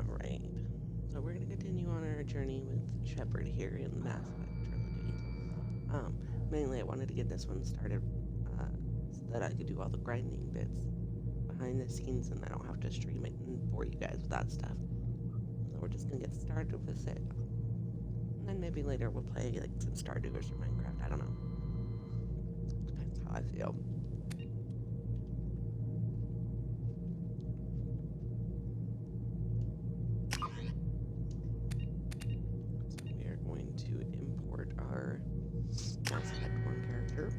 Alright. So we're going to continue on our journey with Shepard here in the Mass Effect trilogy. Mainly I wanted to get this one started so that I could do all the grinding bits behind the scenes and I don't have to stream it and bore you guys with that stuff. So we're just going to get started with it. And then maybe later we'll play like some Stardew or some Minecraft. I don't know. Depends how I feel. To import our Mass Effect 1 character.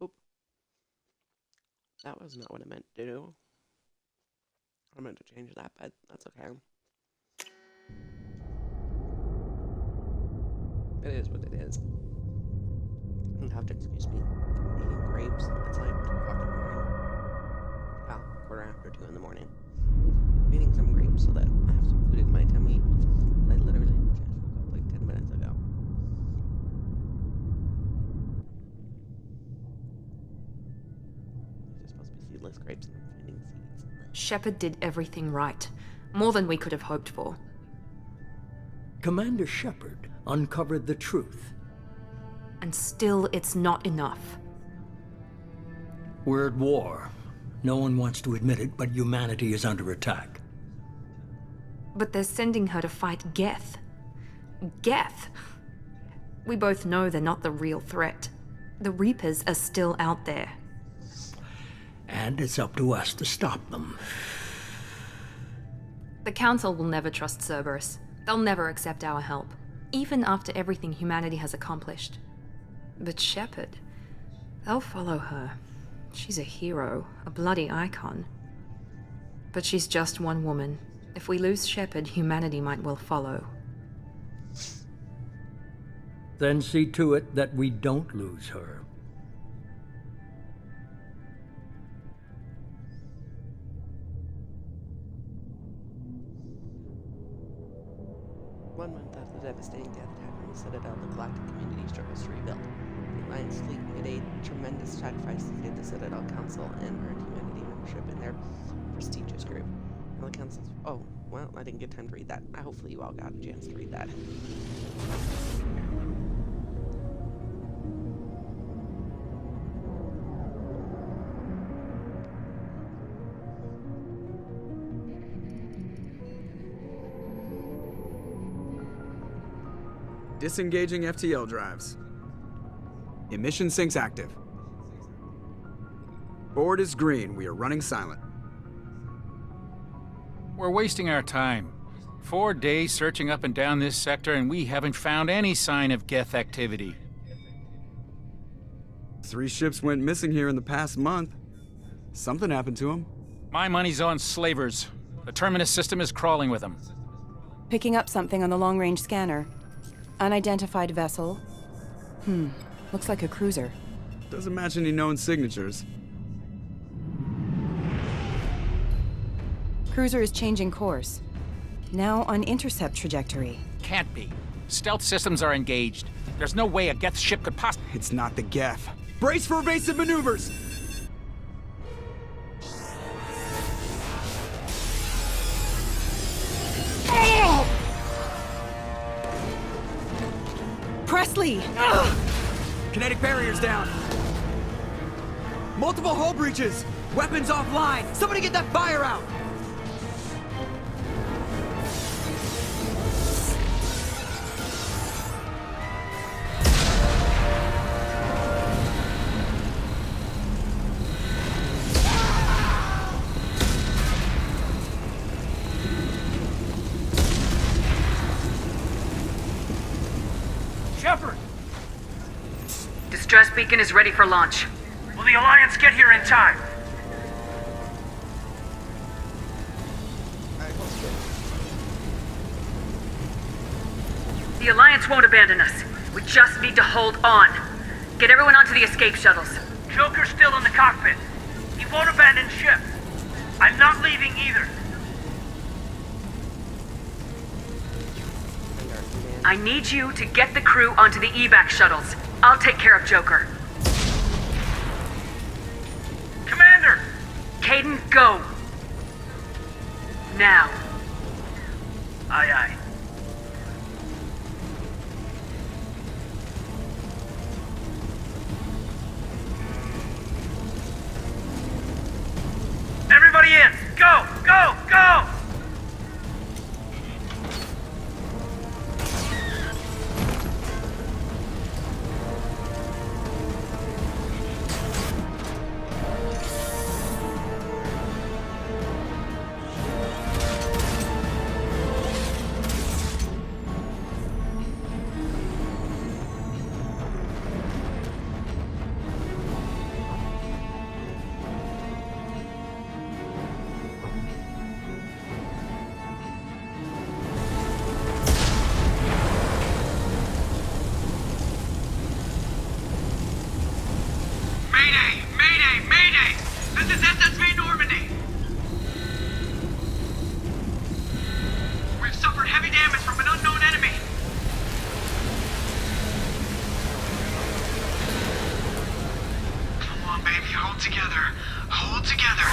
Oop. That was not what I meant to do. I meant to change that, but that's okay. It is what it is. You'll have to excuse me from eating grapes. It's like 2 o'clock in the morning. Well, 2:15 in the morning. I'm eating some grapes so that I have some food in my tummy. I literally just woke up like 10 minutes ago. These are supposed to be seedless grapes and I'm finding seeds. Shepard did everything right. More than we could have hoped for. Commander Shepard uncovered the truth. And still, it's not enough. We're at war. No one wants to admit it, but humanity is under attack. But they're sending her to fight Geth. Geth! We both know they're not the real threat. The Reapers are still out there. And it's up to us to stop them. The Council will never trust Cerberus. They'll never accept our help, even after everything humanity has accomplished. But Shepard, they'll follow her. She's a hero, a bloody icon. But she's just one woman. If we lose Shepard, humanity might well follow. Then see to it that we don't lose her. 1 month after the devastating death attack on the Citadel, the galactic community struggles to rebuild. The Alliance fleet made a tremendous sacrifice to save the Citadel Council and earn humanity membership in their prestigious group. And the Council's... Oh, well, I didn't get time to read that. Hopefully you all got a chance to read that. Disengaging FTL drives. Emission sinks active. Board is green. We are running silent. We're wasting our time. 4 days searching up and down this sector, and we haven't found any sign of Geth activity. 3 ships went missing here in the past month. Something happened to them. My money's on slavers. The Terminus system is crawling with them. Picking up something on the long-range scanner. Unidentified vessel. Looks like a cruiser. Doesn't match any known signatures. Cruiser is changing course. Now on intercept trajectory. Can't be. Stealth systems are engaged. There's no way a Geth ship could possibly... It's not the Geth. Brace for evasive maneuvers! Presley! Kinetic barriers down. Multiple hull breaches. Weapons offline. Somebody get that fire out. Shepard! Distress beacon is ready for launch. Will the Alliance get here in time? The Alliance won't abandon us. We just need to hold on. Get everyone onto the escape shuttles. Joker's still in the cockpit. He won't abandon ship. I'm not leaving either. And our command. I need you to get the crew onto the evac shuttles. I'll take care of Joker. Commander! Caden, go! Now. Aye, aye. Everybody in! Go! Go! Go! Mayday! Mayday! Mayday! This is SSV Normandy! We've suffered heavy damage from an unknown enemy. Come on, baby, hold together. Hold together.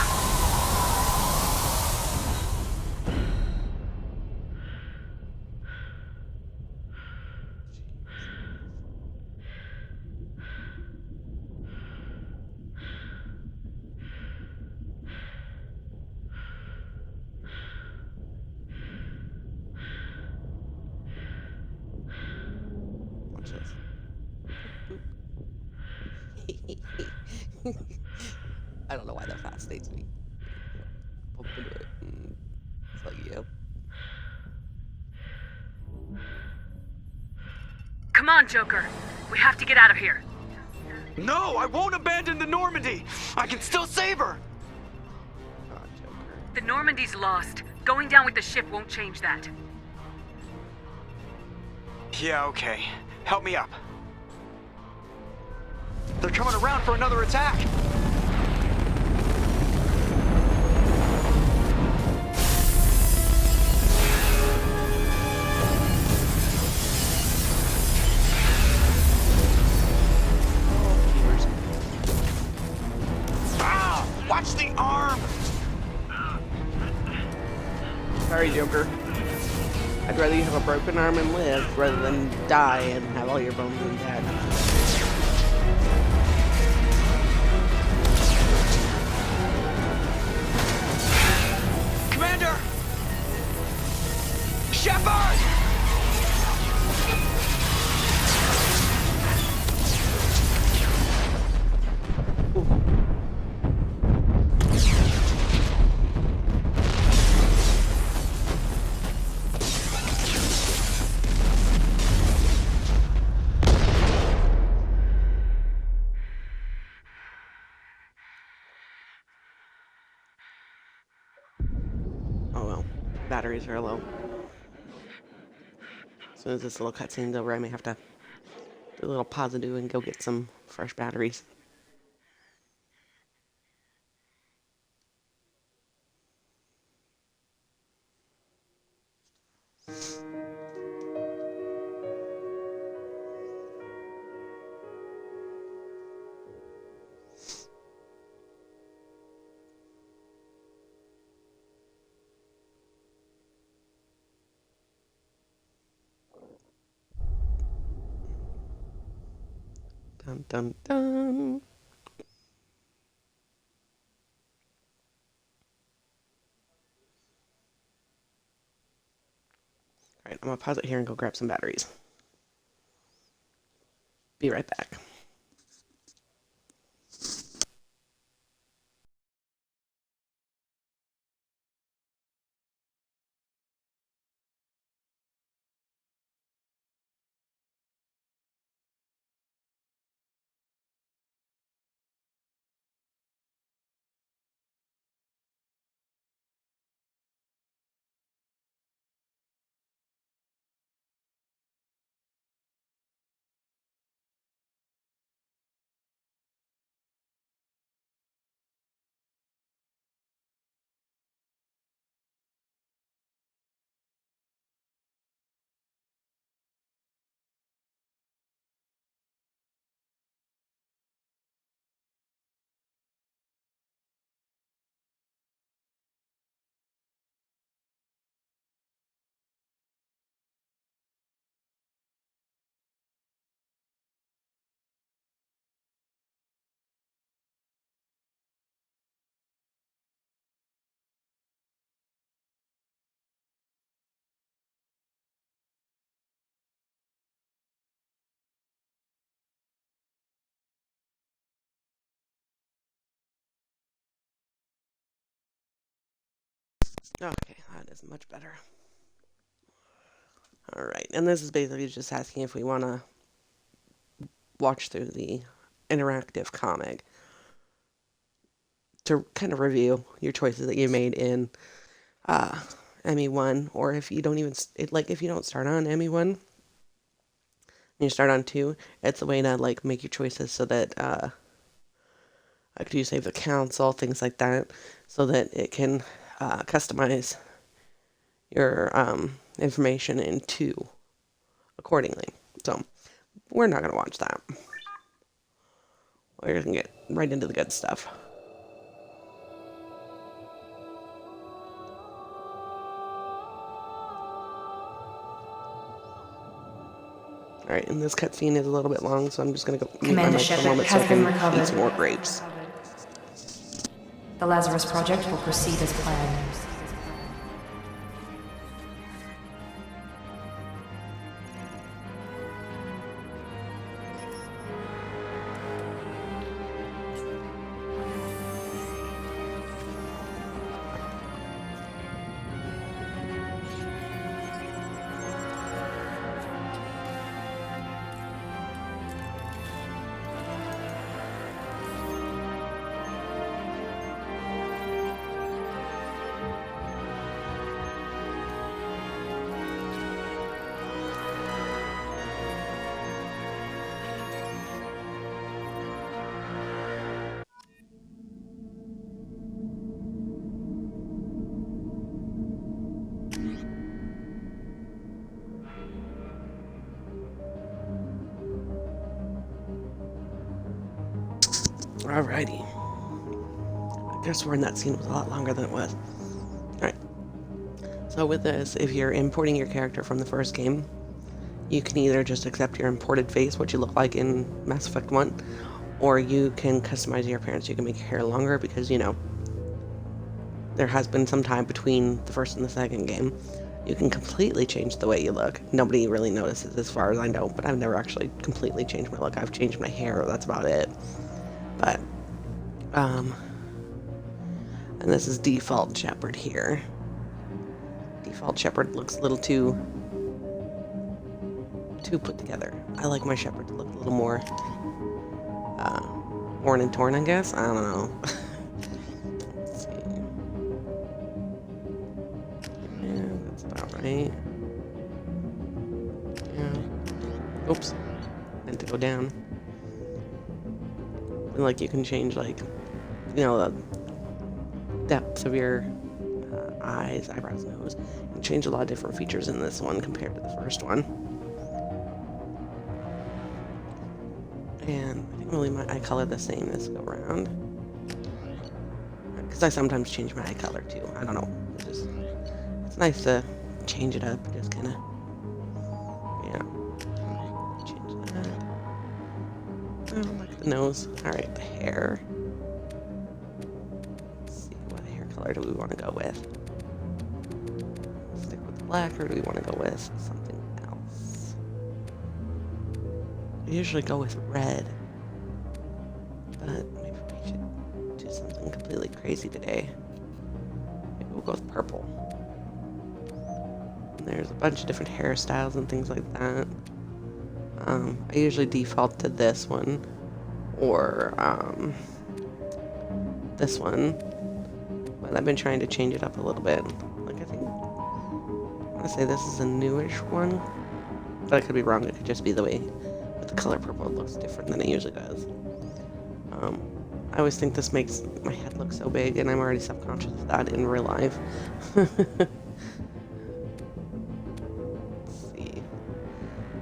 Watch this. I don't know why that fascinates me. Bump into it. It's like, yep. Come on, Joker. We have to get out of here. No, I won't abandon the Normandy. I can still save her. God, Joker. The Normandy's lost. Going down with the ship won't change that. Yeah, okay. Help me up. They're coming around for another attack. Ah! Watch the arm! Sorry, Joker. I'd rather you have a broken arm and live rather than die and have all your bones intact. Commander! Shepard! Oh well, batteries are low. As soon as this little cutscene's over, I may have to do a little positive and go get some fresh batteries. Dun dun dun. Alright, I'm gonna pause it here and go grab some batteries. Be right back. Okay, that is much better. Alright, and this is basically just asking if we want to watch through the interactive comic to kind of review your choices that you made in ME1, or if you don't even, if you don't start on ME1, and you start on 2, it's a way to, like, make your choices so that, like, do you save the council, things like that, so that it can customize your information in 2 accordingly. So, we're not going to watch that. We're going to get right into the good stuff. Alright, and this cutscene is a little bit long, so I'm just going to go mute my Commander mic for a Shepard moment so I has been can recovered. eat some more grapes. The Lazarus Project will proceed as planned. Alrighty. I guess sworn that scene was a lot longer than it was. Alright. So with this, if you're importing your character from the first game, you can either just accept your imported face, what you look like in Mass Effect 1, or you can customize your appearance. You can make your hair longer because, you know, there has been some time between the first and the second game. You can completely change the way you look. Nobody really notices as far as I know, but I've never actually completely changed my look. I've changed my hair, that's about it. But, and this is default Shepard here. Default Shepard looks a little too put together. I like my Shepard to look a little more, worn and torn, I guess? I don't know. Let's see. Yeah, that's about right. Yeah. Oops. Meant to go down. And, like, you can change, like, you know, the depths of your eyes, eyebrows, nose. You can change a lot of different features in this one compared to the first one. And I think really my eye color the same this go around. Because I sometimes change my eye color too. I don't know. It's nice to change it up. Just kind of, yeah. Change that. Oh, like the nose. Alright, the hair. Let's see, what hair color do we want to go with? Stick with black, or do we want to go with something else? I usually go with red, but maybe we should do something completely crazy today. Maybe we'll go with purple. And there's a bunch of different hairstyles and things like that. I usually default to this one, or this one, but I've been trying to change it up a little bit. Like, I want to say this is a newish one, but I could be wrong. It could just be the way with the color purple it looks different than it usually does. I always think this makes my head look so big, and I'm already subconscious of that in real life. Let's see.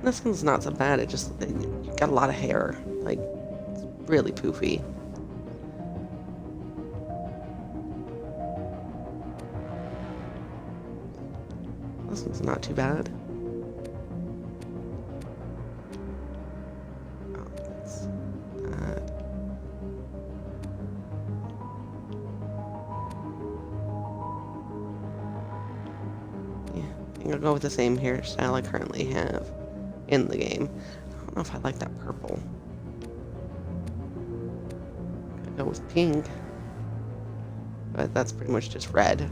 This one's not so bad. It just got a lot of hair. Like, it's really poofy. This one's not too bad. Oh, that's that. Yeah, I think I'll go with the same hairstyle I currently have in the game. I don't know if I like that purple. I'll go with pink, but that's pretty much just red.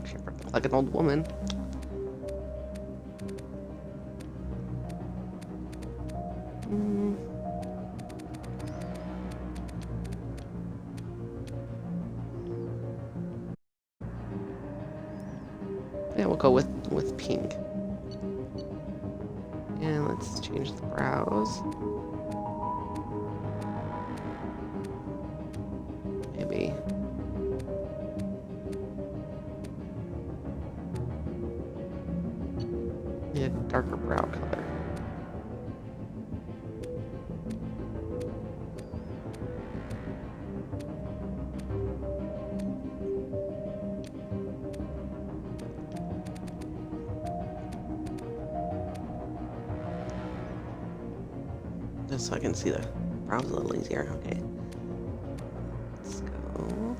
Shepard looked like an old woman. Yeah, we'll go with pink. And let's change the brows. Maybe. Need a darker brow color. Just so I can see the brows a little easier. Okay. Let's go.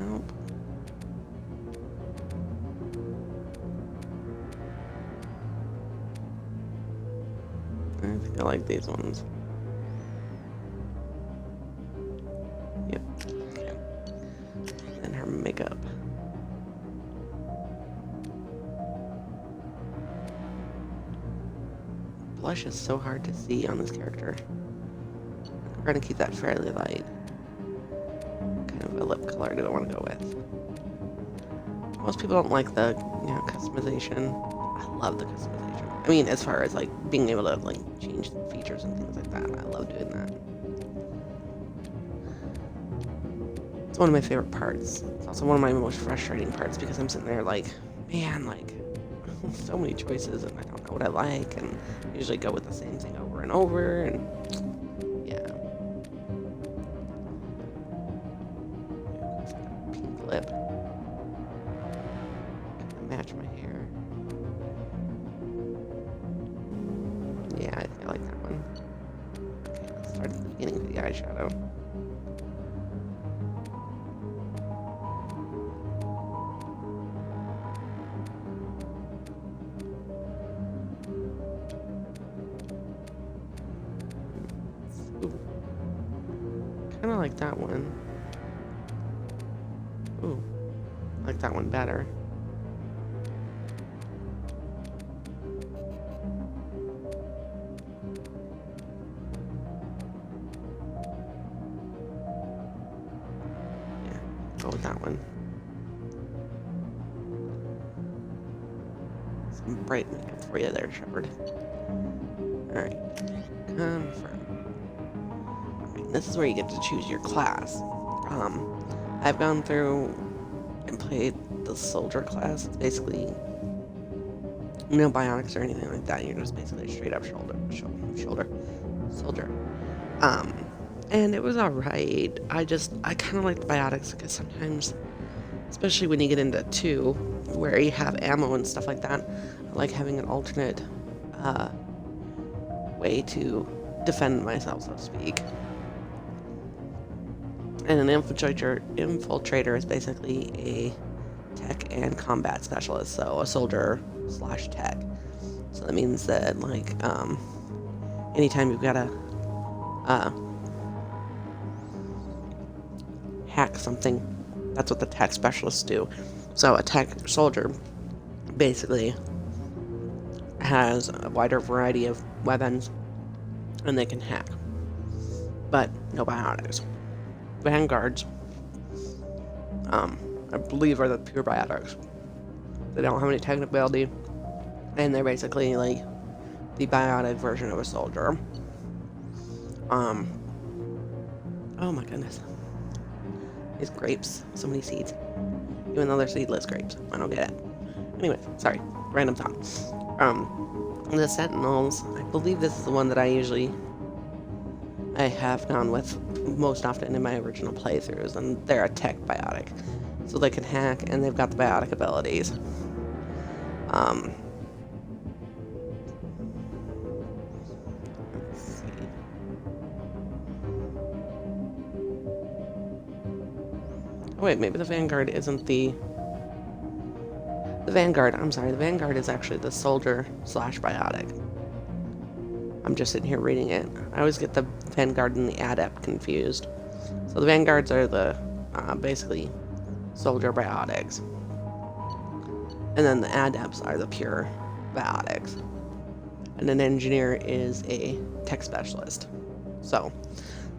Nope. I think I like these ones. Yep. Okay. And her makeup. Blush is so hard to see on this character. We're gonna keep that fairly light. Kind of a lip color I don't want to go with. Most people don't like the, customization. I love the customization. I mean, as far as like being able to like change features and things like that, I love doing that. It's one of my favorite parts. It's also one of my most frustrating parts because I'm sitting there like, man, like so many choices and I don't know what I like, and I usually go with the same thing over and over, and yeah. Pink lip. Match my hair. Yeah, I think I like that one. Okay, let's start at the beginning of the eyeshadow. Kind of like that one. Ooh, I like that one better. Yeah, go with that one. Some bright makeup for you there, Shepard. Alright, confirm. This is where you get to choose your class. I've gone through and played the soldier class. It's basically no bionics or anything like that. You're just basically a straight up soldier. And it was alright. I kind of like the biotics because sometimes, especially when you get into 2, where you have ammo and stuff like that, I like having an alternate way to defend myself, so to speak. And an infiltrator is basically a tech and combat specialist, so a soldier / tech. So that means that, like, anytime you've got to hack something, that's what the tech specialists do. So a tech soldier basically has a wider variety of weapons, and they can hack, but no biotics. Vanguards, I believe, are the pure biotics. They don't have any technical ability, and they're basically like the biotic version of a soldier. Oh my goodness, these grapes, so many seeds, even though they're seedless grapes. I don't get it. Anyways, sorry, random thought. The Sentinels, I believe this is the one that I have gone with most often in my original playthroughs, and they're a tech biotic, so they can hack and they've got the biotic abilities. Let's see. Oh wait, maybe the Vanguard isn't the... The Vanguard, I'm sorry, the Vanguard is actually the soldier slash biotic. I'm just sitting here reading it. I always get the Vanguard and the Adept confused. So the Vanguards are the, basically, soldier biotics. And then the Adepts are the pure biotics. And an engineer is a tech specialist. So,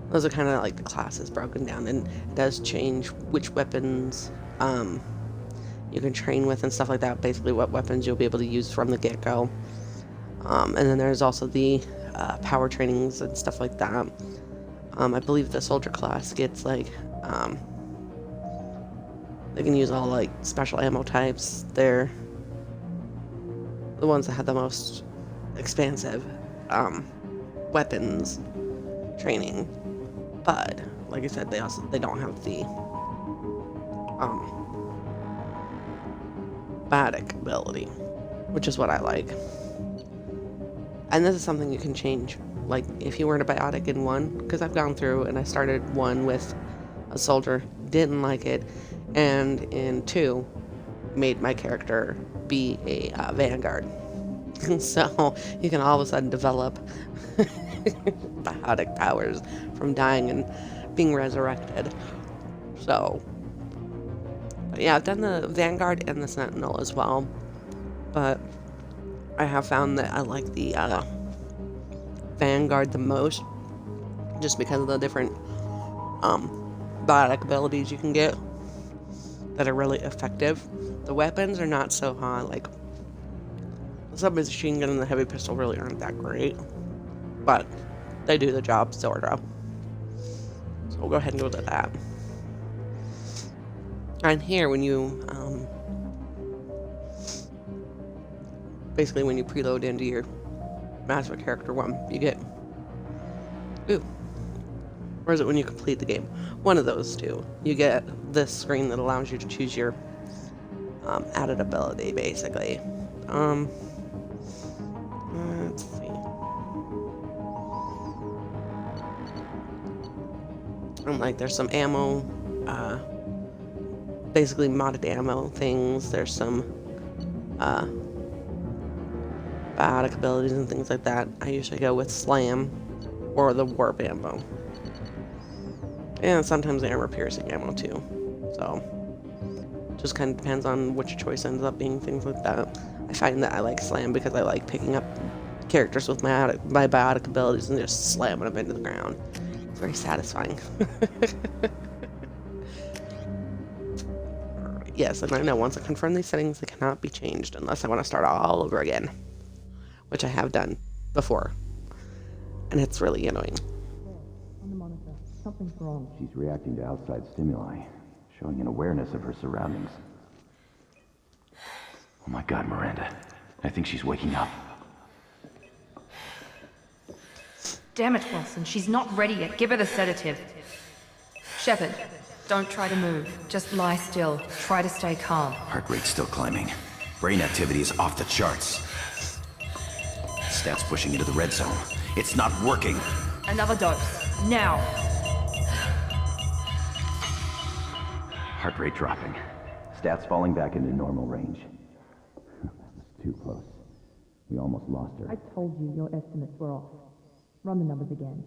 those are kind of like the classes broken down, and it does change which weapons you can train with and stuff like that. Basically, what weapons you'll be able to use from the get-go. And then there's also the power trainings and stuff like that. I believe the soldier class gets like they can use all like special ammo types. They're the ones that have the most expansive weapons training. But like I said, they don't have the biotic ability, which is what I like. And this is something you can change. Like if you weren't a biotic in 1, because I've gone through and I started 1 with a soldier, didn't like it, and in 2 made my character be a Vanguard. So you can all of a sudden develop biotic powers from dying and being resurrected. So, but yeah, I've done the Vanguard and the Sentinel as well, but I have found that I like the Vanguard the most, just because of the different biotic abilities you can get that are really effective. The weapons are not so hot. Like the submachine gun and the heavy pistol really aren't that great, but they do the job, sorta. So we'll go ahead and go to that. And here, when you basically when you preload into your Master Character 1, you get or is it when you complete the game? One of those two. You get this screen that allows you to choose your added ability, basically. Let's see. Like, there's some ammo, basically modded ammo things. There's some biotic abilities and things like that. I usually go with Slam or the Warp ammo. And sometimes the armor piercing ammo too. So, just kind of depends on which choice ends up being, things like that. I find that I like Slam because I like picking up characters with my biotic abilities and just slamming them into the ground. It's very satisfying. Yes, and I know once I confirm these settings, they cannot be changed unless I want to start all over again, which I have done before, and it's really annoying. On the monitor, something's wrong. She's reacting to outside stimuli, showing an awareness of her surroundings. Oh my God, Miranda. I think she's waking up. Damn it, Wilson. She's not ready yet. Give her the sedative. Shepard, don't try to move. Just lie still. Try to stay calm. Heart rate's still climbing. Brain activity is off the charts. Stats pushing into the red zone. It's not working. Another dose. Now. Heart rate dropping. Stats falling back into normal range. This is too close. We almost lost her. I told you your estimates were off. Run the numbers again.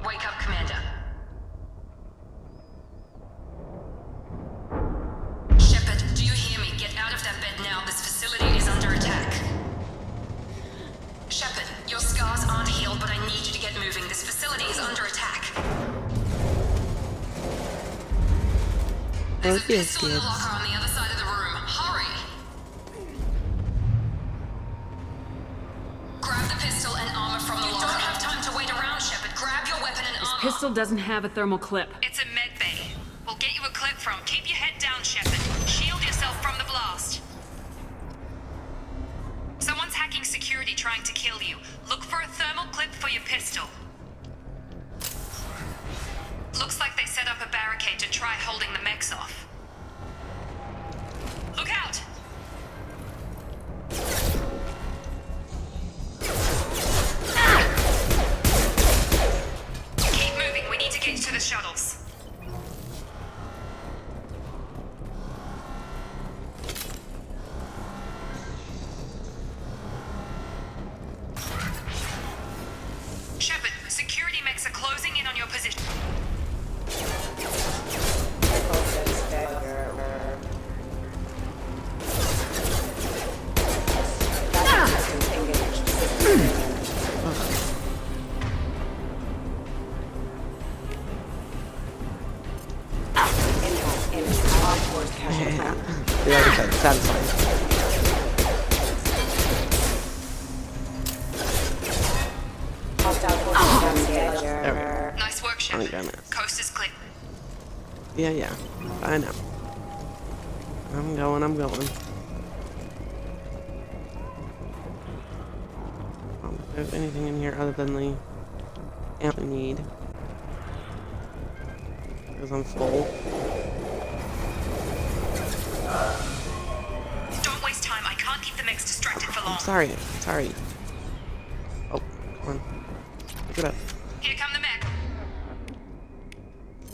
Wake up, Commander. Shepard, do you hear me? Get out of that bed now. This facility is under attack. Shepard, your scars aren't healed, but I need you to get moving. This facility is under attack. There's a pistol in the locker on the other side of the room. Hurry! Grab the pistol and armor from the locker. You don't have time to wait around, Shepard. Grab your weapon and armor. Pistol doesn't have a thermal clip. It's a med bay. We'll get you a clip from. Keep your head down, Shepard. Shield yourself from the blast. Someone's hacking security trying to kill you. Look for a thermal clip for your pistol. Looks like they set up a barricade to try holding the mechs off. Look out! There we go. Nice work, Oh, Shepard. goodness. Coast is clear. Yeah. I know. I'm going. There's anything in here other than the amp we need. Because I'm full. Don't waste time. I can't keep the mix distracted for long. I'm sorry. Oh, come on. Pick it up. Here come the mech.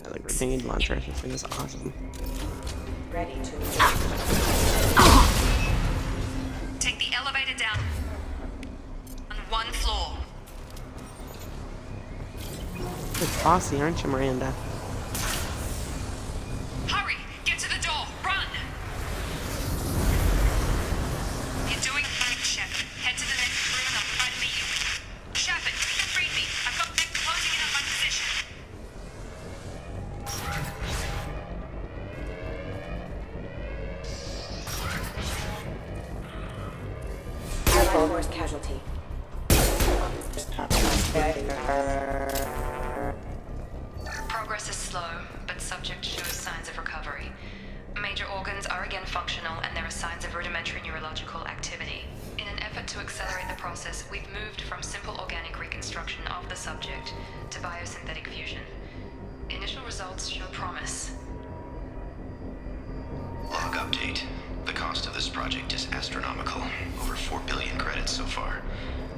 Yeah, the grenade launcher. This thing is awesome. Take the elevator down. On one floor. You're bossy, aren't you, Miranda? Hurry! Get to the door! Run! You're doing fine, Shepard. Head to the next room and I'll try to meet you. Shepard, read me. I've got mech closing in on my position. Force casualty. Progress is slow, but subject shows signs of recovery. Major organs are again functional, and there are signs of rudimentary neurological activity. In an effort to accelerate the process, we've moved from simple organic reconstruction of the subject to biosynthetic fusion. Initial results show promise. Log update. The cost of this project is astronomical. Over 4 billion credits so far.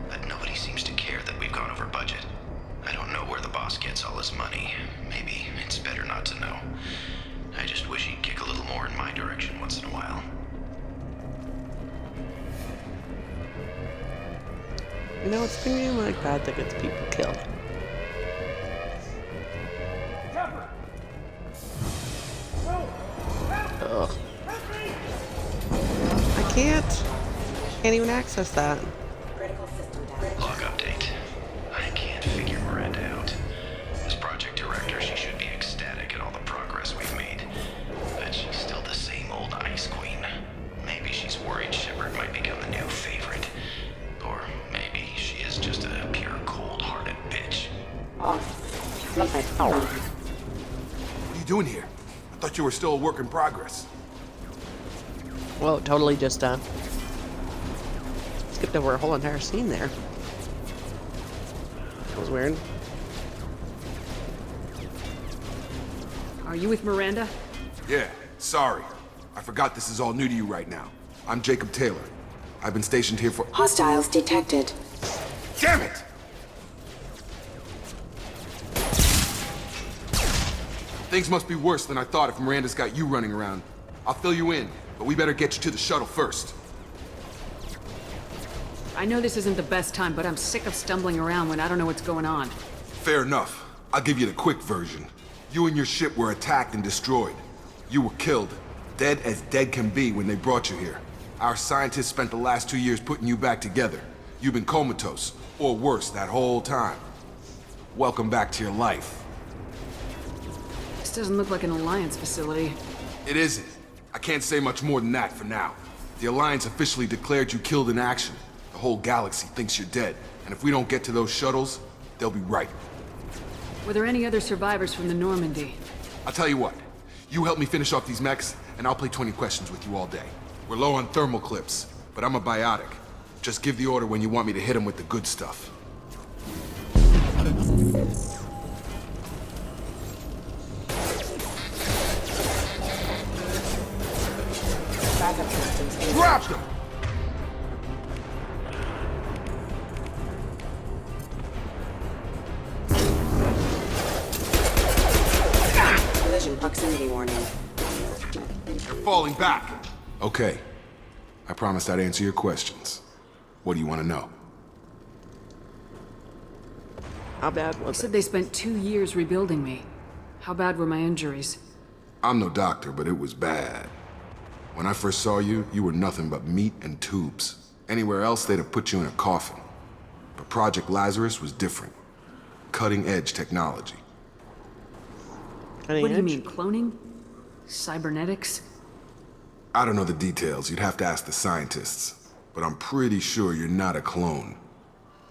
But nobody seems to care that we've gone over budget. I don't know where the boss gets all his money. Maybe it's better not to know. I just wish he'd kick a little more in my direction once in a while. You know, it's thinking like bad that gets people killed. Ugh. I can't even access that. Log update. I can't figure Miranda out. As project director, she should be ecstatic at all the progress we've made. But she's still the same old ice queen. Maybe she's worried Shepard might become the new favorite. Or maybe she is just a pure cold-hearted bitch. What are you doing here? I thought you were still a work in progress. Well, totally just skipped over a whole entire scene there. That was weird. Are you with Miranda? Yeah, sorry. I forgot this is all new to you right now. I'm Jacob Taylor. I've been stationed here for— Hostiles detected. Damn it! Things must be worse than I thought if Miranda's got you running around. I'll fill you in, but we better get you to the shuttle first. I know this isn't the best time, but I'm sick of stumbling around when I don't know what's going on. Fair enough. I'll give you the quick version. You and your ship were attacked and destroyed. You were killed, dead as dead can be when they brought you here. Our scientists spent the last 2 years putting you back together. You've been comatose, or worse, that whole time. Welcome back to your life. This doesn't look like an Alliance facility. It isn't. I can't say much more than that for now. The Alliance officially declared you killed in action. The whole galaxy thinks you're dead, and if we don't get to those shuttles, they'll be right. Were there any other survivors from the Normandy? I'll tell you what. You help me finish off these mechs, and I'll play 20 questions with you all day. We're low on thermal clips, but I'm a biotic. Just give the order when you want me to hit them with the good stuff. Drop them! Collision proximity warning. You're falling back. Okay. I promised I'd answer your questions. What do you want to know? How bad You was said it? they spent 2 years rebuilding me. How bad were my injuries? I'm no doctor, but it was bad. When I first saw you, you were nothing but meat and tubes. Anywhere else, they'd have put you in a coffin. But Project Lazarus was different. Cutting-edge technology. Cutting What do you edge? mean, cloning? Cybernetics? I don't know the details. You'd have to ask the scientists. But I'm pretty sure you're not a clone.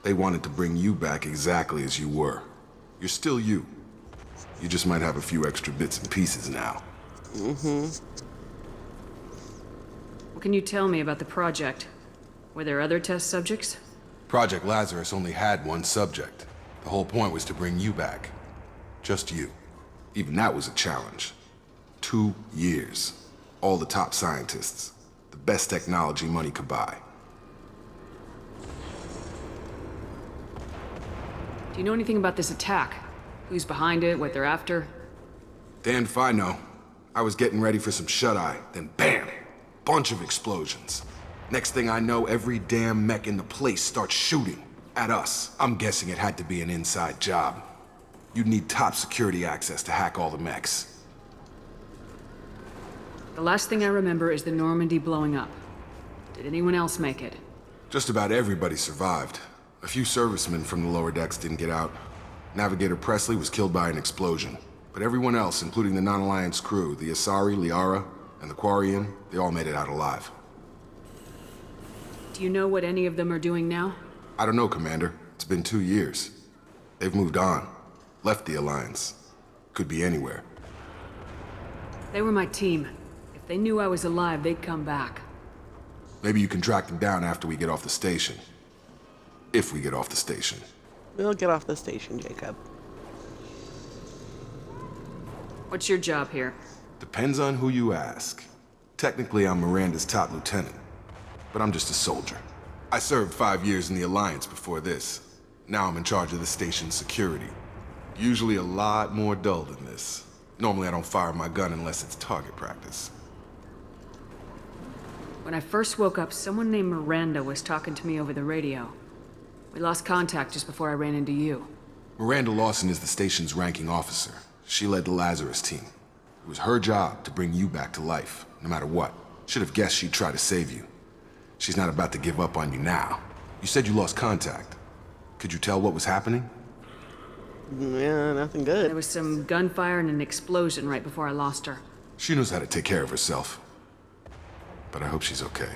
They wanted to bring you back exactly as you were. You're still you. You just might have a few extra bits and pieces now. What can you tell me about the project? Were there other test subjects? Project Lazarus only had one subject. The whole point was to bring you back. Just you. Even that was a challenge. 2 years. All the top scientists. The best technology money could buy. Do you know anything about this attack? Who's behind it, what they're after? Damned if I know. I was getting ready for some shut-eye, then bam! Bunch of explosions. Next thing I know, every damn mech in the place starts shooting. At us. I'm guessing it had to be an inside job. You'd need top security access to hack all the mechs. The last thing I remember is the Normandy blowing up. Did anyone else make it? Just about everybody survived. A few servicemen from the lower decks didn't get out. Navigator Presley was killed by an explosion. But everyone else, including the non-Alliance crew, the Asari, Liara, and the Quarian, they all made it out alive. Do you know what any of them are doing now? I don't know, Commander. It's been 2 years. They've moved on. Left the Alliance. Could be anywhere. They were my team. If they knew I was alive, they'd come back. Maybe you can track them down after we get off the station. If we get off the station. We'll get off the station, Jacob. What's your job here? Depends on who you ask. Technically, I'm Miranda's top lieutenant. But I'm just a soldier. I served 5 years in the Alliance before this. Now I'm in charge of the station's security. Usually a lot more dull than this. Normally I don't fire my gun unless it's target practice. When I first woke up, someone named Miranda was talking to me over the radio. We lost contact just before I ran into you. Miranda Lawson is the station's ranking officer. She led the Lazarus team. It was her job to bring you back to life, no matter what. Should have guessed she'd try to save you. She's not about to give up on you now. You said you lost contact. Could you tell what was happening? Yeah, nothing good. There was some gunfire and an explosion right before I lost her. She knows how to take care of herself. But I hope she's okay.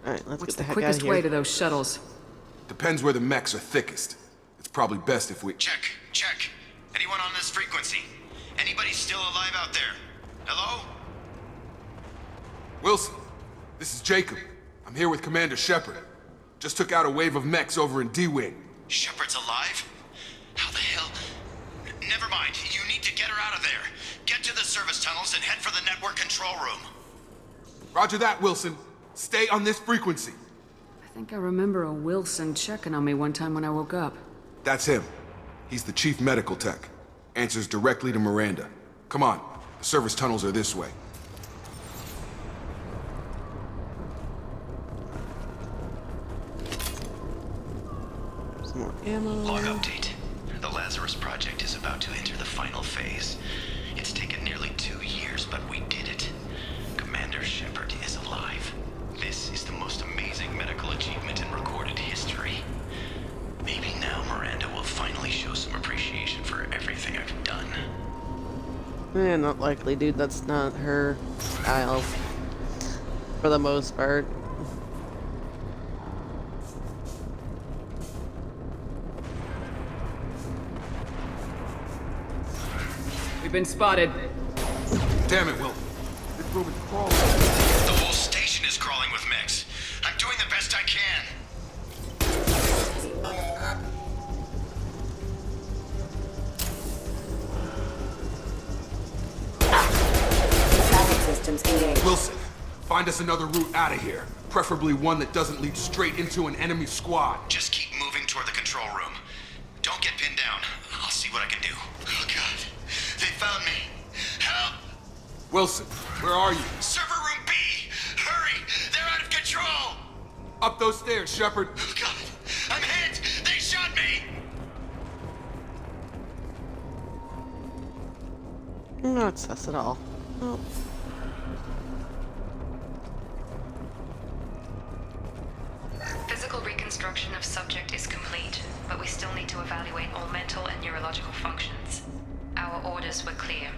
Alright, let's What's get the the heck out of quickest here. way to those shuttles? Depends where the mechs are thickest. It's probably best if we... Check. Anyone on this frequency? Anybody still alive out there? Hello? Wilson, this is Jacob. I'm here with Commander Shepard. Just took out a wave of mechs over in D-Wing. Shepard's alive? How the hell? Never mind. You need to get her out of there. Get to the service tunnels and head for the network control room. Roger that, Wilson. Stay on this frequency. I think I remember a Wilson checking on me one time when I woke up. That's him. He's the chief medical tech. Answers directly to Miranda. Come on. The service tunnels are this way. Some more ammo. Log update. The Lazarus project is about to enter the final phase. It's taken nearly 2 years, but we did it. Commander Shepard is alive. This is the most amazing medical achievement in recorded history. Maybe now Miranda will finally show some appreciation for everything I've done. Not likely, dude. That's not her style. For the most part. We've been spotted. Damn it, Will. This room is crawling. The whole station is crawling with mechs. I'm doing the best I can. Systems engaged. Wilson, find us another route out of here. Preferably one that doesn't lead straight into an enemy squad. Just keep moving toward the control room. Don't get pinned down. I'll see what I can do. Oh, God. They found me. Help! Wilson, where are you? Server room B! Hurry! They're out of control! Up those stairs, Shepard. Oh, God. I'm hit! They shot me! Not sus at all. Oh. Physical reconstruction of subject is complete, but we still need to evaluate all mental and neurological functions. Our orders were clear.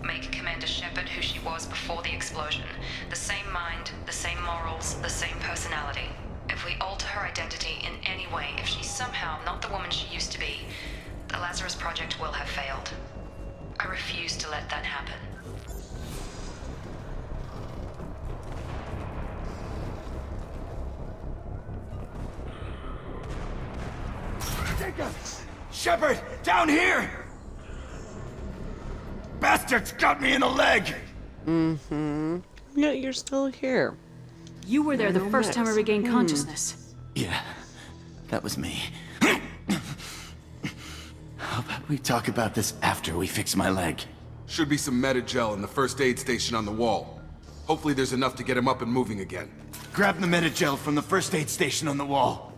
Make Commander Shepard who she was before the explosion. The same mind, the same morals, the same personality. If we alter her identity in any way, if she's somehow not the woman she used to be, the Lazarus Project will have failed. I refuse to let that happen. Jacob! Shepard! Down here! Bastards got me in the leg! Mm-hmm. Yeah, you're still here. You were there the No first time I mess. regained consciousness. Yeah, that was me. How about we talk about this after we fix my leg? Should be some Metagel in the first aid station on the wall. Hopefully there's enough to get him up and moving again. Grab the Metagel from the first aid station on the wall.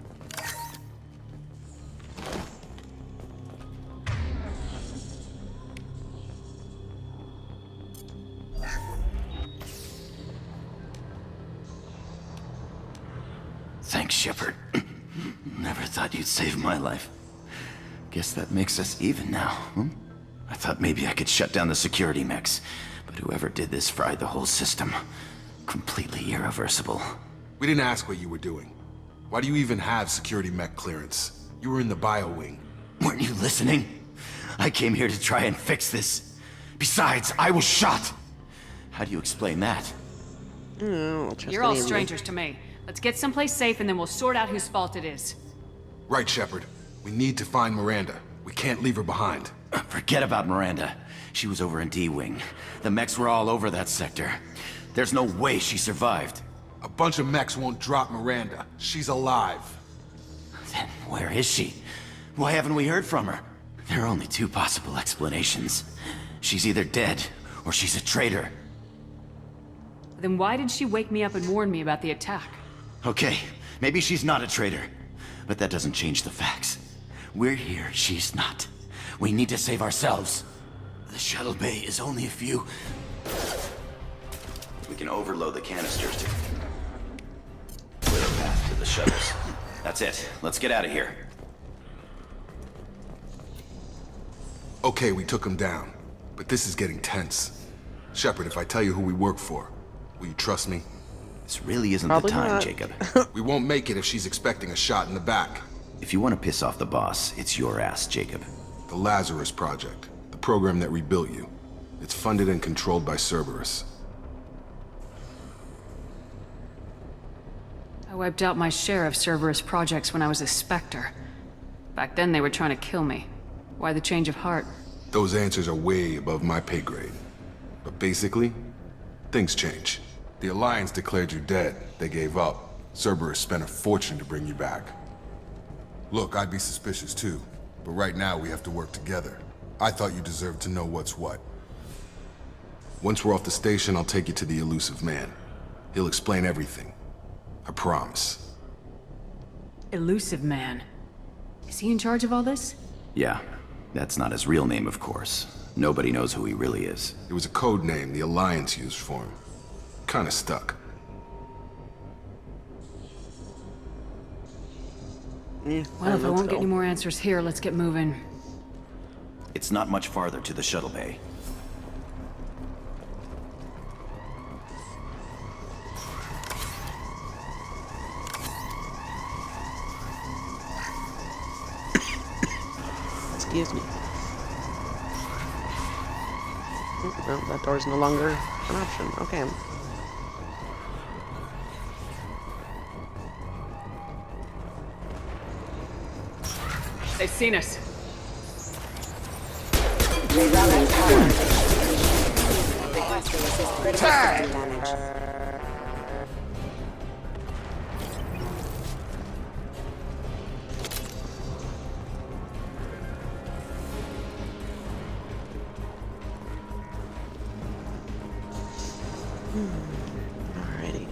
Thanks, Shepard. Never thought you'd save my life. Guess that makes us even now, hmm? I thought maybe I could shut down the security mechs, but whoever did this fried the whole system. Completely irreversible. We didn't ask what you were doing. Why do you even have security mech clearance? You were in the bio wing. Weren't you listening? I came here to try and fix this. Besides, I was shot. How do you explain that? You're all strangers to me. Let's get someplace safe and then we'll sort out whose fault it is. Right, Shepard. We need to find Miranda. We can't leave her behind. Forget about Miranda. She was over in D-Wing. The mechs were all over that sector. There's no way she survived. A bunch of mechs won't drop Miranda. She's alive. Then where is she? Why haven't we heard from her? There are only two possible explanations. She's either dead, or she's a traitor. Then why did she wake me up and warn me about the attack? Okay, maybe she's not a traitor. But that doesn't change the facts. We're here, she's not. We need to save ourselves. The shuttle bay is only a few... We can overload the canisters to clear a path to the shuttles. That's it. Let's get out of here. Okay, we took him down. But this is getting tense. Shepard, if I tell you who we work for, will you trust me? This really isn't Probably the time, not. Jacob. We won't make it if she's expecting a shot in the back. If you want to piss off the boss, it's your ass, Jacob. The Lazarus Project, the program that rebuilt you. It's funded and controlled by Cerberus. I wiped out my share of Cerberus projects when I was a Spectre. Back then they were trying to kill me. Why the change of heart? Those answers are way above my pay grade. But basically, things change. The Alliance declared you dead. They gave up. Cerberus spent a fortune to bring you back. Look, I'd be suspicious too. But right now we have to work together. I thought you deserved to know what's what. Once we're off the station, I'll take you to the elusive man. He'll explain everything. I promise. Elusive Man. Is he in charge of all this? Yeah, that's not his real name, of course. Nobody knows who he really is. It was a code name the Alliance used for him. Kinda stuck. Yeah, Well, if I let's won't get go. any more answers here, let's get moving. It's not much farther to the shuttle bay. Excuse me. Well, that door's no longer an option. Okay. They've seen us. Alrighty.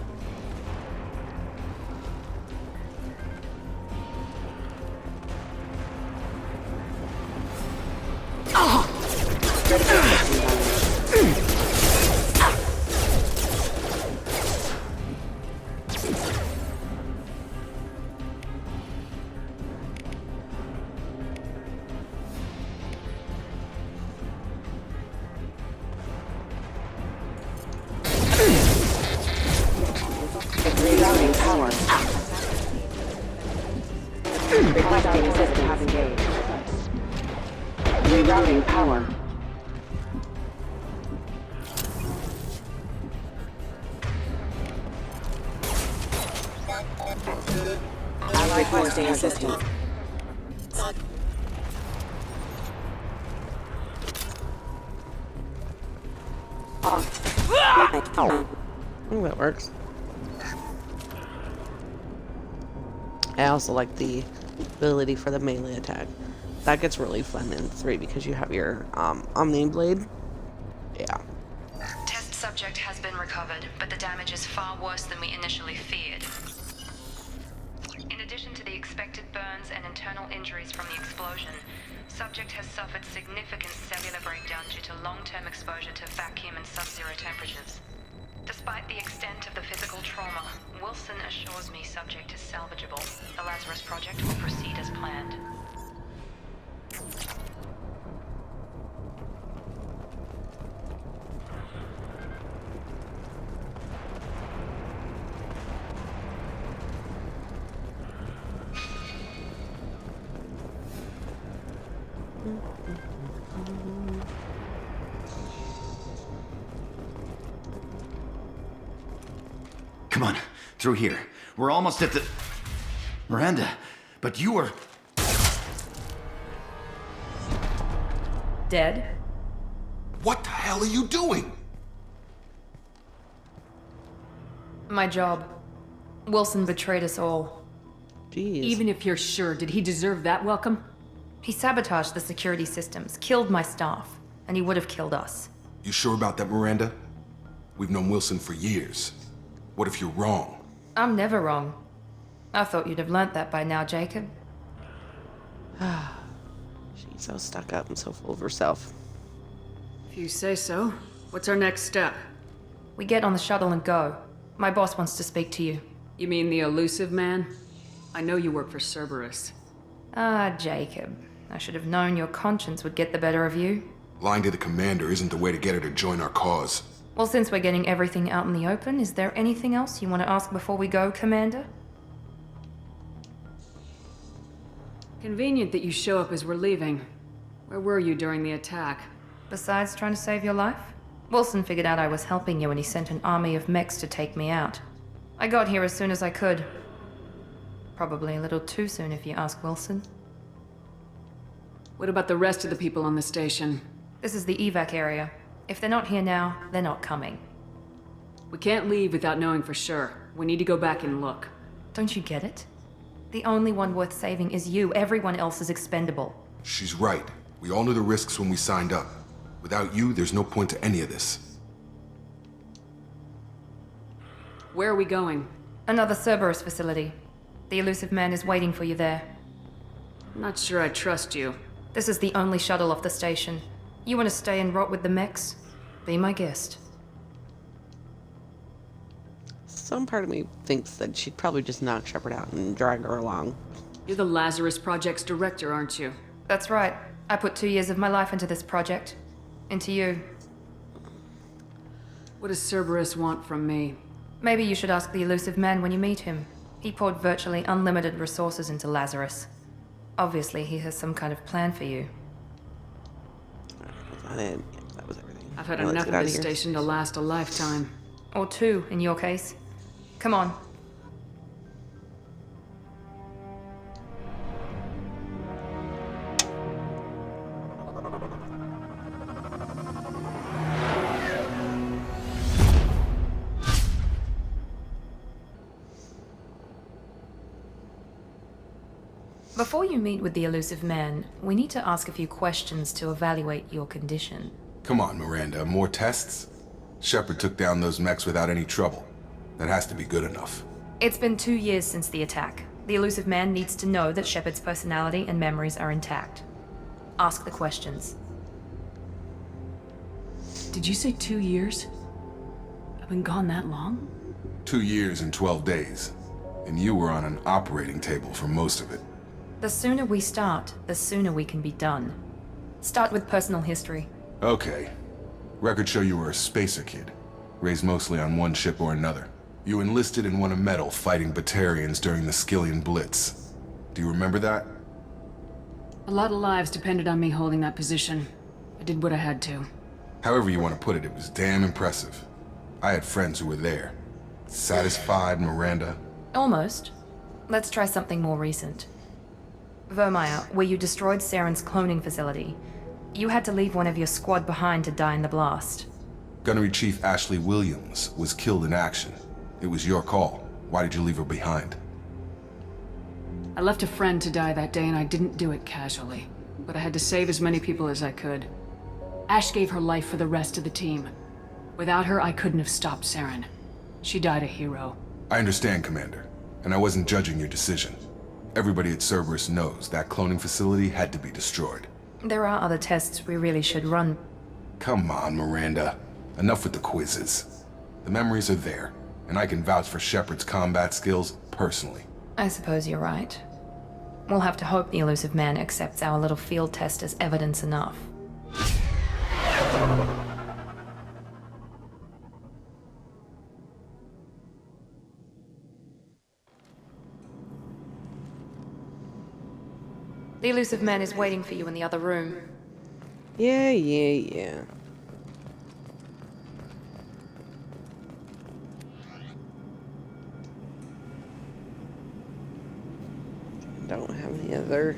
engaged. Rerouting power. Requesting assistance. Ooh, that works. I also like the ability for the melee attack. That gets really fun in 3 because you have your Omni Blade. Yeah. Test subject has been recovered, but the damage is far worse than we initially feared. In addition to the expected burns and internal injuries from the explosion, subject has suffered significant cellular breakdown due to long-term exposure to vacuum and sub-zero temperatures. Despite the extent of the physical trauma, Wilson assures me subject is salvageable. The Lazarus project will proceed as planned. Come on, through here. We're almost at the... Miranda, but you were... Dead? What the hell are you doing? My job. Wilson betrayed us all. Jeez. Even if you're sure, did he deserve that welcome? He sabotaged the security systems, killed my staff, and he would have killed us. You sure about that, Miranda? We've known Wilson for years. What if you're wrong? I'm never wrong. I thought you'd have learnt that by now, Jacob. She's so stuck up and so full of herself. If you say so. What's our next step? We get on the shuttle and go. My boss wants to speak to you. You mean the elusive man? I know you work for Cerberus. Ah, Jacob. I should have known your conscience would get the better of you. Lying to the commander isn't the way to get her to join our cause. Well, since we're getting everything out in the open, is there anything else you want to ask before we go, Commander? Convenient that you show up as we're leaving. Where were you during the attack? Besides trying to save your life? Wilson figured out I was helping you when he sent an army of mechs to take me out. I got here as soon as I could. Probably a little too soon if you ask Wilson. What about the rest of the people on the station? This is the evac area. If they're not here now, they're not coming. We can't leave without knowing for sure. We need to go back and look. Don't you get it? The only one worth saving is you. Everyone else is expendable. She's right. We all knew the risks when we signed up. Without you, there's no point to any of this. Where are we going? Another Cerberus facility. The elusive man is waiting for you there. I'm not sure I trust you. This is the only shuttle off the station. You want to stay and rot with the mechs? Be my guest. Some part of me thinks that she'd probably just knock Shepard out and drag her along. You're the Lazarus Project's director, aren't you? That's right. I put 2 years of my life into this project. Into you. What does Cerberus want from me? Maybe you should ask the elusive man when you meet him. He poured virtually unlimited resources into Lazarus. Obviously, he has some kind of plan for you. That was everything. I've had Now let's enough get of out this here. station to last a lifetime. Or 2, in your case. Come on. Before you meet with the elusive man, we need to ask a few questions to evaluate your condition. Come on, Miranda. More tests? Shepard took down those mechs without any trouble. That has to be good enough. It's been 2 years since the attack. The elusive man needs to know that Shepard's personality and memories are intact. Ask the questions. Did you say 2 years? I've been gone that long? 2 years and 12 days. And you were on an operating table for most of it. The sooner we start, the sooner we can be done. Start with personal history. Okay. Records show you were a spacer kid. Raised mostly on one ship or another. You enlisted and won a medal fighting Batarians during the Skillian Blitz. Do you remember that? A lot of lives depended on me holding that position. I did what I had to. However you want to put it, it was damn impressive. I had friends who were there. Satisfied, Miranda? Almost. Let's try something more recent. Vermeer, where you destroyed Saren's cloning facility. You had to leave one of your squad behind to die in the blast. Gunnery Chief Ashley Williams was killed in action. It was your call. Why did you leave her behind? I left a friend to die that day and I didn't do it casually. But I had to save as many people as I could. Ash gave her life for the rest of the team. Without her, I couldn't have stopped Saren. She died a hero. I understand, Commander. And I wasn't judging your decision. Everybody at Cerberus knows that cloning facility had to be destroyed. There are other tests we really should run. Come on, Miranda. Enough with the quizzes. The memories are there, and I can vouch for Shepard's combat skills personally. I suppose you're right. We'll have to hope the elusive man accepts our little field test as evidence enough. The elusive man is waiting for you in the other room. Yeah. Don't have any other.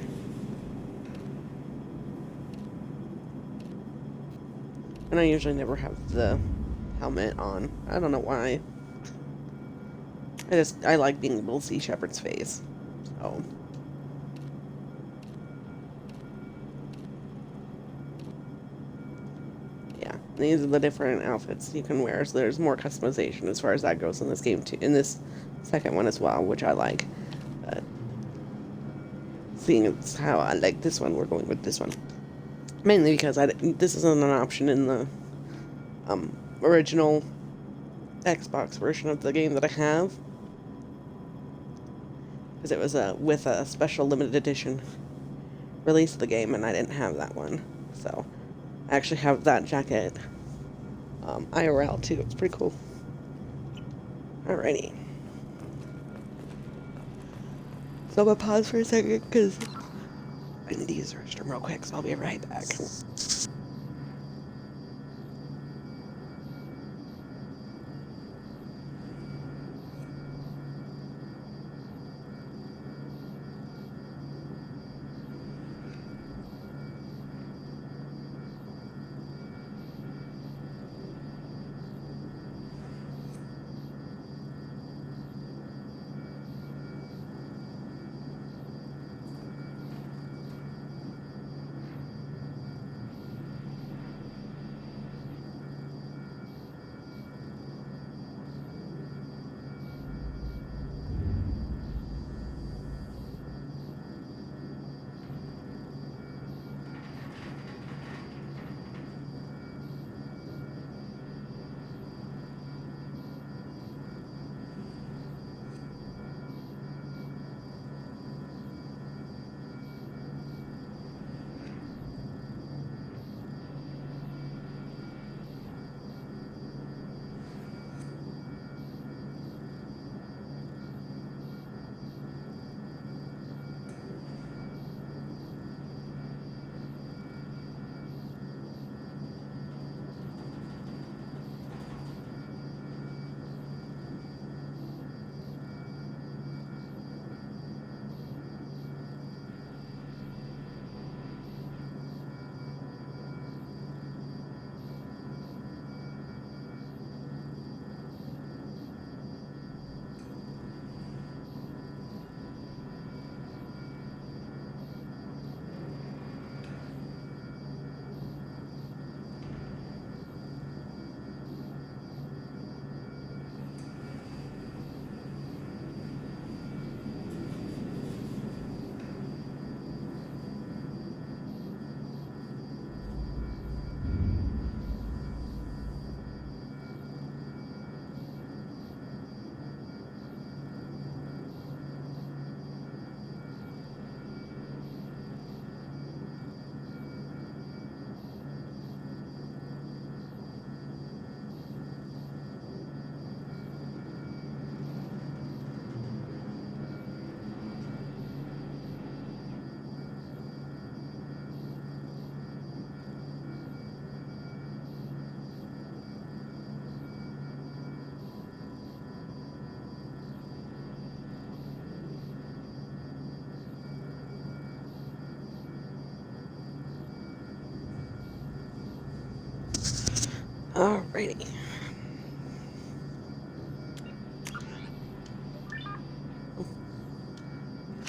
And I usually never have the helmet on. I don't know why. I like being able to see Shepard's face. So. Yeah, these are the different outfits you can wear, so there's more customization as far as that goes in this game too. In this second one as well, which I like. But seeing as how I like this one, we're going with this one. Mainly because this isn't an option in the original Xbox version of the game that I have. Because it was with a special limited edition release of the game, and I didn't have that one. So I actually have that jacket IRL too. It's pretty cool. Alrighty. So I'm gonna pause for a second because I need to use the restroom real quick, so I'll be right back.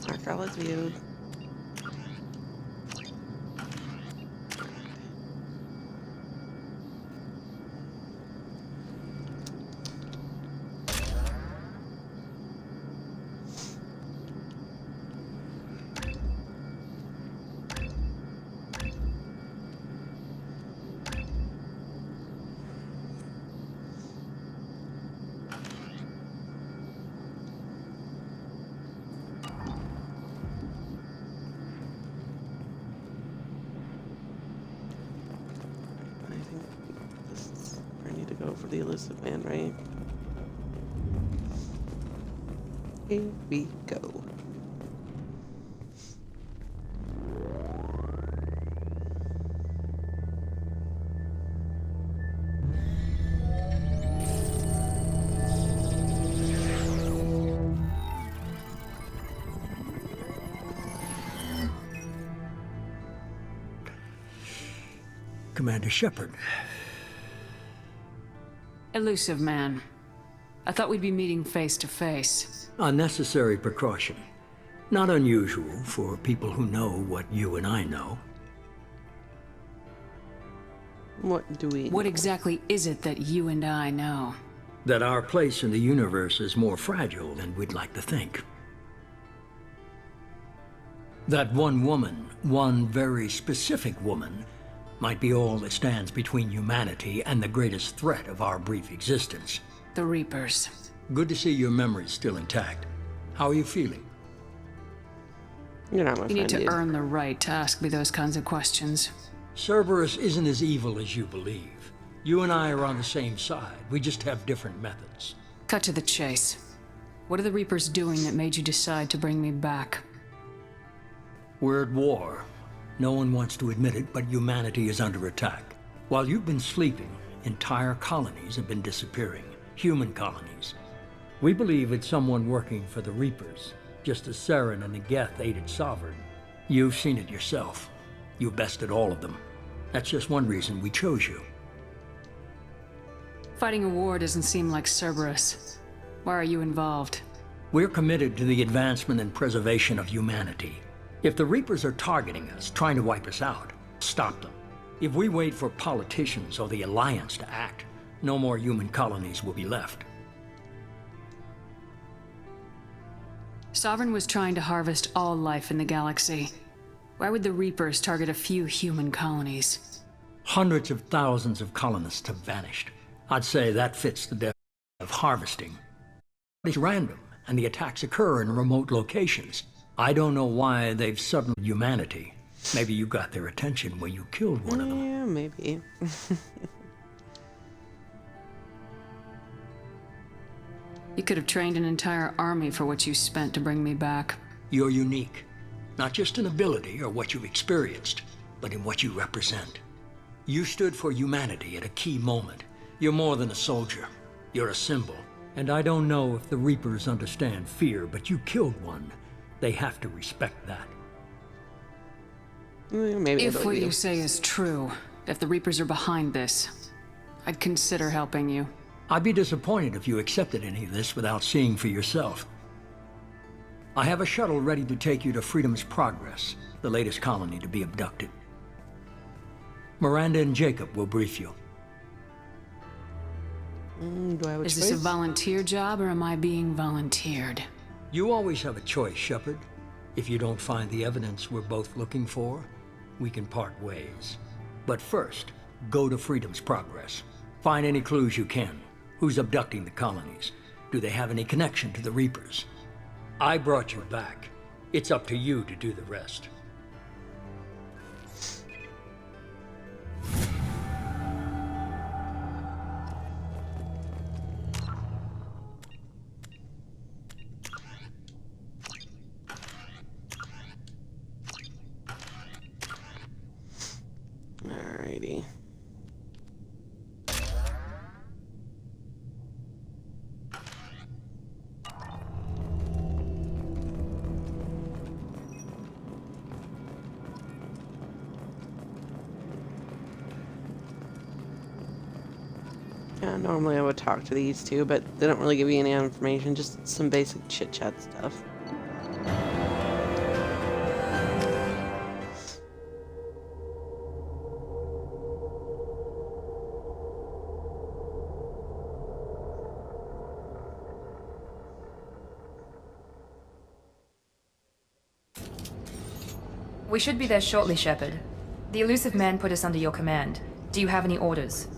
Mark all is viewed. For the elusive man, right? Here we go. Commander Shepard. Elusive man. I thought we'd be meeting face to face. Unnecessary precaution. Not unusual for people who know what you and I know. What do we know? What exactly is it that you and I know? That our place in the universe is more fragile than we'd like to think. That one woman, one very specific woman, might be all that stands between humanity and the greatest threat of our brief existence. The Reapers. Good to see your memory's still intact. How are you feeling? You're not my You need friend, to dude. earn the right to ask me those kinds of questions. Cerberus isn't as evil as you believe. You and I are on the same side. We just have different methods. Cut to the chase. What are the Reapers doing that made you decide to bring me back? We're at war. No one wants to admit it, but humanity is under attack. While you've been sleeping, entire colonies have been disappearing. Human colonies. We believe it's someone working for the Reapers, just as Saren and the Geth aided Sovereign. You've seen it yourself. You bested all of them. That's just one reason we chose you. Fighting a war doesn't seem like Cerberus. Why are you involved? We're committed to the advancement and preservation of humanity. If the Reapers are targeting us, trying to wipe us out, stop them. If we wait for politicians or the Alliance to act, no more human colonies will be left. Sovereign was trying to harvest all life in the galaxy. Why would the Reapers target a few human colonies? Hundreds of thousands of colonists have vanished. I'd say that fits the definition of harvesting. It's random, and the attacks occur in remote locations. I don't know why they've suddenly humanity. Maybe you got their attention when you killed one of them. Yeah, maybe. You could have trained an entire army for what you spent to bring me back. You're unique. Not just in ability or what you've experienced, but in what you represent. You stood for humanity at a key moment. You're more than a soldier. You're a symbol. And I don't know if the Reapers understand fear, but you killed one. They have to respect that. Maybe If what you say is true, if the Reapers are behind this, I'd consider helping you. I'd be disappointed if you accepted any of this without seeing for yourself. I have a shuttle ready to take you to Freedom's Progress, the latest colony to be abducted. Miranda and Jacob will brief you. Do I have a Is choice? this a volunteer job, or am I being volunteered? You always have a choice, Shepard. If you don't find the evidence we're both looking for, we can part ways. But first, go to Freedom's Progress. Find any clues you can. Who's abducting the colonies? Do they have any connection to the Reapers? I brought you back. It's up to you to do the rest. Alrighty. Yeah, normally I would talk to these two, but they don't really give you any information, just some basic chit-chat stuff. We should be there shortly, Shepard. The elusive man put us under your command. Do you have any orders?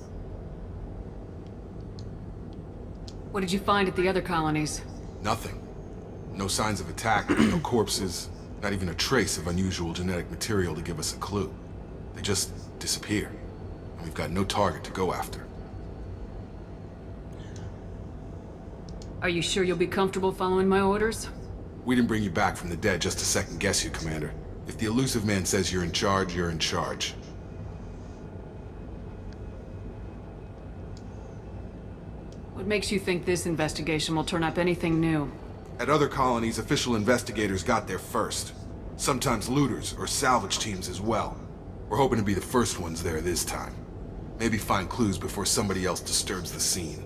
What did you find at the other colonies? Nothing. No signs of attack, no corpses, not even a trace of unusual genetic material to give us a clue. They just disappear, and we've got no target to go after. Are you sure you'll be comfortable following my orders? We didn't bring you back from the dead just to second guess you, Commander. If the elusive man says you're in charge, you're in charge. What makes you think this investigation will turn up anything new? At other colonies, official investigators got there first. Sometimes looters or salvage teams as well. We're hoping to be the first ones there this time. Maybe find clues before somebody else disturbs the scene.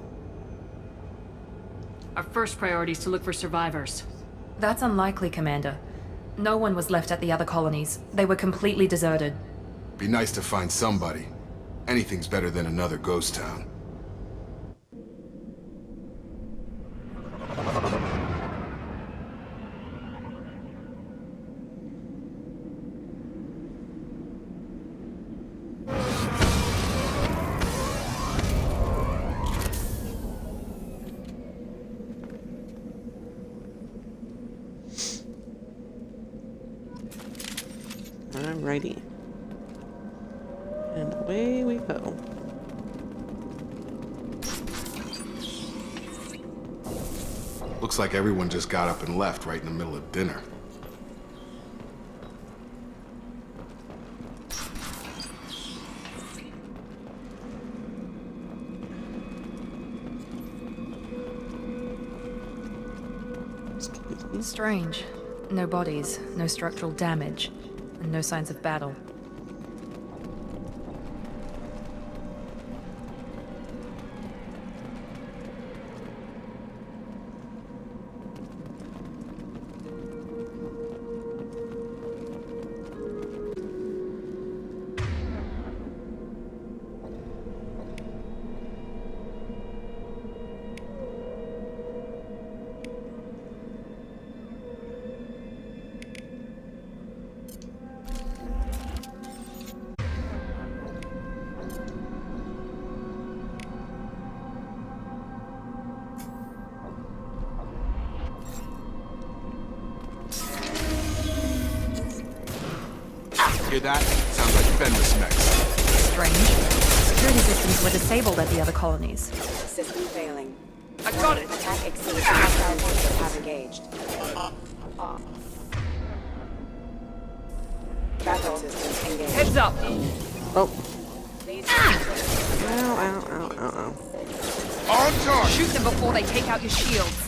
Our first priority is to look for survivors. That's unlikely, Commander. No one was left at the other colonies. They were completely deserted. Be nice to find somebody. Anything's better than another ghost town. Alrighty. And away we go. Looks like everyone just got up and left right in the middle of dinner. Strange. No bodies, no structural damage, and no signs of battle. Hear that? Sounds like Fenris mechs. Strange. Security systems were disabled at the other colonies. System failing. I got it! Attack exceeds hostile forces have engaged. Backup systems engaged. Heads up! Oh. Ow, ow, ow, ow, ow. On target! Shoot them before they take out your shields.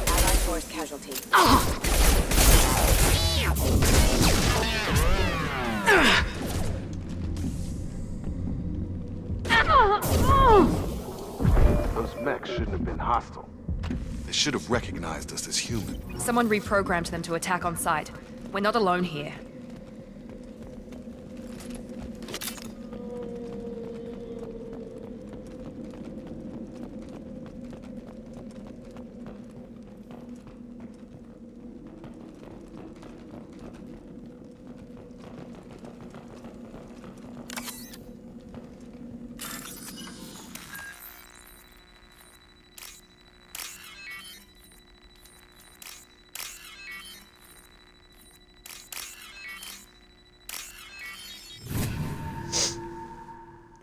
Allied force casualty. Those mechs shouldn't have been hostile. They should have recognized us as human. Someone reprogrammed them to attack on sight. We're not alone here.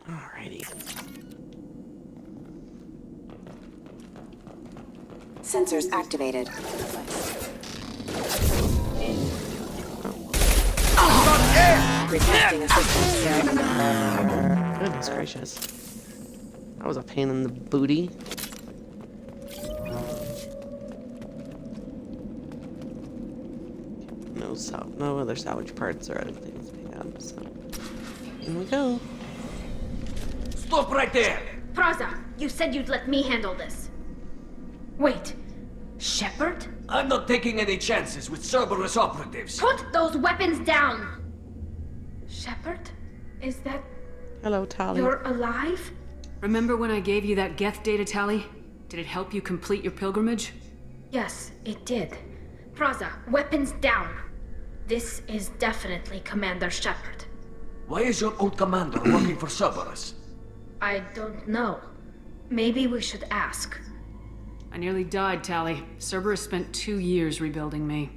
Alrighty. Sensors activated. Requesting assistance. Goodness gracious. That was a pain in the booty. No other salvage parts or other things to pick up, so in we go. Stop right there! Praza, you said you'd let me handle this. Wait, Shepard? I'm not taking any chances with Cerberus operatives. Put those weapons down! Shepard? Is that... Hello, Tali. You're alive? Remember when I gave you that Geth data tally? Did it help you complete your pilgrimage? Yes, it did. Praza, weapons down. This is definitely Commander Shepard. Why is your old commander working for Cerberus? I don't know. Maybe we should ask. I nearly died, Tally. Cerberus spent 2 years rebuilding me.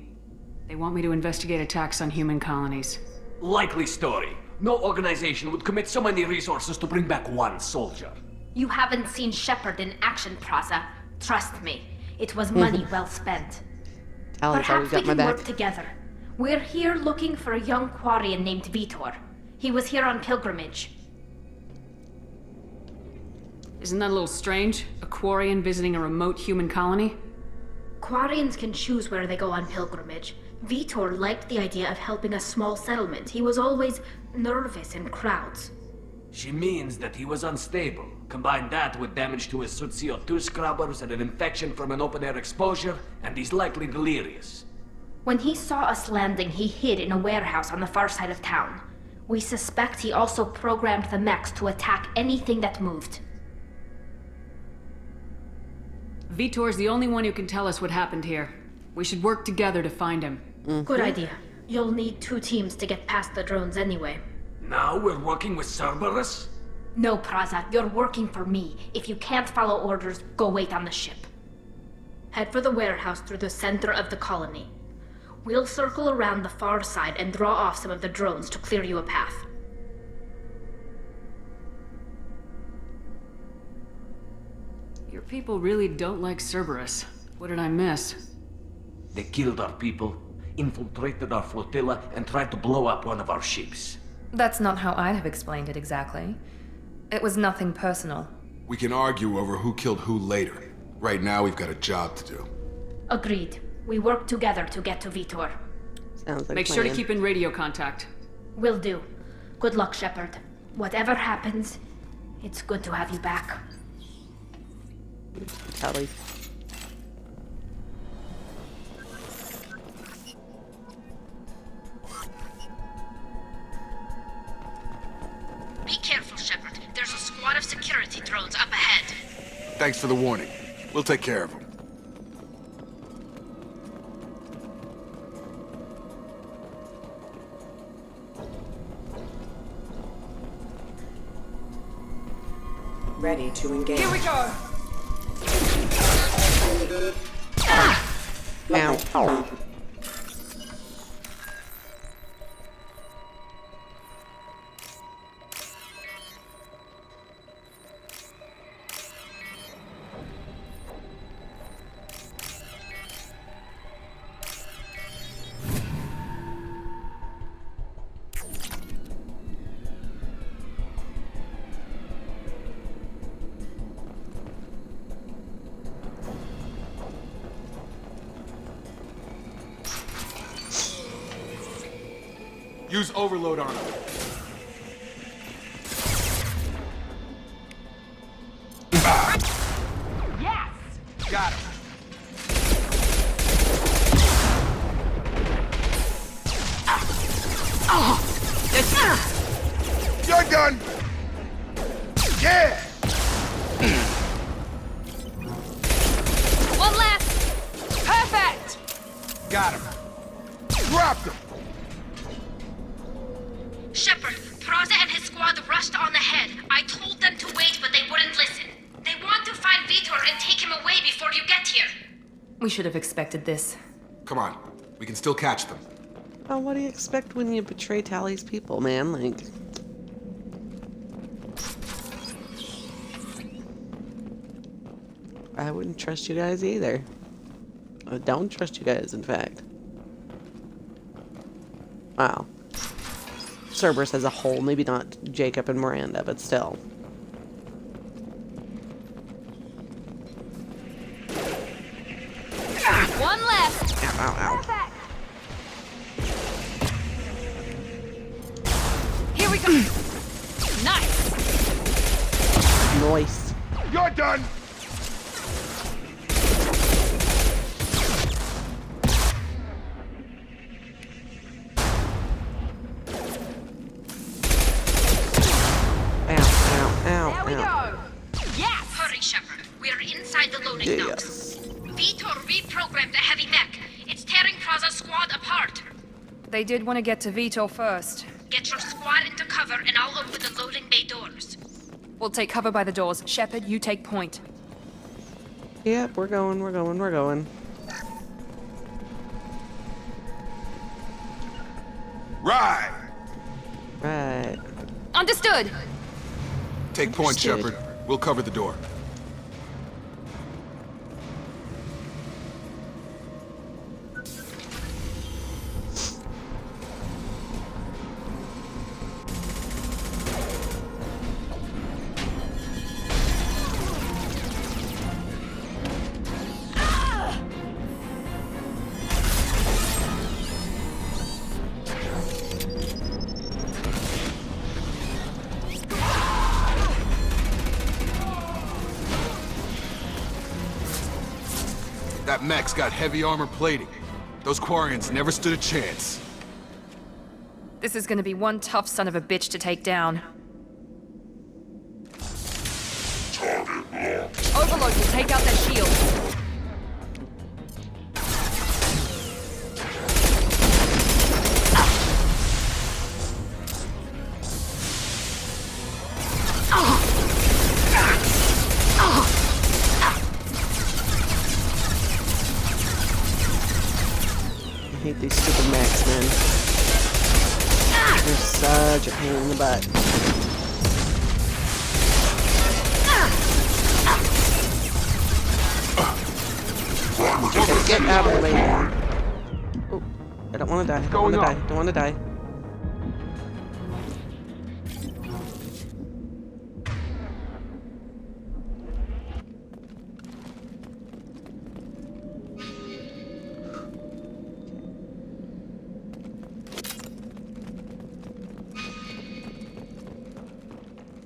They want me to investigate attacks on human colonies. Likely story. No organization would commit so many resources to bring back one soldier. You haven't seen Shepard in action, Praza. Trust me, it was money well spent. Talon's always Perhaps we got my can back. work together. We're here looking for a young Quarian named Vitor. He was here on pilgrimage. Isn't that a little strange? A Quarian visiting a remote human colony? Quarians can choose where they go on pilgrimage. Vitor liked the idea of helping a small settlement. He was always nervous in crowds. She means that he was unstable. Combine that with damage to his suit CO2 scrubbers and an infection from an open-air exposure, and he's likely delirious. When he saw us landing, he hid in a warehouse on the far side of town. We suspect he also programmed the mechs to attack anything that moved. Vitor's the only one who can tell us what happened here. We should work together to find him. Good idea. You'll need 2 teams to get past the drones anyway. Now we're working with Cerberus? No, Praza, you're working for me. If you can't follow orders, go wait on the ship. Head for the warehouse through the center of the colony. We'll circle around the far side and draw off some of the drones to clear you a path. Your people really don't like Cerberus. What did I miss? They killed our people, infiltrated our flotilla, and tried to blow up one of our ships. That's not how I'd have explained it exactly. It was nothing personal. We can argue over who killed who later. Right now, we've got a job to do. Agreed. We work together to get to Vitor. Sounds like Make sure to keep in radio contact. Will do. Good luck, Shepard. Whatever happens, it's good to have you back. Tally. Be careful, Shepard. There's a squad of security drones up ahead. Thanks for the warning. We'll take care of them. Ready to engage. Here we go! Ow. Use overload on him. Yes! Got him. You're done. Yeah. One left! Perfect! Got him. Dropped him. Shepard, Praza and his squad rushed on ahead. I told them to wait, but they wouldn't listen. They want to find Vitor and take him away before you get here. We should have expected this. Come on. We can still catch them. Oh, what do you expect when you betray Tally's people, man? Like... I wouldn't trust you guys either. I don't trust you guys, in fact. Wow. Cerberus as a whole, maybe not Jacob and Miranda, but still. One left! Ow, ow, ow. Here we go! Nice! Nice. You're done. Yes! Hurry, Shepard. We're inside the loading docks. Vitor reprogrammed the heavy mech. It's tearing Praza's squad apart. They did want to get to Vitor first. Get your squad into cover and I'll open the loading bay doors. We'll take cover by the doors. Shepard, you take point. Yep, we're going. Right! Right. Understood! Take point, Understood. Shepard. We'll cover the door. That mech's got heavy armor plating. Those Quarians never stood a chance. This is gonna be one tough son of a bitch to take down. Overload will take out that shield. I hate these stupid mechs, man. They're such a pain in the butt. Okay, get out of the way. Oh, I don't want to die. Don't want to die.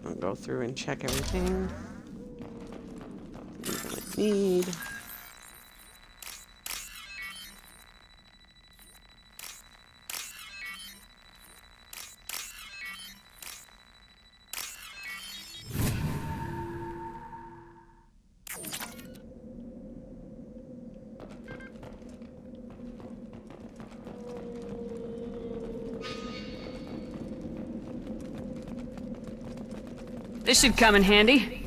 I'll go through and check everything. Things I need. This should come in handy.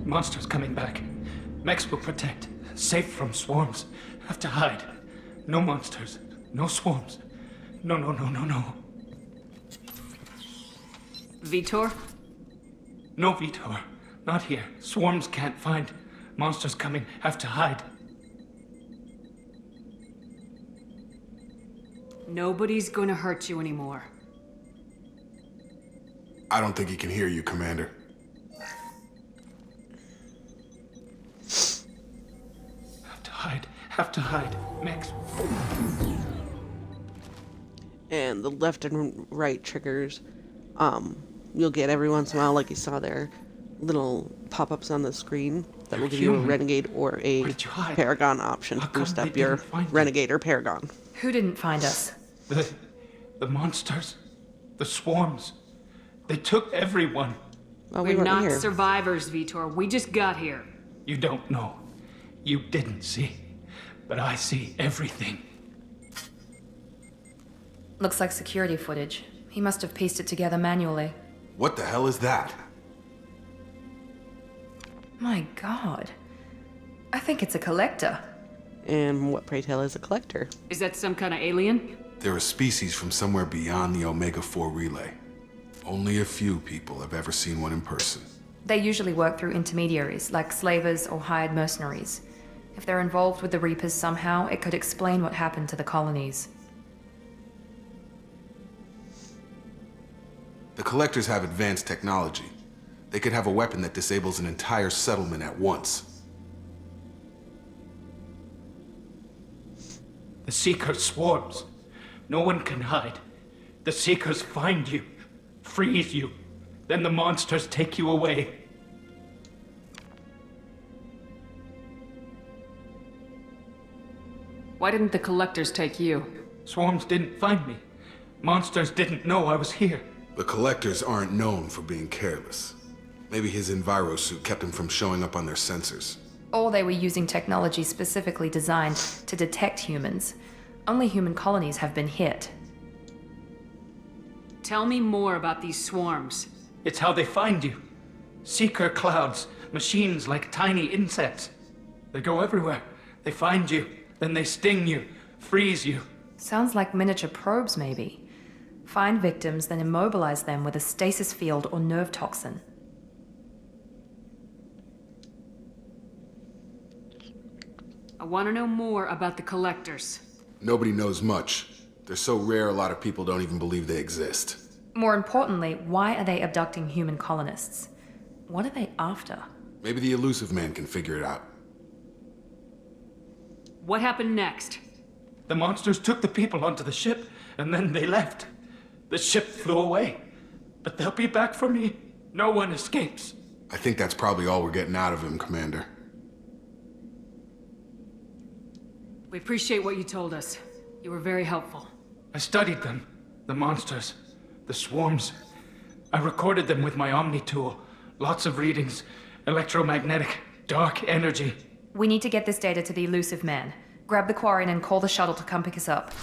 Monsters coming back. Mechs will protect. Safe from swarms. Have to hide. No monsters. No swarms. No. Vitor? No, Vitor. Not here. Swarms can't find. Monsters coming. Have to hide. Nobody's gonna hurt you anymore. I don't think he can hear you, Commander. Have to hide. Mechs. And the left and right triggers, you'll get every once in a while, like you saw there, little pop-ups on the screen that will give you a Renegade or a Paragon option to boost up your Renegade or Paragon. Who didn't find us? The monsters. The swarms. They took everyone. Well, We're not survivors, Vitor. We just got here. You don't know. You didn't see. But I see everything. Looks like security footage. He must have pieced it together manually. What the hell is that? My god. I think it's a collector. And what, pray tell, is a collector? Is that some kind of alien? They're a species from somewhere beyond the Omega-4 relay. Only a few people have ever seen one in person. They usually work through intermediaries, like slavers or hired mercenaries. If they're involved with the Reapers somehow, it could explain what happened to the colonies. The Collectors have advanced technology. They could have a weapon that disables an entire settlement at once. The Seeker swarms. No one can hide. The Seekers find you, freeze you, then the monsters take you away. Why didn't the Collectors take you? Swarms didn't find me. Monsters didn't know I was here. The Collectors aren't known for being careless. Maybe his enviro suit kept him from showing up on their sensors. Or they were using technology specifically designed to detect humans. Only human colonies have been hit. Tell me more about these swarms. It's how they find you. Seeker clouds, machines like tiny insects. They go everywhere. They find you, then they sting you, freeze you. Sounds like miniature probes, maybe. Find victims, then immobilize them with a stasis field or nerve toxin. I want to know more about the Collectors. Nobody knows much. They're so rare a lot of people don't even believe they exist. More importantly, why are they abducting human colonists? What are they after? Maybe the elusive man can figure it out. What happened next? The monsters took the people onto the ship, and then they left. The ship flew away. But they'll be back for me. No one escapes. I think that's probably all we're getting out of him, Commander. We appreciate what you told us. You were very helpful. I studied them. The monsters. The swarms. I recorded them with my Omni tool. Lots of readings. Electromagnetic. Dark energy. We need to get this data to the elusive man. Grab the Quarian and call the shuttle to come pick us up.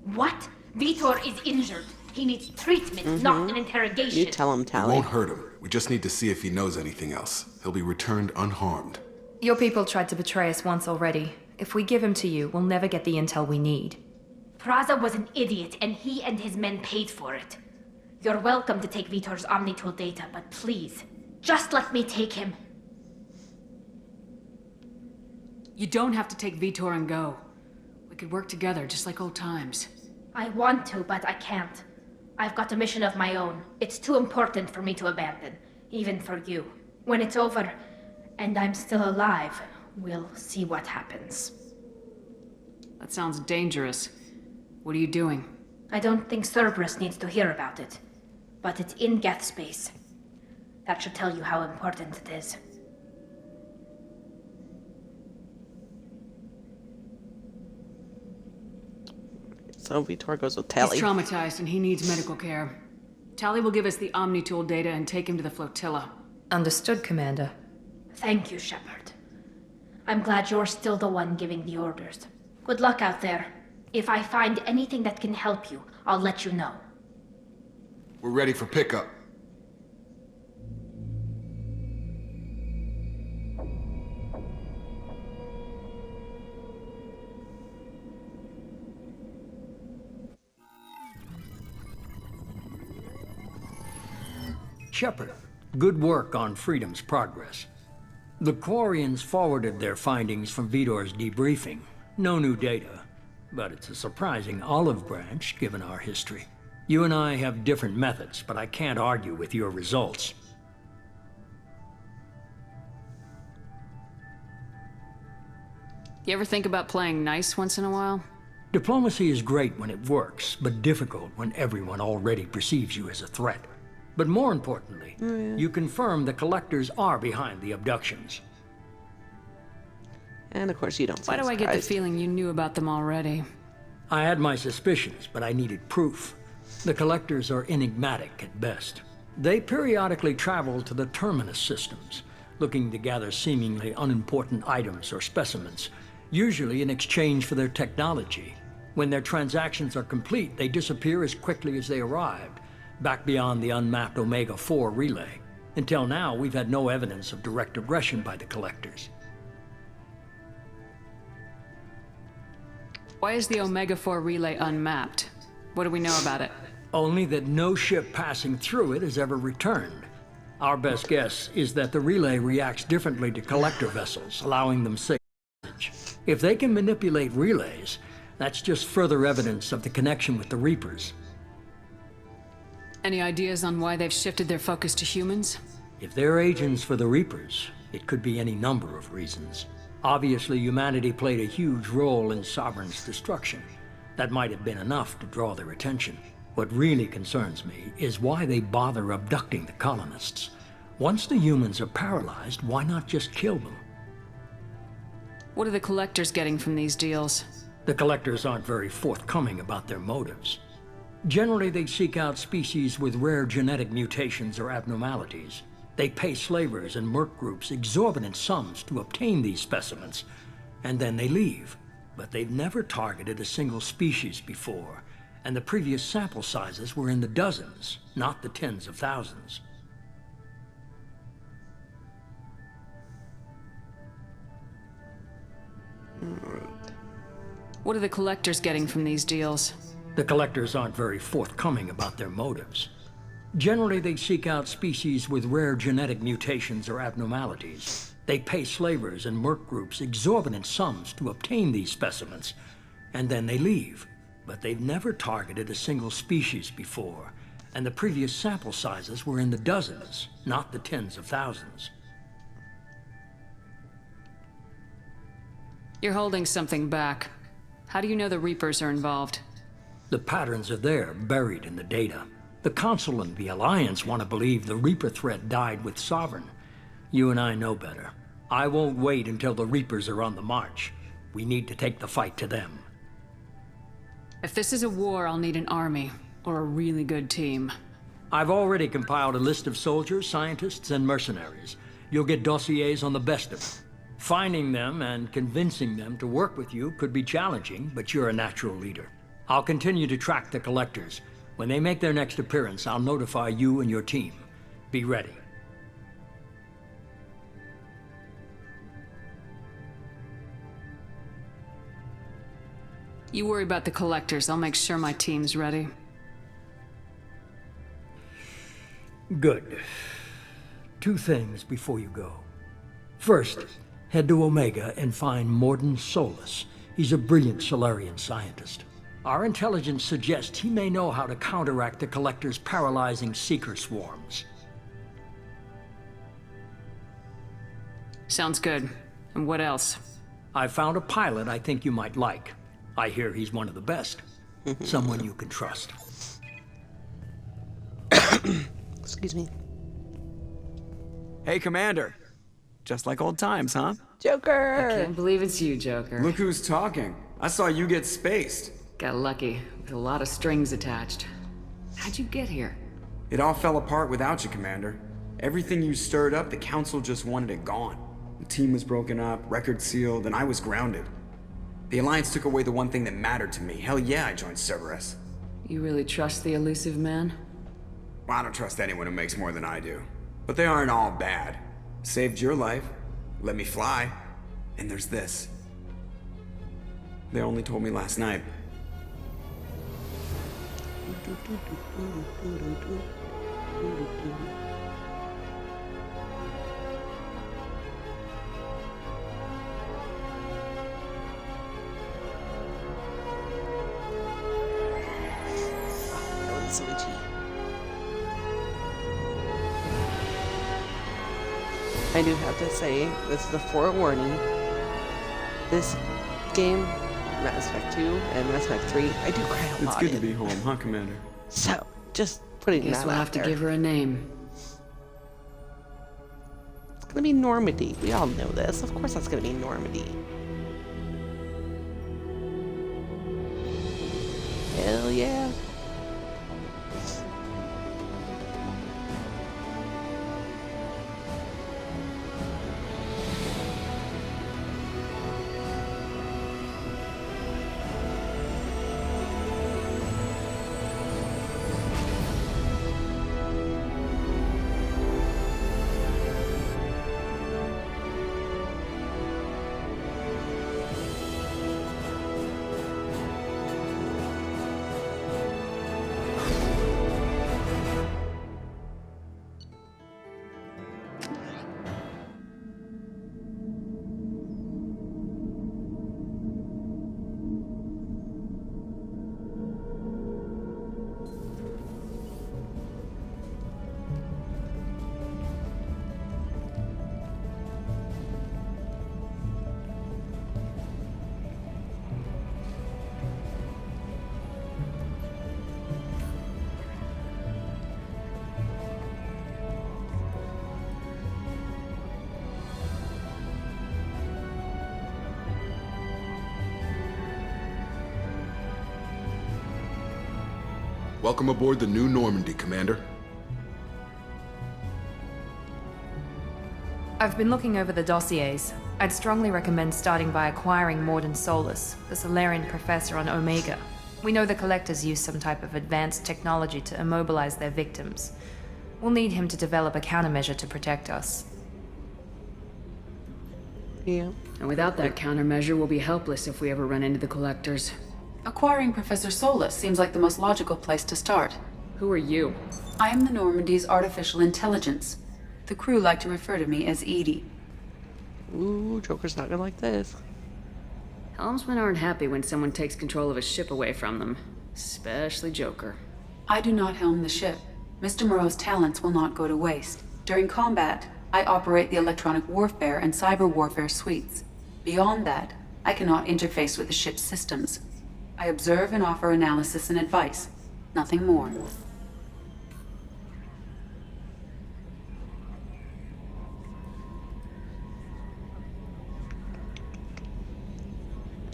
What? Vitor is injured. He needs treatment, not an interrogation. You tell him, It Tally. won't hurt him. We just need to see if he knows anything else. He'll be returned unharmed. Your people tried to betray us once already. If we give him to you, we'll never get the intel we need. Praza was an idiot, and he and his men paid for it. You're welcome to take Vitor's Omnitool data, but please, just let me take him. You don't have to take Vitor and go. We could work together, just like old times. I want to, but I can't. I've got a mission of my own. It's too important for me to abandon, even for you. When it's over, and I'm still alive, we'll see what happens. That sounds dangerous. What are you doing? I don't think Cerberus needs to hear about it, but it's in Geth space. That should tell you how important it is. So Vitor goes with Tally. He's traumatized and he needs medical care. Tally will give us the Omnitool data and take him to the flotilla. Understood, Commander. Thank you, Shepard. I'm glad you're still the one giving the orders. Good luck out there. If I find anything that can help you, I'll let you know. We're ready for pickup. Shepard, good work on Freedom's progress. The Quarians forwarded their findings from Vitor's debriefing. No new data, but it's a surprising olive branch given our history. You and I have different methods, but I can't argue with your results. You ever think about playing nice once in a while? Diplomacy is great when it works, but difficult when everyone already perceives you as a threat. But more importantly, you confirm the Collectors are behind the abductions. And of course you don't Why seem do I get the surprised. feeling you knew about them already? I had my suspicions, but I needed proof. The Collectors are enigmatic at best. They periodically travel to the Terminus systems, looking to gather seemingly unimportant items or specimens, usually in exchange for their technology. When their transactions are complete, they disappear as quickly as they arrived, back beyond the unmapped Omega-4 relay. Until now, we've had no evidence of direct aggression by the Collectors. Why is the Omega-4 relay unmapped? What do we know about it? Only that no ship passing through it has ever returned. Our best guess is that the relay reacts differently to collector vessels, allowing them safe passage. If they can manipulate relays, that's just further evidence of the connection with the Reapers. Any ideas on why they've shifted their focus to humans? If they're agents for the Reapers, it could be any number of reasons. Obviously, humanity played a huge role in Sovereign's destruction. That might have been enough to draw their attention. What really concerns me is why they bother abducting the colonists. Once the humans are paralyzed, why not just kill them? What are the collectors getting from these deals? The collectors aren't very forthcoming about their motives. Generally, they seek out species with rare genetic mutations or abnormalities. They pay slavers and merc groups exorbitant sums to obtain these specimens, and then they leave. But they've never targeted a single species before, and the previous sample sizes were in the dozens, not the tens of thousands. What are the collectors getting from these deals? The collectors aren't very forthcoming about their motives. Generally, they seek out species with rare genetic mutations or abnormalities. They pay slavers and merc groups exorbitant sums to obtain these specimens, and then they leave. But they've never targeted a single species before, and the previous sample sizes were in the dozens, not the tens of thousands. You're holding something back. How do you know the Reapers are involved? The patterns are there, buried in the data. The Council and the Alliance want to believe the Reaper threat died with Sovereign. You and I know better. I won't wait until the Reapers are on the march. We need to take the fight to them. If this is a war, I'll need an army, or a really good team. I've already compiled a list of soldiers, scientists, and mercenaries. You'll get dossiers on the best of them. Finding them and convincing them to work with you could be challenging, but you're a natural leader. I'll continue to track the collectors. When they make their next appearance, I'll notify you and your team. Be ready. You worry about the collectors. I'll make sure my team's ready. Good. 2 things before you go. First, head to Omega and find Morden Solus. He's a brilliant Solarian scientist. Our intelligence suggests he may know how to counteract the Collector's paralyzing seeker swarms. Sounds good. And what else? I found a pilot I think you might like. I hear he's one of the best. Someone you can trust. Excuse me. Hey, Commander. Just like old times, huh? Joker! I can't believe it's you, Joker. Look who's talking. I saw you get spaced. Got lucky, with a lot of strings attached. How'd you get here? It all fell apart without you, Commander. Everything you stirred up, the Council just wanted it gone. The team was broken up, record sealed, and I was grounded. The Alliance took away the one thing that mattered to me. Hell yeah, I joined Cerberus. You really trust the elusive man? Well, I don't trust anyone who makes more than I do. But they aren't all bad. Saved your life, let me fly, and there's this. They only told me last night. So itchy. I do have to say, this is a forewarning. This game, Mass Effect 2 and Mass Effect 3, I do cry a lot. It's good to be home, huh, Commander? So, just putting that out there. Guess we'll have to give her a name. It's gonna be Normandy. We all know this. Of course that's gonna be Normandy. Hell yeah. Welcome aboard the New Normandy, Commander. I've been looking over the dossiers. I'd strongly recommend starting by acquiring Morden Solus, the Solarian professor on Omega. We know the Collectors use some type of advanced technology to immobilize their victims. We'll need him to develop a countermeasure to protect us. Yeah. And without that countermeasure, we'll be helpless if we ever run into the Collectors. Acquiring Professor Solus seems like the most logical place to start. Who are you? I am the Normandy's artificial intelligence. The crew like to refer to me as Edie. Ooh, Joker's not gonna like this. Helmsmen aren't happy when someone takes control of a ship away from them. Especially Joker. I do not helm the ship. Mr. Moreau's talents will not go to waste. During combat, I operate the electronic warfare and cyber warfare suites. Beyond that, I cannot interface with the ship's systems. I observe and offer analysis and advice. Nothing more.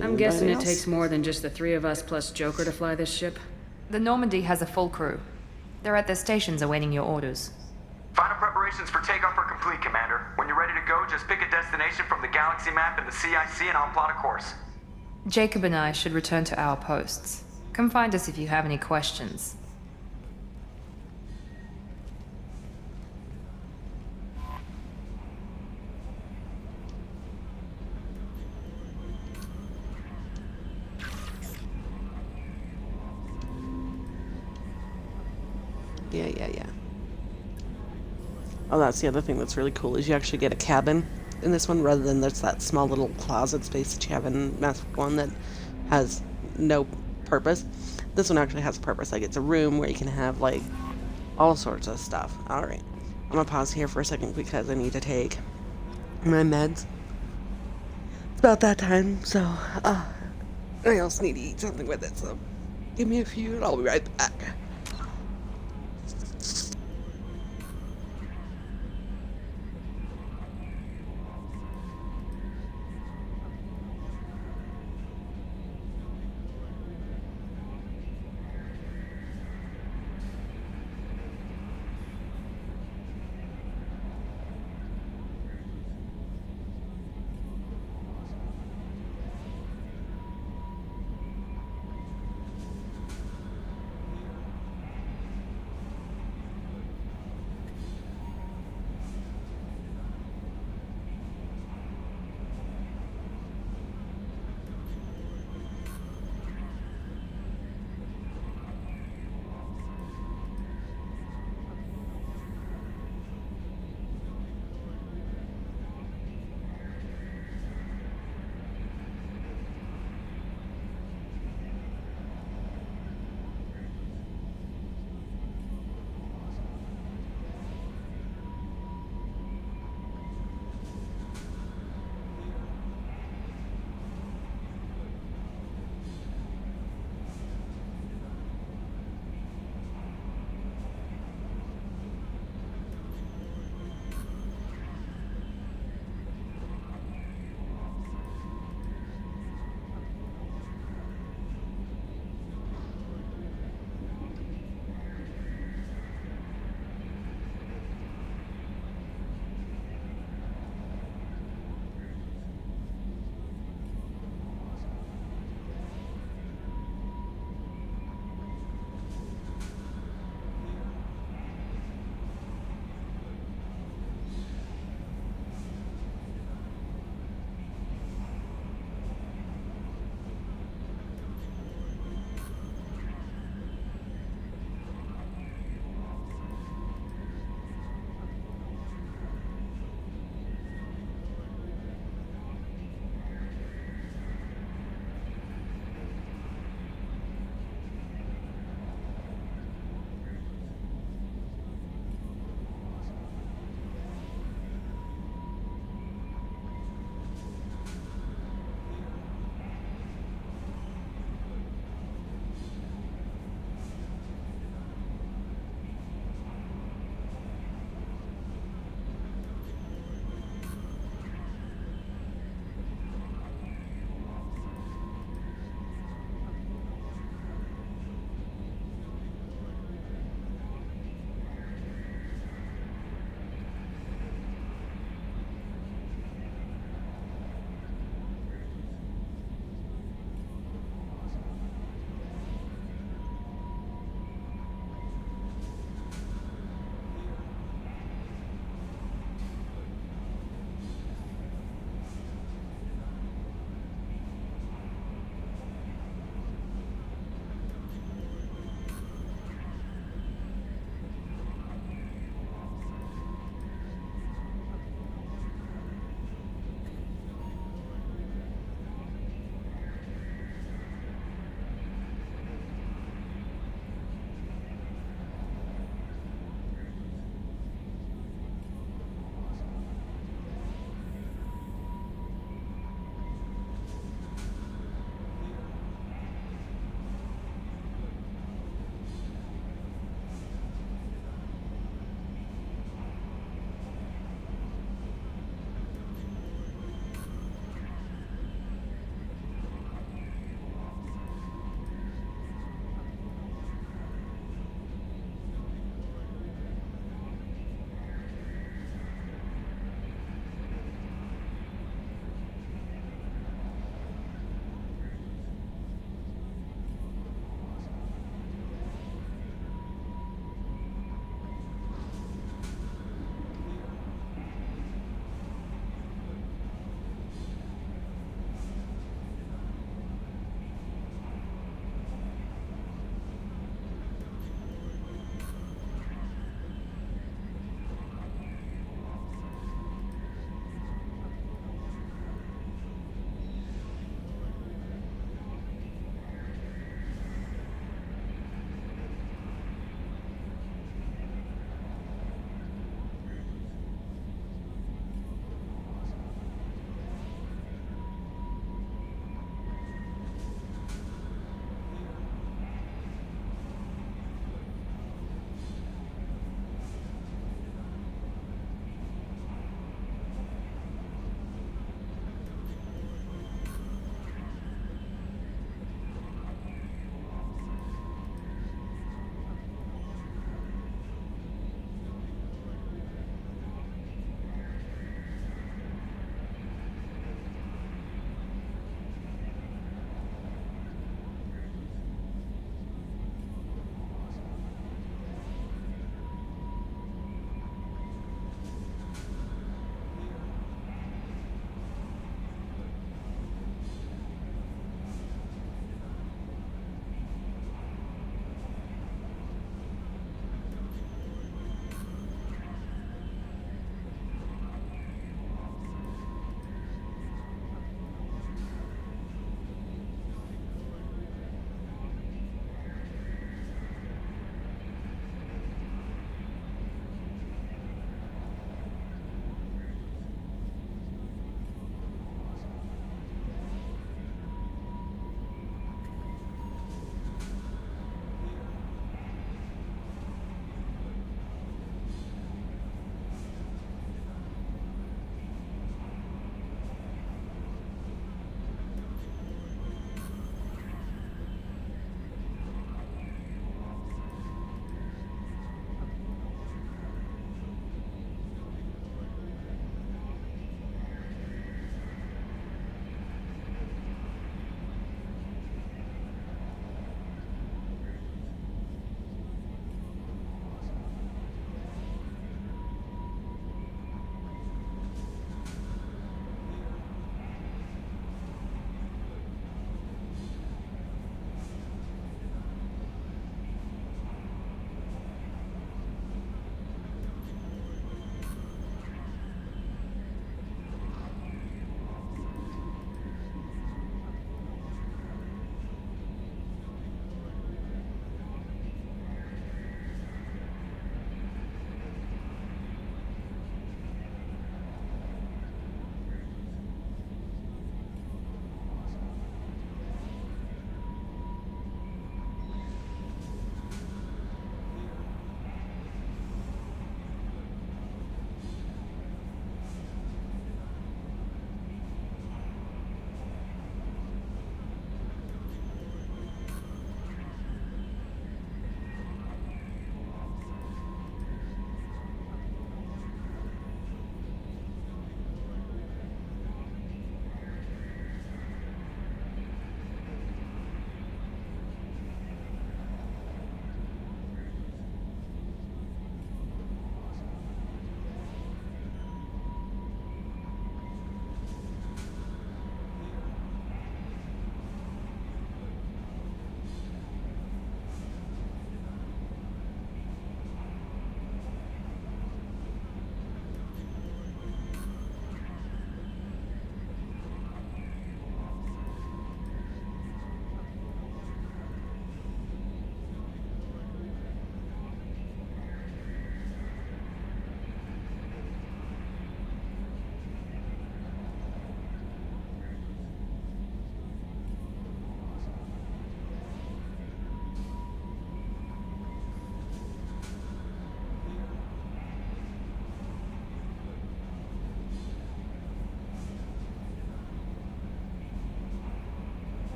I'm guessing it else? takes more than just the three of us plus Joker to fly this ship. The Normandy has a full crew. They're at their stations awaiting your orders. Final preparations for takeoff are complete, Commander. When you're ready to go, just pick a destination from the galaxy map in the CIC and I'll plot a course. Jacob and I should return to our posts. Come find us if you have any questions. Yeah. Oh, that's the other thing that's really cool is you actually get a cabin in this one rather than there's that small little closet space that you have in Mass Effect 1 that has no purpose. This one actually has a purpose. Like, it's a room where you can have, like, all sorts of stuff. Alright. I'm gonna pause here for a second because I need to take my meds. It's about that time, so, I also need to eat something with it, so give me a few and I'll be right back.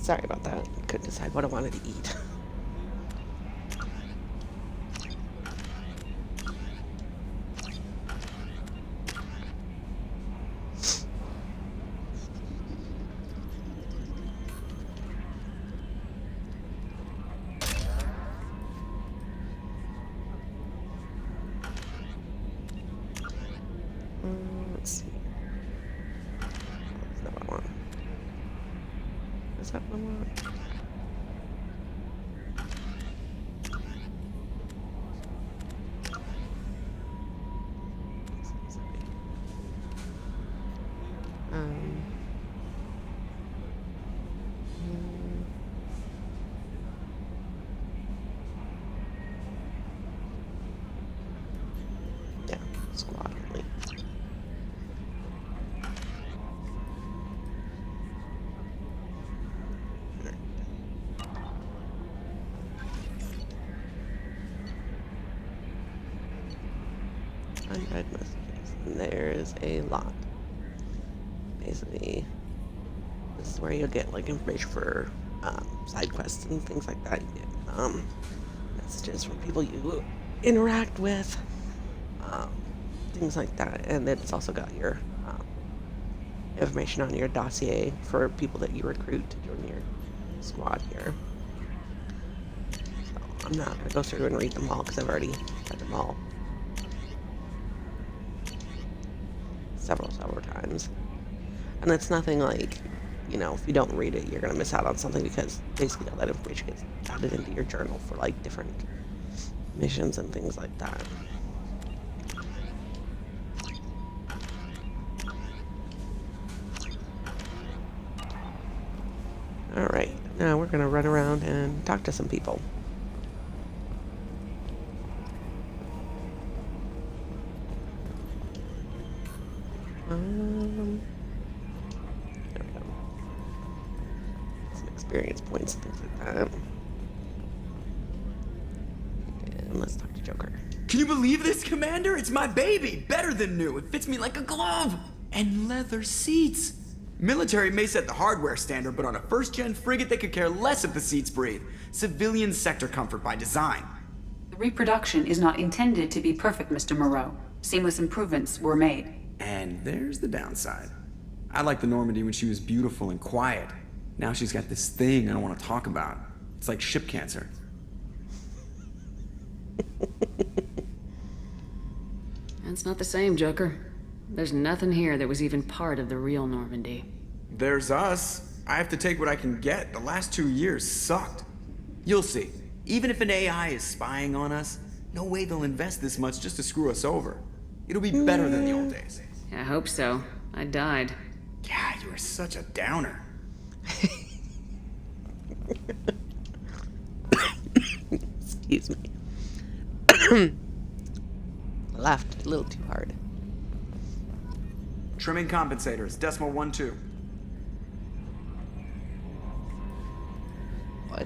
Sorry about that. Couldn't decide what I wanted to eat. Let's see. Is that what I want? Is that what I want? Yeah, squad only. Unread messages. And there's a lot. Basically, this is where you'll get like information for side quests and things like that. You get messages from people you interact with, things like that. And then it's also got your information on your dossier for people that you recruit to join your squad here. So I'm not going to go through and read them all because I've already read them all several times. And it's nothing like, you know, if you don't read it, you're going to miss out on something, because basically all that information gets added into your journal for like different missions and things like that. Alright, now we're going to run around and talk to some people. There we go. Some experience points and things like that. And let's talk to Joker. Can you believe this, Commander? It's my baby! Better than new. It fits me like a glove! And leather seats! Military may set the hardware standard, but on a first-gen frigate, they could care less if the seats breathe. Civilian sector comfort by design. The reproduction is not intended to be perfect, Mr. Moreau. Seamless improvements were made. And there's the downside. I liked the Normandy when she was beautiful and quiet. Now she's got this thing I don't want to talk about. It's like ship cancer. That's not the same, Joker. There's nothing here that was even part of the real Normandy. There's us. I have to take what I can get. The last 2 years sucked. You'll see. Even if an AI is spying on us, no way they'll invest this much just to screw us over. It'll be better than the old days. I hope so. I died. Yeah, you were such a downer. Excuse me. Laughed a little too hard. Trimming compensators, decimal 1-2. What?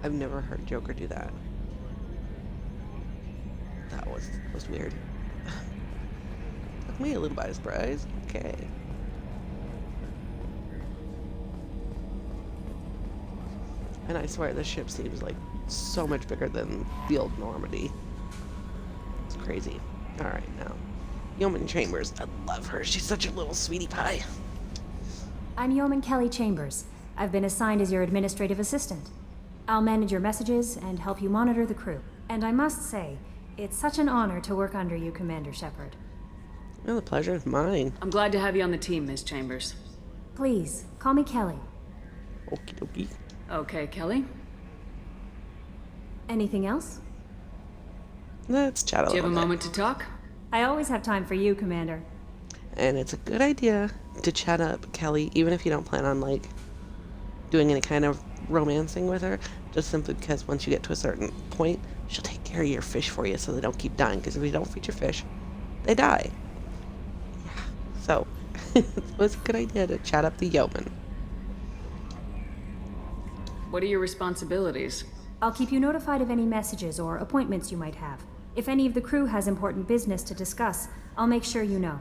I've never heard Joker do that. That was weird. Took me a little by surprise. Okay. And I swear the ship seems like so much bigger than the old Normandy. It's crazy. Alright, now. Yeoman Chambers. I love her. She's such a little sweetie pie. I'm Yeoman Kelly Chambers. I've been assigned as your administrative assistant. I'll manage your messages and help you monitor the crew. And I must say, it's such an honor to work under you, Commander Shepard. Well, the pleasure is mine. I'm glad to have you on the team, Ms. Chambers. Please, call me Kelly. Okie dokie. Okay, Kelly. Anything else? Let's chat a Do you little have a bit. moment to talk? I always have time for you, Commander. And it's a good idea to chat up Kelly, even if you don't plan on, like, doing any kind of romancing with her, just simply because once you get to a certain point, she'll take care of your fish for you so they don't keep dying, because if you don't feed your fish, they die. Yeah. So, it was a good idea to chat up the yeoman. What are your responsibilities? I'll keep you notified of any messages or appointments you might have. If any of the crew has important business to discuss, I'll make sure you know.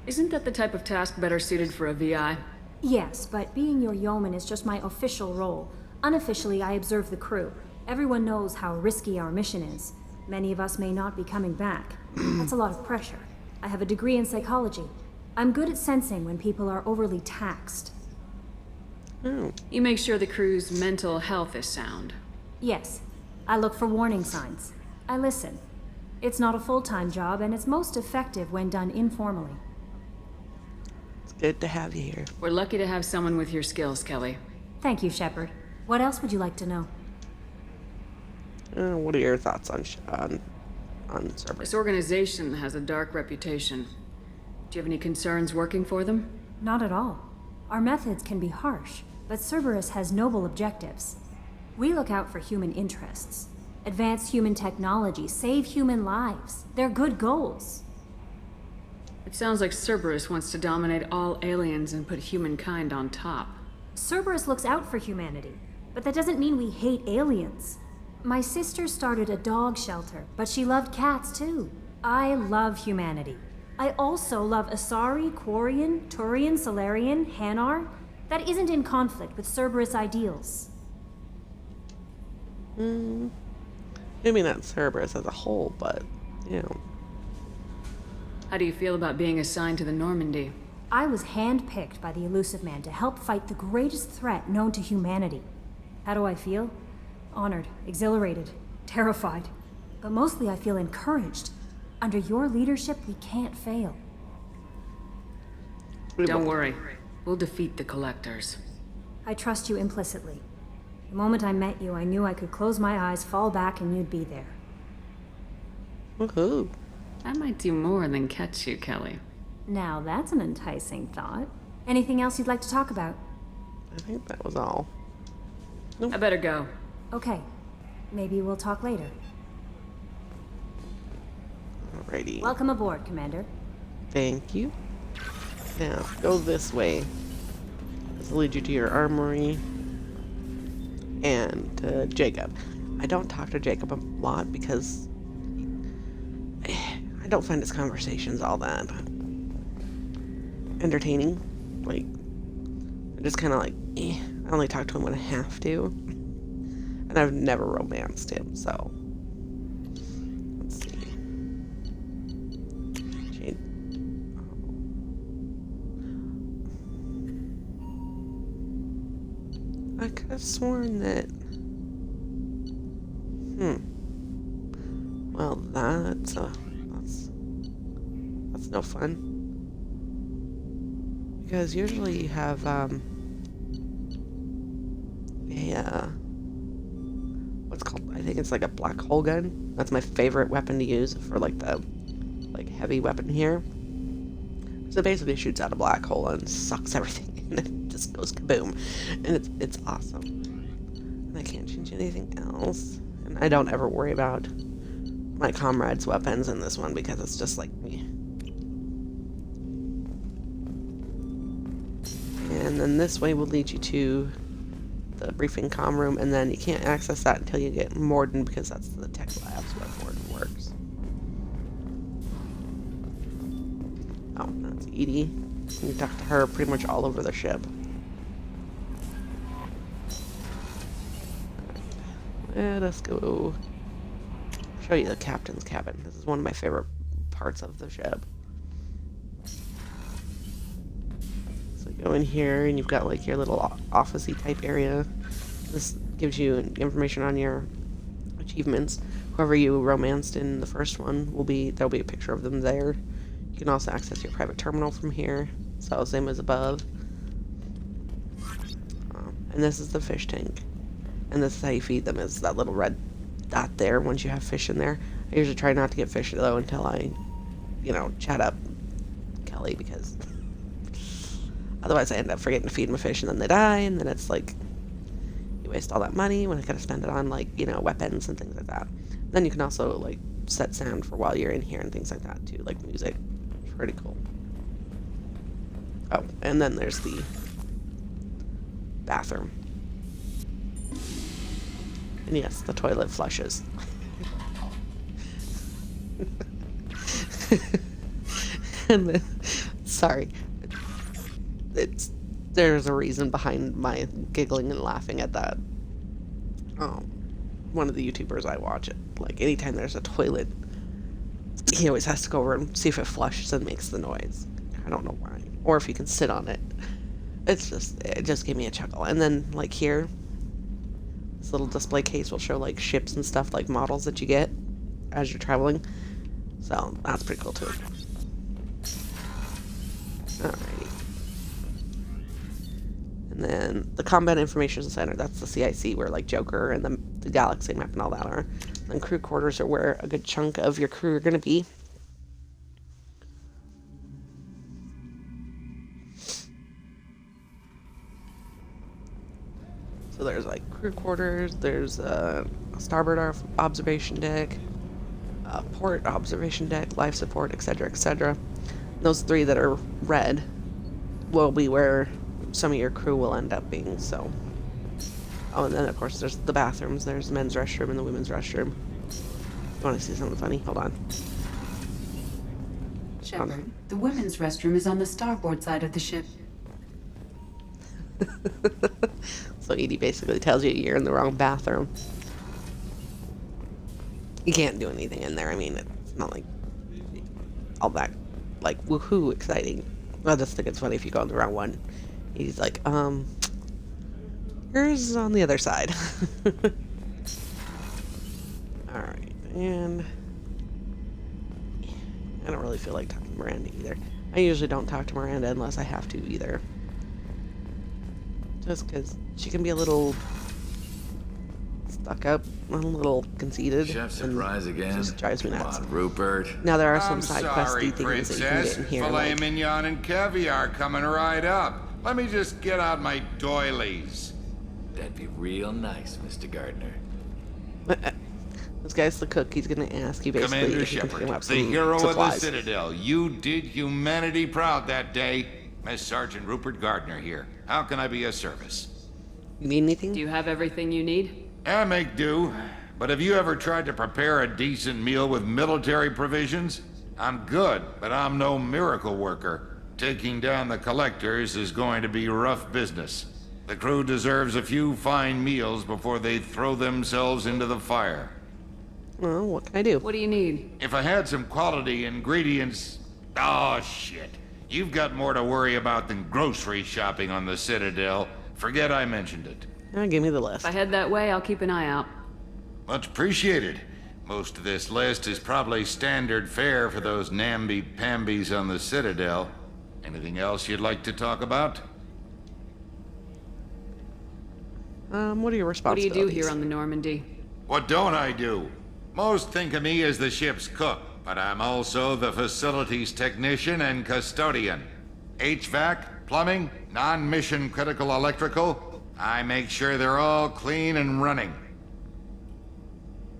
Isn't that the type of task better suited for a VI? Yes, but being your yeoman is just my official role. Unofficially, I observe the crew. Everyone knows how risky our mission is. Many of us may not be coming back. That's a lot of pressure. I have a degree in psychology. I'm good at sensing when people are overly taxed. You make sure the crew's mental health is sound. Yes. I look for warning signs. I listen. It's not a full-time job, and it's most effective when done informally. It's good to have you here. We're lucky to have someone with your skills, Kelly. Thank you, Shepard. What else would you like to know? What are your thoughts on Cerberus? This organization has a dark reputation. Do you have any concerns working for them? Not at all. Our methods can be harsh, but Cerberus has noble objectives. We look out for human interests. Advance human technology, save human lives. They're good goals. It sounds like Cerberus wants to dominate all aliens and put humankind on top. Cerberus looks out for humanity, but that doesn't mean we hate aliens. My sister started a dog shelter, but she loved cats too. I love humanity. I also love Asari, Quarian, Turian, Solarian, Hanar. That isn't in conflict with Cerberus ideals. Maybe not Cerberus as a whole, but, you know. How do you feel about being assigned to the Normandy? I was handpicked by the Elusive Man to help fight the greatest threat known to humanity. How do I feel? Honored, exhilarated, terrified. But mostly I feel encouraged. Under your leadership, we can't fail. Don't worry. We'll defeat the Collectors. I trust you implicitly. The moment I met you, I knew I could close my eyes, fall back, and you'd be there. Woohoo. I might do more than catch you, Kelly. Now that's an enticing thought. Anything else you'd like to talk about? I think that was all. I better go. Okay. Maybe we'll talk later. Alrighty. Welcome aboard, Commander. Thank you. Now, go this way. This will lead you to your armory. And Jacob. I don't talk to Jacob a lot because I don't find his conversations all that entertaining. Like, I just kind of like, I only talk to him when I have to. And I've never romanced him, so. Let's see. I could have sworn that. Well, that's no fun. Because usually you have what's called, I think it's like a black hole gun. That's my favorite weapon to use for like the heavy weapon here. So basically it shoots out a black hole and sucks everything in and it just goes kaboom. And it's awesome. And I can't change anything else. And I don't ever worry about my comrades' weapons in this one because it's just like me. And then this way will lead you to the briefing comm room, and then you can't access that until you get Morden because that's the tech labs where Morden works. Oh, that's Edie. You talk to her pretty much all over the ship. Let us go show you the captain's cabin. This is one of my favorite parts of the ship. So you go in here and you've got like your little office-y type area. This gives you information on your achievements. Whoever you romanced in the first one there'll be a picture of them there. You can also access your private terminal from here. So same as above. And this is the fish tank. And this is how you feed them, is that little red dot there once you have fish in there. I usually try not to get fish though until I, chat up Kelly, because otherwise I end up forgetting to feed them a fish and then they die, and then it's like, you waste all that money when I could have spent it on weapons and things like that. Then you can also set sound for while you're in here and things like that too, like music. It's pretty cool. Oh, and then there's the bathroom. And yes, the toilet flushes. And then, sorry. It's there's a reason behind my giggling and laughing at that. One of the YouTubers I watch it, like anytime there's a toilet, he always has to go over and see if it flushes and makes the noise. I don't know why. Or if you can sit on it. It just gave me a chuckle. And then like here, this little display case will show like ships and stuff, like models that you get as you're traveling. So that's pretty cool too. Alrighty. And then the Combat Information Center, that's the CIC where like Joker and the galaxy map and all that are. And crew quarters are where a good chunk of your crew are going to be. So there's like crew quarters, there's a starboard observation deck, a port observation deck, life support, etc., etc. Those three that are red will be where some of your crew will end up being, so. Oh, and then of course there's the bathrooms. There's the men's restroom and the women's restroom. You want to see something funny? Hold on. Shepard, the women's restroom is on the starboard side of the ship. So Edie basically tells you you're in the wrong bathroom. You can't do anything in there. I mean, it's not like all that, like, woohoo exciting. I just think it's funny if you go in the wrong one. He's like, yours is on the other side. Alright, and I don't really feel like talking to Miranda either. I usually don't talk to Miranda unless I have to either. Just because she can be a little stuck up, a little conceited. Chef surprise again. Just drives me nuts. Come on, Rupert. Now there are some side sorry, questy things that you can princess. get in here. Filet Like, mignon and caviar coming right up. Let me just get out my doilies. That'd be real nice, Mr. Gardner. this guy's the cook. He's gonna ask you basically Commander if you can pick Shepard, him up the some hero supplies. of the Citadel. You did humanity proud that day. Miss Sergeant Rupert Gardner here. How can I be of service? You need anything? Do you have everything you need? I make do. But have you ever tried to prepare a decent meal with military provisions? I'm good, but I'm no miracle worker. Taking down the collectors is going to be rough business. The crew deserves a few fine meals before they throw themselves into the fire. Well, what can I do? What do you need? If I had some quality ingredients... Oh, shit. You've got more to worry about than grocery shopping on the Citadel. Forget I mentioned it. Give me the list. If I head that way, I'll keep an eye out. Much appreciated. Most of this list is probably standard fare for those namby-pambies on the Citadel. Anything else you'd like to talk about? What are your What do you responsibilities? do here on the Normandy? What don't I do? Most think of me as the ship's cook, but I'm also the facilities technician and custodian. HVAC, plumbing, non-mission critical electrical. I make sure they're all clean and running.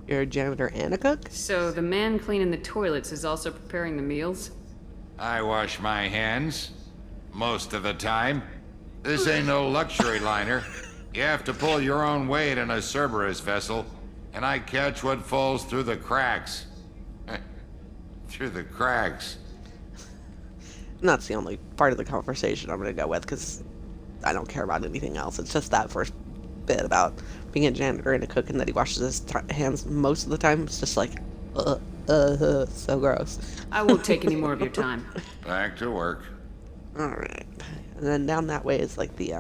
You're a janitor and a cook? So the man cleaning the toilets is also preparing the meals? I wash my hands. Most of the time. This ain't no luxury liner. You have to pull your own weight in a Cerberus vessel, and I catch what falls through the cracks. Through the cracks. And that's the only part of the conversation I'm going to go with, because I don't care about anything else. It's just that first bit about being a janitor and a cook and that he washes his hands most of the time. It's just like, so gross. I won't take any more of your time. Back to work. Alright. And then down that way is like the,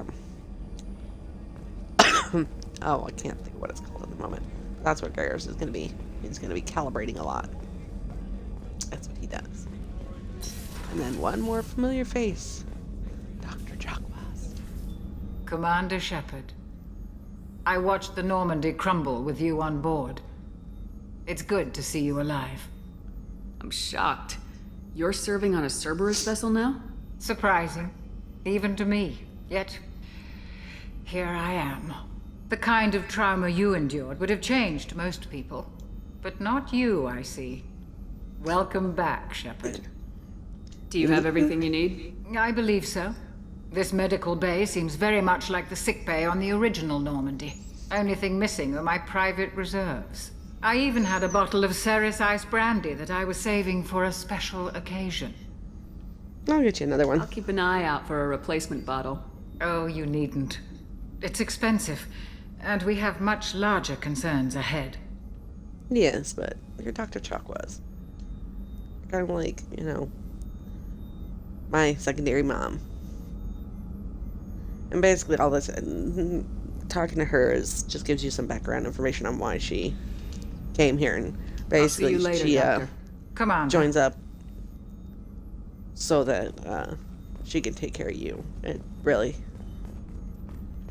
oh, I can't think of what it's called at the moment. That's what Garrus is going to be. He's going to be calibrating a lot. That's what he does. And then one more familiar face. Dr. Jacques. Commander Shepard, I watched the Normandy crumble with you on board. It's good to see you alive. I'm shocked. You're serving on a Cerberus vessel now? Surprising, even to me. Yet, here I am. The kind of trauma you endured would have changed most people. But not you, I see. Welcome back, Shepard. Do you have everything you need? I believe so. This medical bay seems very much like the sick bay on the original Normandy. Only thing missing are my private reserves. I even had a bottle of Cerberus ice brandy that I was saving for a special occasion. I'll get you another one. I'll keep an eye out for a replacement bottle. Oh, you needn't. It's expensive, and we have much larger concerns ahead. Yes, but your Dr. Chuck was. Kind of like, my secondary mom. And basically all this, talking to her just gives you some background information on why she came here. And basically I'll see you later, she Doctor. Come on. joins up so that she can take care of you. It really,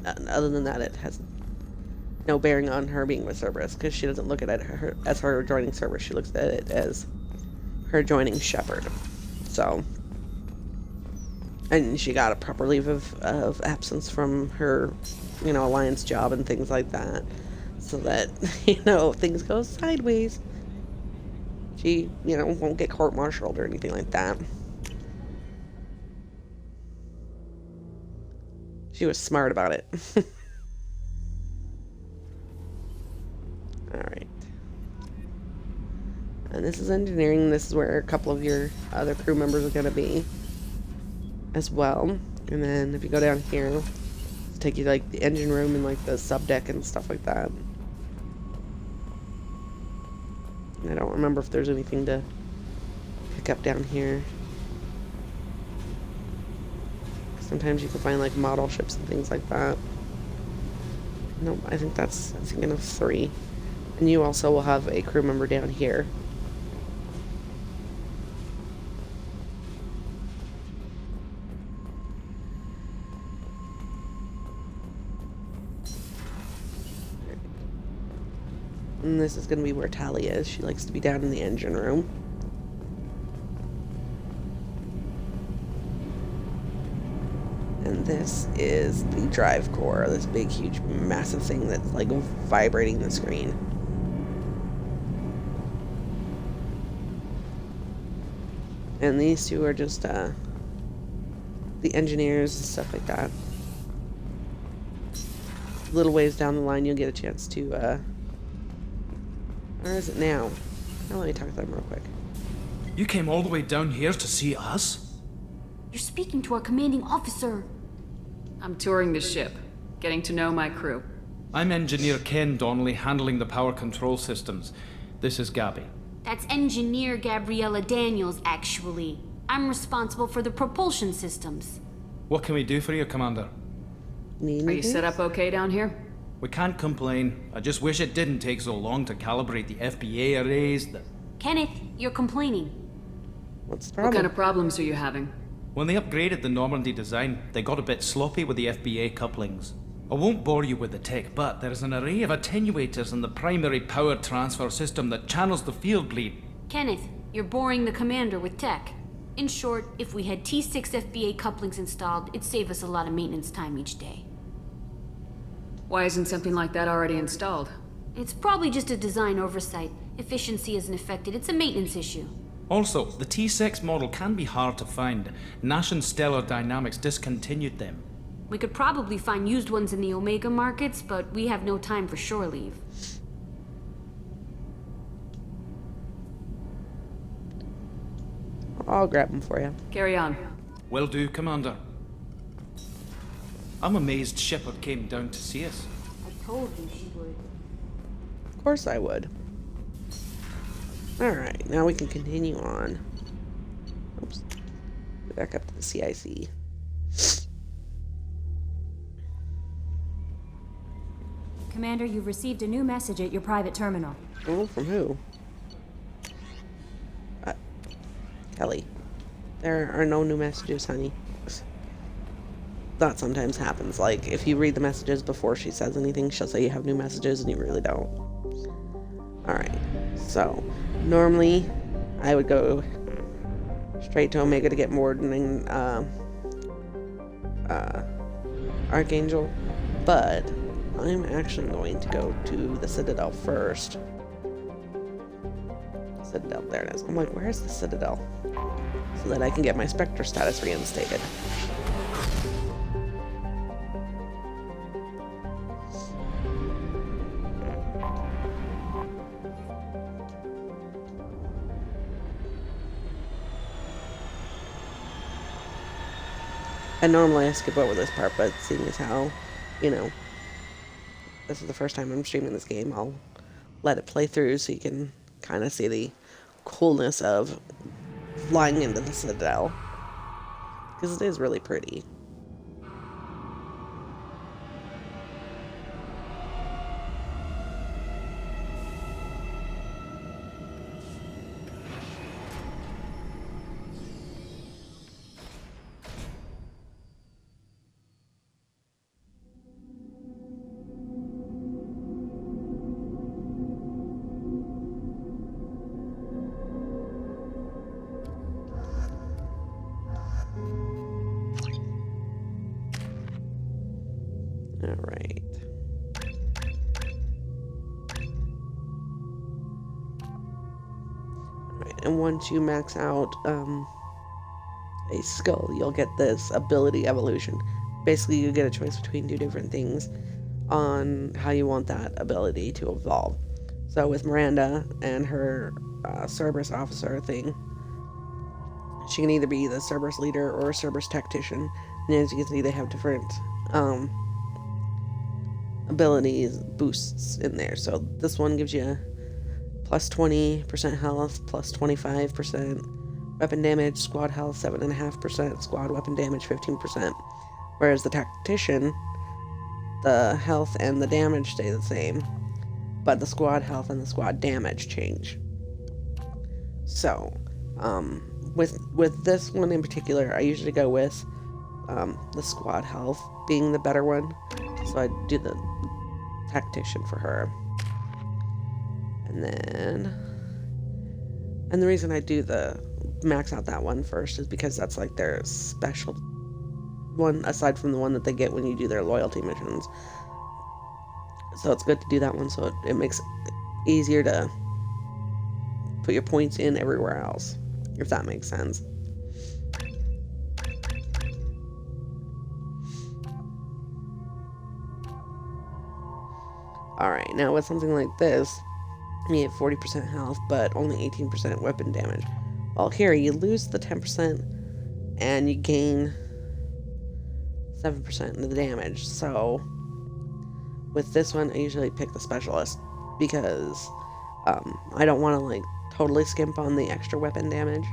other than that, it has no bearing on her being with Cerberus, because she doesn't look at it as her joining Cerberus. She looks at it as her joining Shepard. So, and she got a proper leave of absence from her, alliance job and things like that, so that, if things go sideways, she, won't get court-martialed or anything like that. She was smart about it. Alright. And this is engineering. This is where a couple of your other crew members are going to be as well. And then if you go down here, it'll take you to like the engine room and like the sub deck and stuff like that. And I don't remember if there's anything to pick up down here. Sometimes you can find like model ships and things like that. Nope, I think I'm thinking of 3. And you also will have a crew member down here. And this is going to be where Tally is. She likes to be down in the engine room. And this is the drive core, this big, huge, massive thing that's like vibrating the screen. And these two are just the engineers and stuff like that. A little ways down the line, you'll get a chance to, or is it now? Now let me talk to them real quick. You came all the way down here to see us? You're speaking to our commanding officer. I'm touring the ship, getting to know my crew. I'm Engineer Ken Donnelly, handling the power control systems. This is Gabby. That's Engineer Gabriella Daniels, actually. I'm responsible for the propulsion systems. What can we do for you, Commander? Are you set up okay down here? We can't complain. I just wish it didn't take so long to calibrate the FBA arrays. Kenneth, you're complaining. What's the problem? What kind of problems are you having? When they upgraded the Normandy design, they got a bit sloppy with the FBA couplings. I won't bore you with the tech, but there is an array of attenuators in the primary power transfer system that channels the field bleed. Kenneth, you're boring the commander with tech. In short, if we had T6 FBA couplings installed, it'd save us a lot of maintenance time each day. Why isn't something like that already installed? It's probably just a design oversight. Efficiency isn't affected. It's a maintenance issue. Also, the T6 model can be hard to find. Nash and Stellar Dynamics discontinued them. We could probably find used ones in the Omega markets, but we have no time for shore leave. I'll grab them for you. Carry on. Will do, Commander. I'm amazed Shepard came down to see us. I told you she would. Of course I would. Alright, now we can continue on. Oops. Go back up to the CIC. Commander, you've received a new message at your private terminal. Oh, from who? Kelly. There are no new messages, honey. That sometimes happens. Like, if you read the messages before she says anything, she'll say you have new messages and you really don't. Alright, so normally I would go straight to Omega to get Morden and Archangel, but I'm actually going to go to the Citadel first. Citadel, there it is. I'm like, where's the Citadel? So that I can get my Spectre status reinstated. And normally I skip over this part, but seeing as how, you know, this is the first time I'm streaming this game, I'll let it play through so you can kind of see the coolness of flying into the Citadel. Because it is really pretty. Alright. Alright, and once you max out a skill, you'll get this ability evolution. Basically, you get a choice between two different things on how you want that ability to evolve. So with Miranda and her Cerberus officer thing, she can either be the Cerberus leader or a Cerberus tactician. And as you can see, they have different abilities boosts in there. So this one gives you plus 20% health, plus 25% weapon damage, squad health 7.5%, squad weapon damage 15%. Whereas the tactician, the health and the damage stay the same, but the squad health and the squad damage change. So, with this one in particular, I usually go with the squad health being the better one. So I do the tactician for her. And the reason I do the max out that one first is because that's like their special one, aside from the one that they get when you do their loyalty missions. So it's good to do that one, so it makes it easier to put your points in everywhere else, if that makes sense. Alright, now with something like this, you have 40% health, but only 18% weapon damage. Well, here, you lose the 10%, and you gain 7% in the damage. So, with this one, I usually pick the specialist, because I don't want to, like, totally skimp on the extra weapon damage.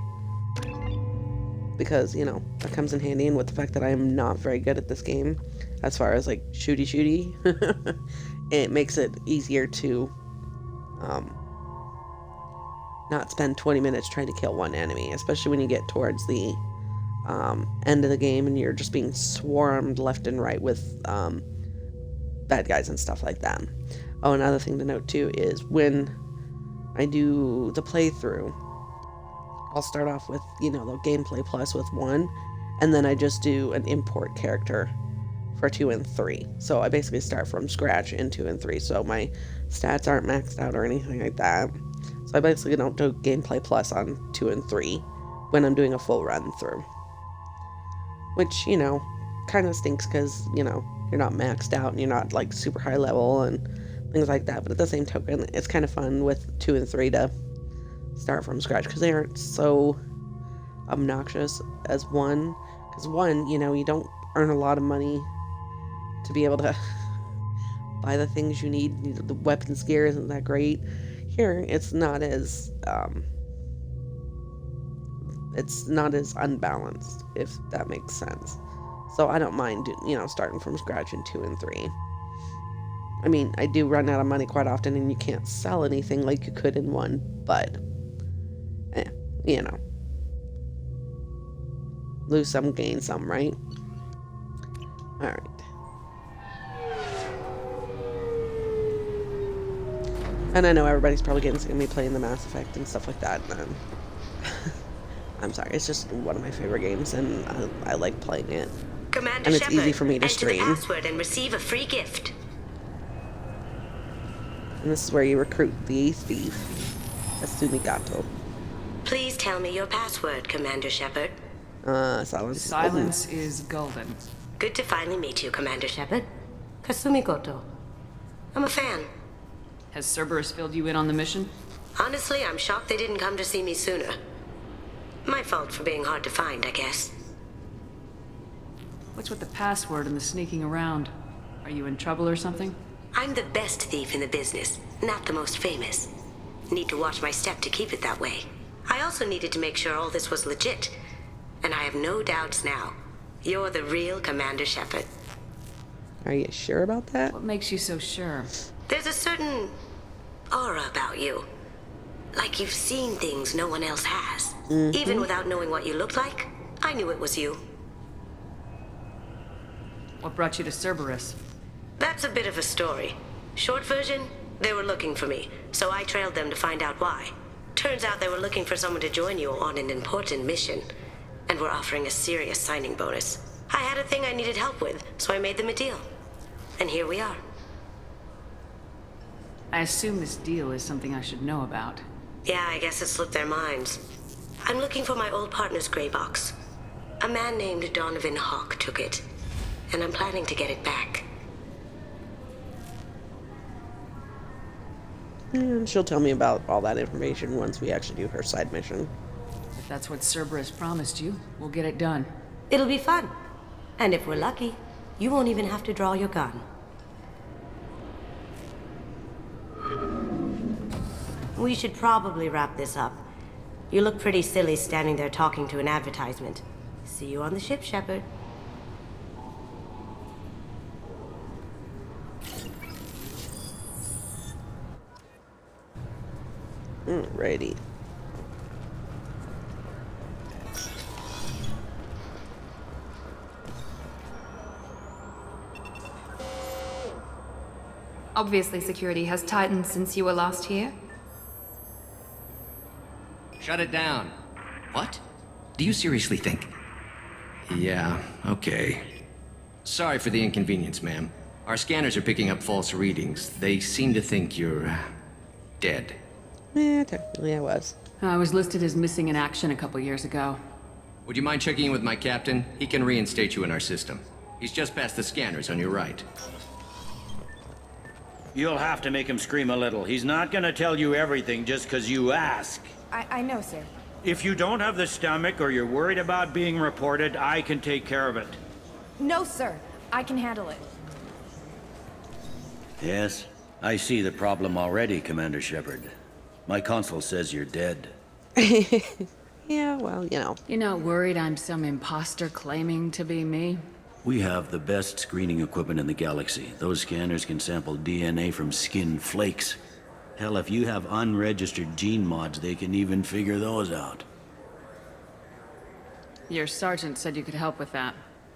Because, you know, that comes in handy, and with the fact that I am not very good at this game, as far as, like, shooty, it makes it easier to not spend 20 minutes trying to kill one enemy, especially when you get towards the end of the game and you're just being swarmed left and right with bad guys and stuff like that. Oh, another thing to note too is when I do the playthrough, I'll start off with, you know, the gameplay plus with 1, and then I just do an import character for 2 and 3. So I basically start from scratch in 2 and 3, so my stats aren't maxed out or anything like that. So I basically don't do gameplay plus on 2 and 3 when I'm doing a full run through. Which, you know, kind of stinks because, you know, you're not maxed out and you're not like super high level and things like that. But at the same token, it's kind of fun with 2 and 3 to start from scratch because they aren't so obnoxious as 1. Because 1, you know, you don't earn a lot of money to be able to buy the things you need. The weapons gear isn't that great. Here, it's not as unbalanced, if that makes sense. So I don't mind, you know, starting from scratch in 2 and 3. I mean, I do run out of money quite often, and you can't sell anything like you could in 1, but, you know. Lose some, gain some, right? Alright. And I know everybody's probably getting sick of me playing the Mass Effect and stuff like that. And, I'm sorry, it's just one of my favorite games, and I like playing it. Commander and it's Shepard, easy for me to enter stream. the password and receive a free gift. And this is where you recruit the 8th thief, Asumigato. Please tell me your password, Commander Shepard. Silence. Silence is golden. Good to finally meet you, Commander Shepard. Kasumi Goto. I'm a fan. Has Cerberus filled you in on the mission? Honestly, I'm shocked they didn't come to see me sooner. My fault for being hard to find, I guess. What's with the password and the sneaking around? Are you in trouble or something? I'm the best thief in the business, not the most famous. Need to watch my step to keep it that way. I also needed to make sure all this was legit. And I have no doubts now. You're the real Commander Shepard. Are you sure about that? What makes you so sure? There's a certain aura about you. Like you've seen things no one else has. Even without knowing what you looked like, I knew it was you. What brought you to Cerberus? That's a bit of a story. Short version, they were looking for me, so I trailed them to find out why. Turns out they were looking for someone to join you on an important mission, and were offering a serious signing bonus. I had a thing I needed help with, so I made them a deal. And here we are. I assume this deal is something I should know about. Yeah, I guess it slipped their minds. I'm looking for my old partner's gray box. A man named Donovan Hawk took it, and I'm planning to get it back. And she'll tell me about all that information once we actually do her side mission. If that's what Cerberus promised you, we'll get it done. It'll be fun. And if we're lucky, you won't even have to draw your gun. We should probably wrap this up. You look pretty silly standing there talking to an advertisement. See you on the ship, Shepard. Alrighty. Obviously, security has tightened since you were last here. Shut it down. What? Do you seriously think? Yeah, okay. Sorry for the inconvenience, ma'am. Our scanners are picking up false readings. They seem to think you're dead. Yeah, technically I was. I was listed as missing in action a couple years ago. Would you mind checking in with my captain? He can reinstate you in our system. He's just past the scanners on your right. You'll have to make him scream a little. He's not gonna tell you everything just because you ask. I know, sir. If you don't have the stomach or you're worried about being reported, I can take care of it. No, sir. I can handle it. Yes, I see the problem already, Commander Shepard. My console says you're dead. Yeah, well, you know. You're not worried I'm some imposter claiming to be me? We have the best screening equipment in the galaxy. Those scanners can sample DNA from skin flakes. Hell, if you have unregistered gene mods, they can even figure those out. Your sergeant said you could help with that.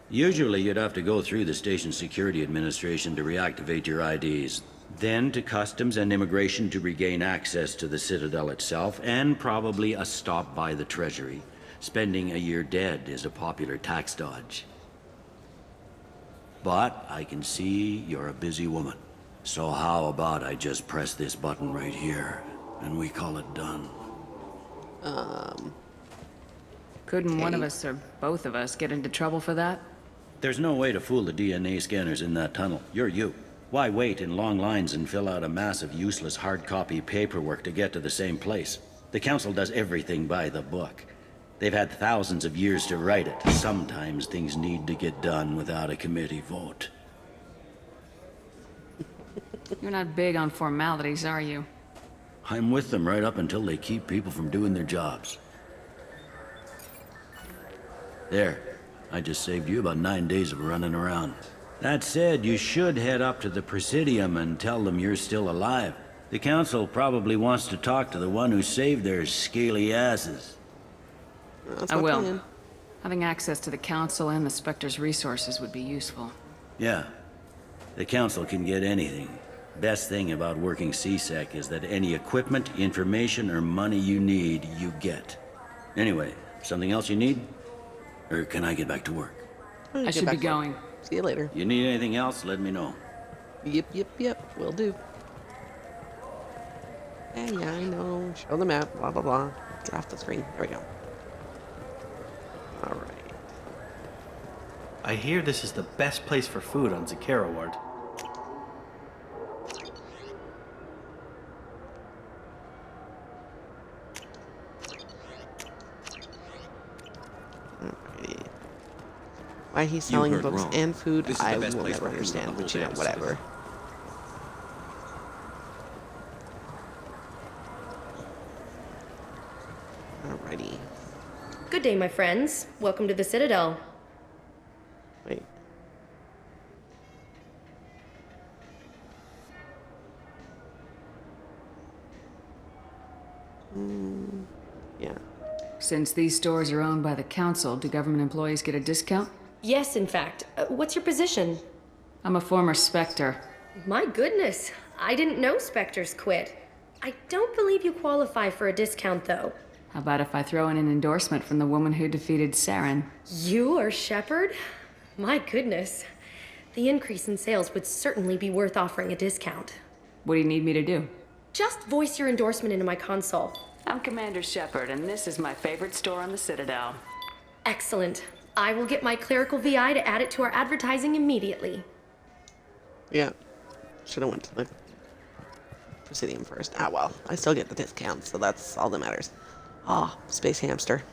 Usually you'd have to go through the station security administration to reactivate your IDs. Then to customs and immigration to regain access to the Citadel itself, and probably a stop by the Treasury. Spending a year dead is a popular tax dodge. But I can see you're a busy woman. So how about I just press this button right here, and we call it done? Couldn't one of us or both of us get into trouble for that? There's no way to fool the DNA scanners in that tunnel. You're you. Why wait in long lines and fill out a massive useless hard copy paperwork to get to the same place? The Council does everything by the book. They've had thousands of years to write it. Sometimes things need to get done without a committee vote. You're not big on formalities, are you? I'm with them right up until they keep people from doing their jobs. There. I just saved you about 9 days of running around. That said, you should head up to the Presidium and tell them you're still alive. The Council probably wants to talk to the one who saved their scaly asses. I will. Having access to the Council and the Spectre's resources would be useful. Yeah. The Council can get anything. Best thing about working CSEC is that any equipment, information, or money you need, you get. Anyway, something else you need? Or can I get back to work? I should be going. See you later. You need anything else, let me know. Yep. Will do. Yeah, I know. Show the map, blah, blah, blah. Get off the screen. There we go. Alright. I hear this is the best place for food on Zakera Ward. Why he's selling heard books wrong. and food, This is the I best will place never for food on understand, the but whole you know, damn whatever. Alrighty. Good day, my friends. Welcome to the Citadel. Wait. Yeah. Since these stores are owned by the council, do government employees get a discount? Yes, in fact. What's your position? I'm a former Spectre. My goodness. I didn't know Spectres quit. I don't believe you qualify for a discount, though. How about if I throw in an endorsement from the woman who defeated Saren? You are Shepard? My goodness. The increase in sales would certainly be worth offering a discount. What do you need me to do? Just voice your endorsement into my console. I'm Commander Shepard, and this is my favorite store on the Citadel. Excellent. I will get my clerical VI to add it to our advertising immediately. Yeah. Should have went to the Presidium first. Ah, well. I still get the discount, so that's all that matters. Ah, space hamster.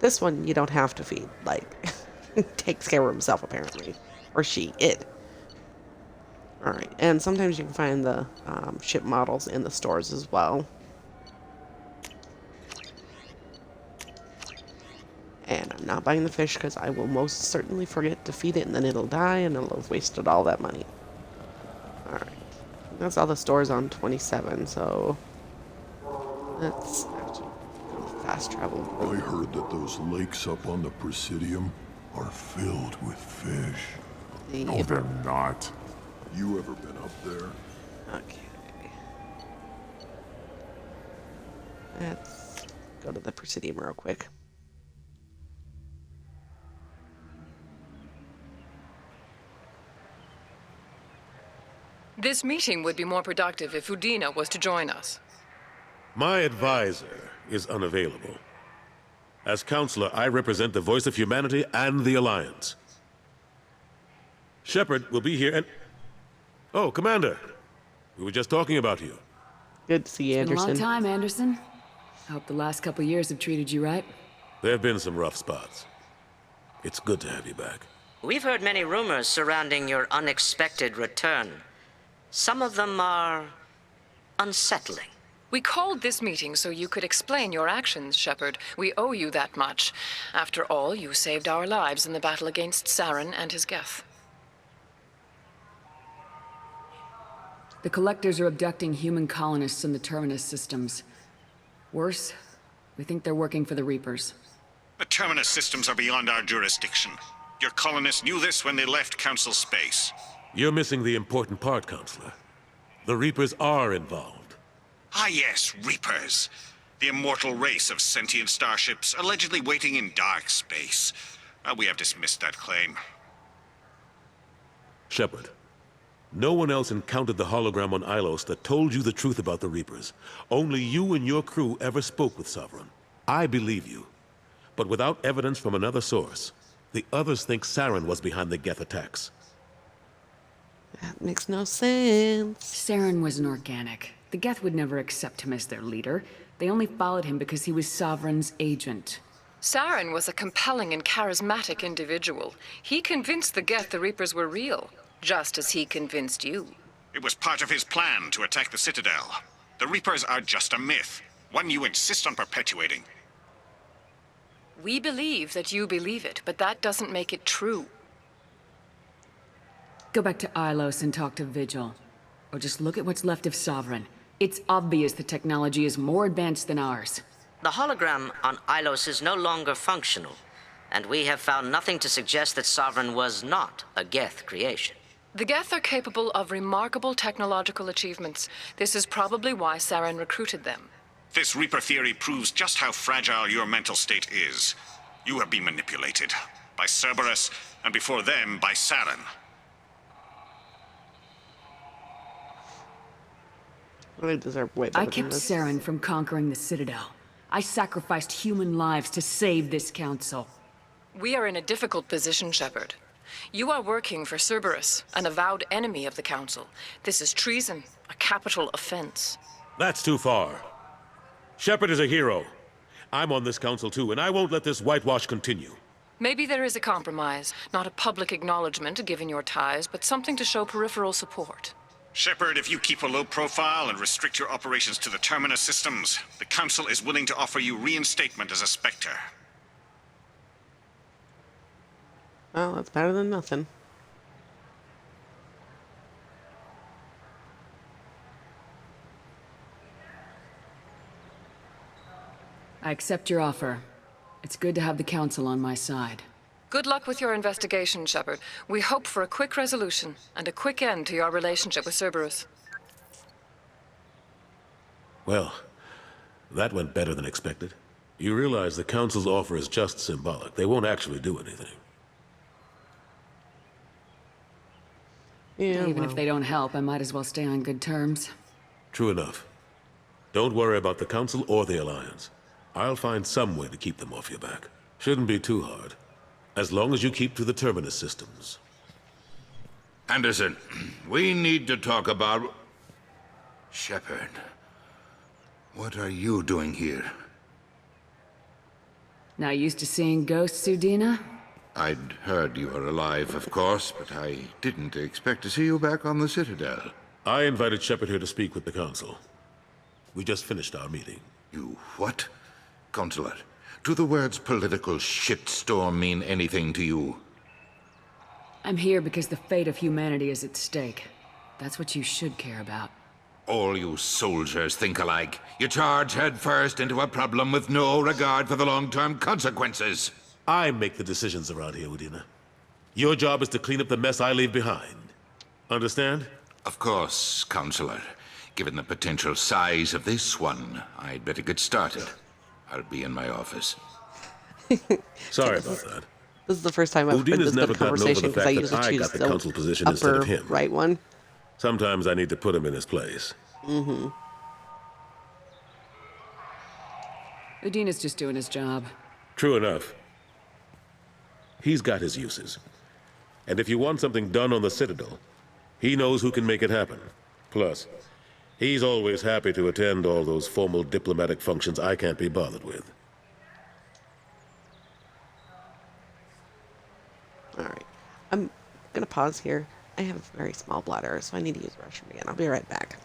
This one you don't have to feed. Like, takes care of himself, apparently. Or she. It. Alright. And sometimes you can find the ship models in the stores as well. And I'm not buying the fish because I will most certainly forget to feed it and then it'll die and I'll have wasted all that money. Alright. That's all the stores on 27, so let's actually go fast travel. I heard that those lakes up on the Presidium are filled with fish. No, they're not. You ever been up there? Okay. Let's go to the Presidium real quick. This meeting would be more productive if Udina was to join us. My advisor is unavailable. As counselor, I represent the voice of humanity and the Alliance. Shepard will be here and... Oh, Commander. We were just talking about you. Good to see you, It's been a long Anderson. time, Anderson. I hope the last couple years have treated you right. There have been some rough spots. It's good to have you back. We've heard many rumors surrounding your unexpected return. Some of them are unsettling. We called this meeting so you could explain your actions, Shepard. We owe you that much. After all, you saved our lives in the battle against Saren and his Geth. The Collectors are abducting human colonists in the Terminus systems. Worse, we think they're working for the Reapers. The Terminus systems are beyond our jurisdiction. Your colonists knew this when they left Council space. You're missing the important part, Counselor. The Reapers are involved. Ah yes, Reapers. The immortal race of sentient starships allegedly waiting in dark space. We have dismissed that claim. Shepard, no one else encountered the hologram on Ilos that told you the truth about the Reapers. Only you and your crew ever spoke with Sovereign. I believe you. But without evidence from another source, the others think Saren was behind the Geth attacks. That makes no sense. Saren was an organic. The Geth would never accept him as their leader. They only followed him because he was Sovereign's agent. Saren was a compelling and charismatic individual. He convinced the Geth the Reapers were real, just as he convinced you. It was part of his plan to attack the Citadel. The Reapers are just a myth, one you insist on perpetuating. We believe that you believe it, but that doesn't make it true. Go back to Ilos and talk to Vigil. Or just look at what's left of Sovereign. It's obvious the technology is more advanced than ours. The hologram on Ilos is no longer functional, and we have found nothing to suggest that Sovereign was not a Geth creation. The Geth are capable of remarkable technological achievements. This is probably why Saren recruited them. This Reaper theory proves just how fragile your mental state is. You have been manipulated. By Cerberus, and before them, by Saren. I deserve way better I than kept this. Saren from conquering the Citadel. I sacrificed human lives to save this council. We are in a difficult position, Shepard. You are working for Cerberus, an avowed enemy of the Council. This is treason, a capital offense. That's too far. Shepard is a hero. I'm on this council too, and I won't let this whitewash continue. Maybe there is a compromise. Not a public acknowledgement given your ties, but something to show peripheral support. Shepard, if you keep a low profile and restrict your operations to the Terminus systems, the Council is willing to offer you reinstatement as a Spectre. Well, that's better than nothing. I accept your offer. It's good to have the Council on my side. Good luck with your investigation, Shepard. We hope for a quick resolution and a quick end to your relationship with Cerberus. Well, that went better than expected. You realize the Council's offer is just symbolic. They won't actually do anything. Yeah, Even if they don't help, I might as well stay on good terms. True enough. Don't worry about the Council or the Alliance. I'll find some way to keep them off your back. Shouldn't be too hard. As long as you keep to the Terminus systems. Anderson, we need to talk about... Shepard. What are you doing here? Not used to seeing ghosts, Udina? I'd heard you were alive, of course, but I didn't expect to see you back on the Citadel. I invited Shepard here to speak with the Council. We just finished our meeting. You what? Consular, do the words political shitstorm mean anything to you? I'm here because the fate of humanity is at stake. That's what you should care about. All you soldiers think alike. You charge headfirst into a problem with no regard for the long-term consequences. I make the decisions around here, Udina. Your job is to clean up the mess I leave behind. Understand? Of course, Counselor. Given the potential size of this one, I'd better get started. I'll be in my office. Sorry about that. This is the first time I've heard this bit of conversation because I usually choose got the the Council position instead of him. right one. Sometimes I need to put him in his place. Mm-hmm. Udina's just doing his job. True enough. He's got his uses. And if you want something done on the Citadel, he knows who can make it happen. Plus, he's always happy to attend all those formal diplomatic functions I can't be bothered with. Alright. I'm gonna pause here. I have a very small bladder, so I need to use the restroom again. I'll be right back.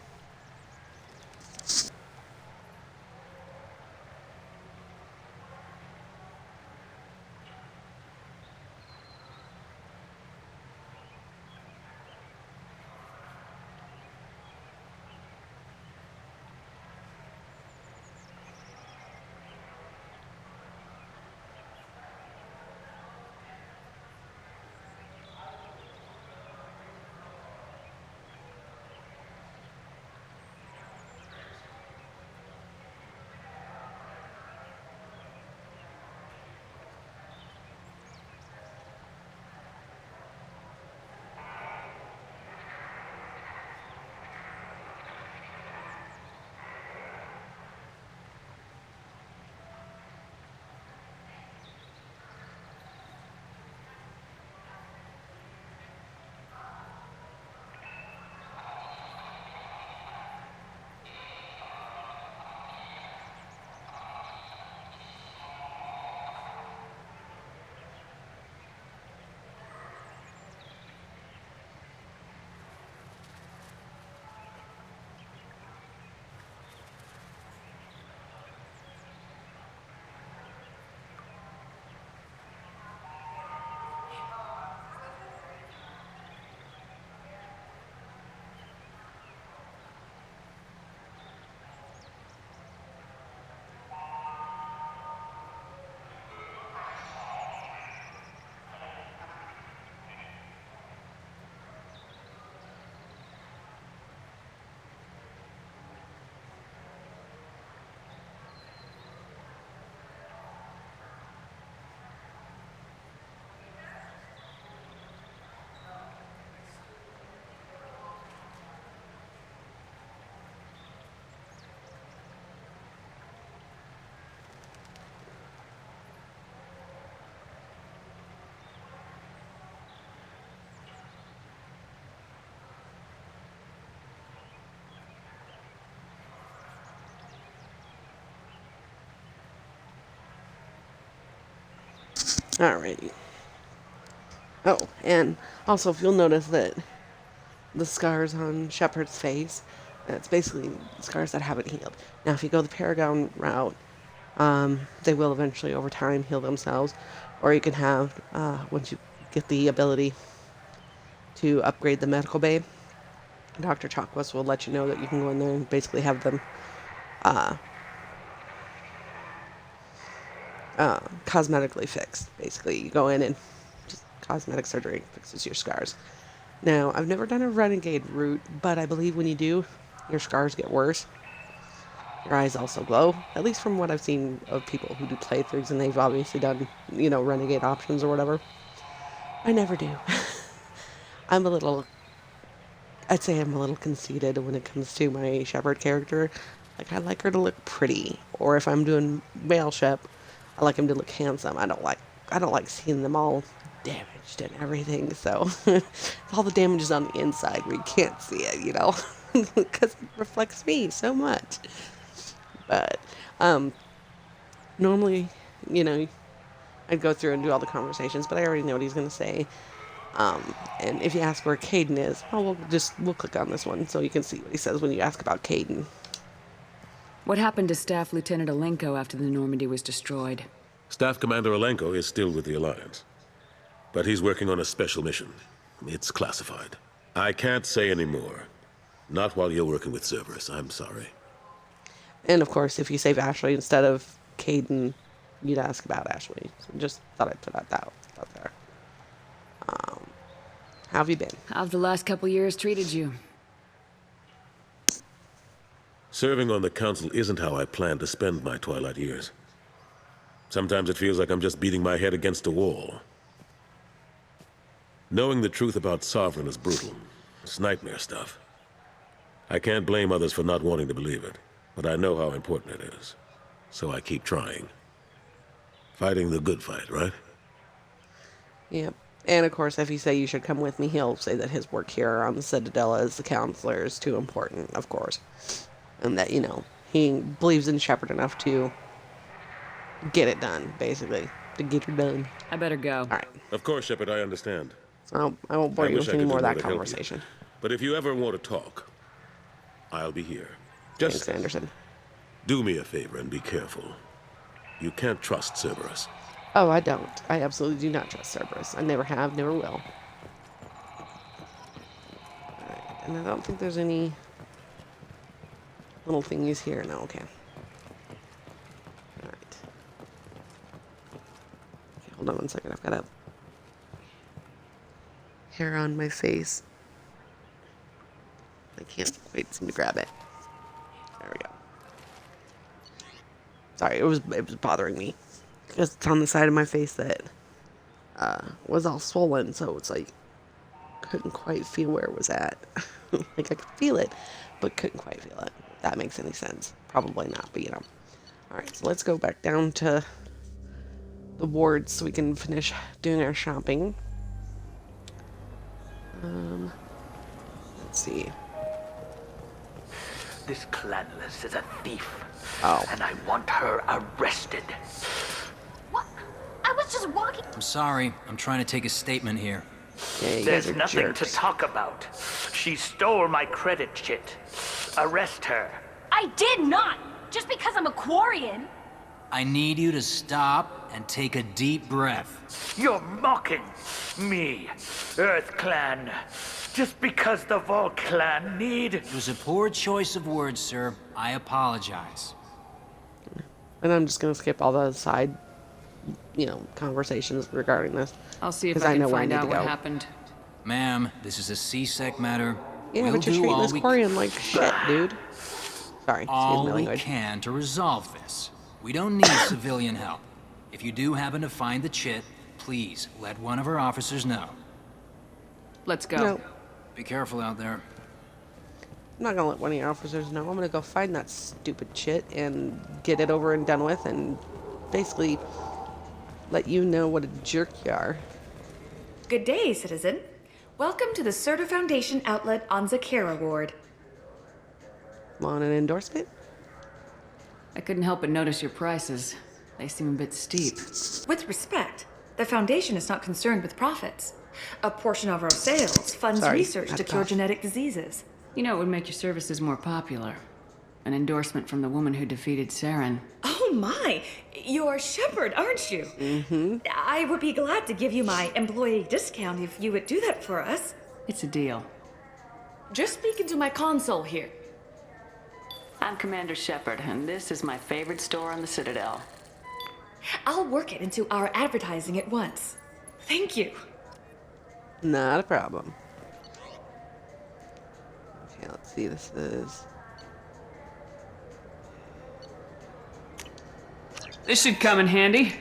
Alrighty. Oh, and also if you'll notice that the scars on Shepard's face, it's basically scars that haven't healed. Now, if you go the Paragon route, they will eventually, over time, heal themselves. Or you can have, once you get the ability to upgrade the medical bay, Dr. Chakwas will let you know that you can go in there and basically have them cosmetically fixed. Basically, you go in and just cosmetic surgery fixes your scars. Now, I've never done a renegade route, but I believe when you do, your scars get worse. Your eyes also glow, at least from what I've seen of people who do playthroughs, and they've obviously done, renegade options or whatever. I never do. I'd say I'm a little conceited when it comes to my Shepard character. Like, I like her to look pretty, or if I'm doing male Shep, I like him to look handsome. I don't like seeing them all damaged and everything, so all the damage is on the inside where you can't see it, because it reflects me so much. But normally, I'd go through and do all the conversations, but I already know what he's going to say. And if you ask where Caden is, we'll click on this one so you can see what he says when you ask about Caden. What happened to Staff Lieutenant Alenko after the Normandy was destroyed? Staff Commander Alenko is still with the Alliance, but he's working on a special mission. It's classified. I can't say any more. Not while you're working with Cerberus, I'm sorry. And of course, if you save Ashley instead of Caden, you'd ask about Ashley. So just thought I'd put that out there. How have you been? How've the last couple years treated you? Serving on the Council isn't how I plan to spend my twilight years. Sometimes it feels like I'm just beating my head against a wall. Knowing the truth about Sovereign is brutal. It's nightmare stuff. I can't blame others for not wanting to believe it, but I know how important it is. So I keep trying. Fighting the good fight, right? Yep. And of course, if you say you should come with me, he'll say that his work here on the Citadel as the counselor is too important, of course. And that, he believes in Shepard enough to get it done, basically. To get her done. I better go. Alright. Of course, Shepard, I understand. So, I won't bore you with any more of that conversation. But if you ever want to talk, I'll be here. Just Thanks, Anderson. Do me a favor and be careful. You can't trust Cerberus. Oh, I don't. I absolutely do not trust Cerberus. I never have, never will. Alright, and I don't think there's any little thingies here. No, okay. Alright. Okay, hold on one second. I've got a hair on my face. I can't quite seem to grab it. There we go. Sorry, it was bothering me. Because it's on the side of my face that was all swollen, so it's like couldn't quite feel where it was at. Like I could feel it, but couldn't quite feel it. If that makes any sense. Probably not, but Alright, so let's go back down to the wards so we can finish doing our shopping. Let's see. This Clanless is a thief. Oh. And I want her arrested. What? I was just walking. I'm sorry. I'm trying to take a statement here. Yeah, you There's guys are nothing jerks. to talk about. She stole my credit chit. Arrest her. I did not! Just because I'm a Quarian. I need you to stop and take a deep breath. You're mocking me, Earth Clan. Just because the Vol Clan need... It was a poor choice of words, sir. I apologize. And I'm just going to skip all the side, conversations regarding this. I'll see if 'cause I can know where find need out to what go. happened. Ma'am, this is a C-Sec matter. Yeah, We'll but you're do treating all this we Quarian like shit, dude. Sorry, excuse all my we language. can to resolve this. We don't need civilian help. If you do happen to find the chit, please let one of our officers know. Let's go. No. Be careful out there. I'm not gonna let one of your officers know. I'm gonna go find that stupid shit and get it over and done with and basically let you know what a jerk you are. Good day, citizen. Welcome to the Certa Foundation outlet on Zakera Ward. Want an endorsement? I couldn't help but notice your prices. They seem a bit steep. With respect, The Foundation is not concerned with profits. A portion of our sales funds Sorry, research had to to cure cough. genetic diseases. You know, it would make your services more popular. An endorsement from the woman who defeated Saren. Oh my! You're Shepard, aren't you? Mm-hmm. I would be glad to give you my employee discount if you would do that for us. It's a deal. Just speaking to my console here. I'm Commander Shepard, and this is my favorite store on the Citadel. I'll work it into our advertising at once. Thank you. Not a problem. Okay, let's see. This is... This should come in handy.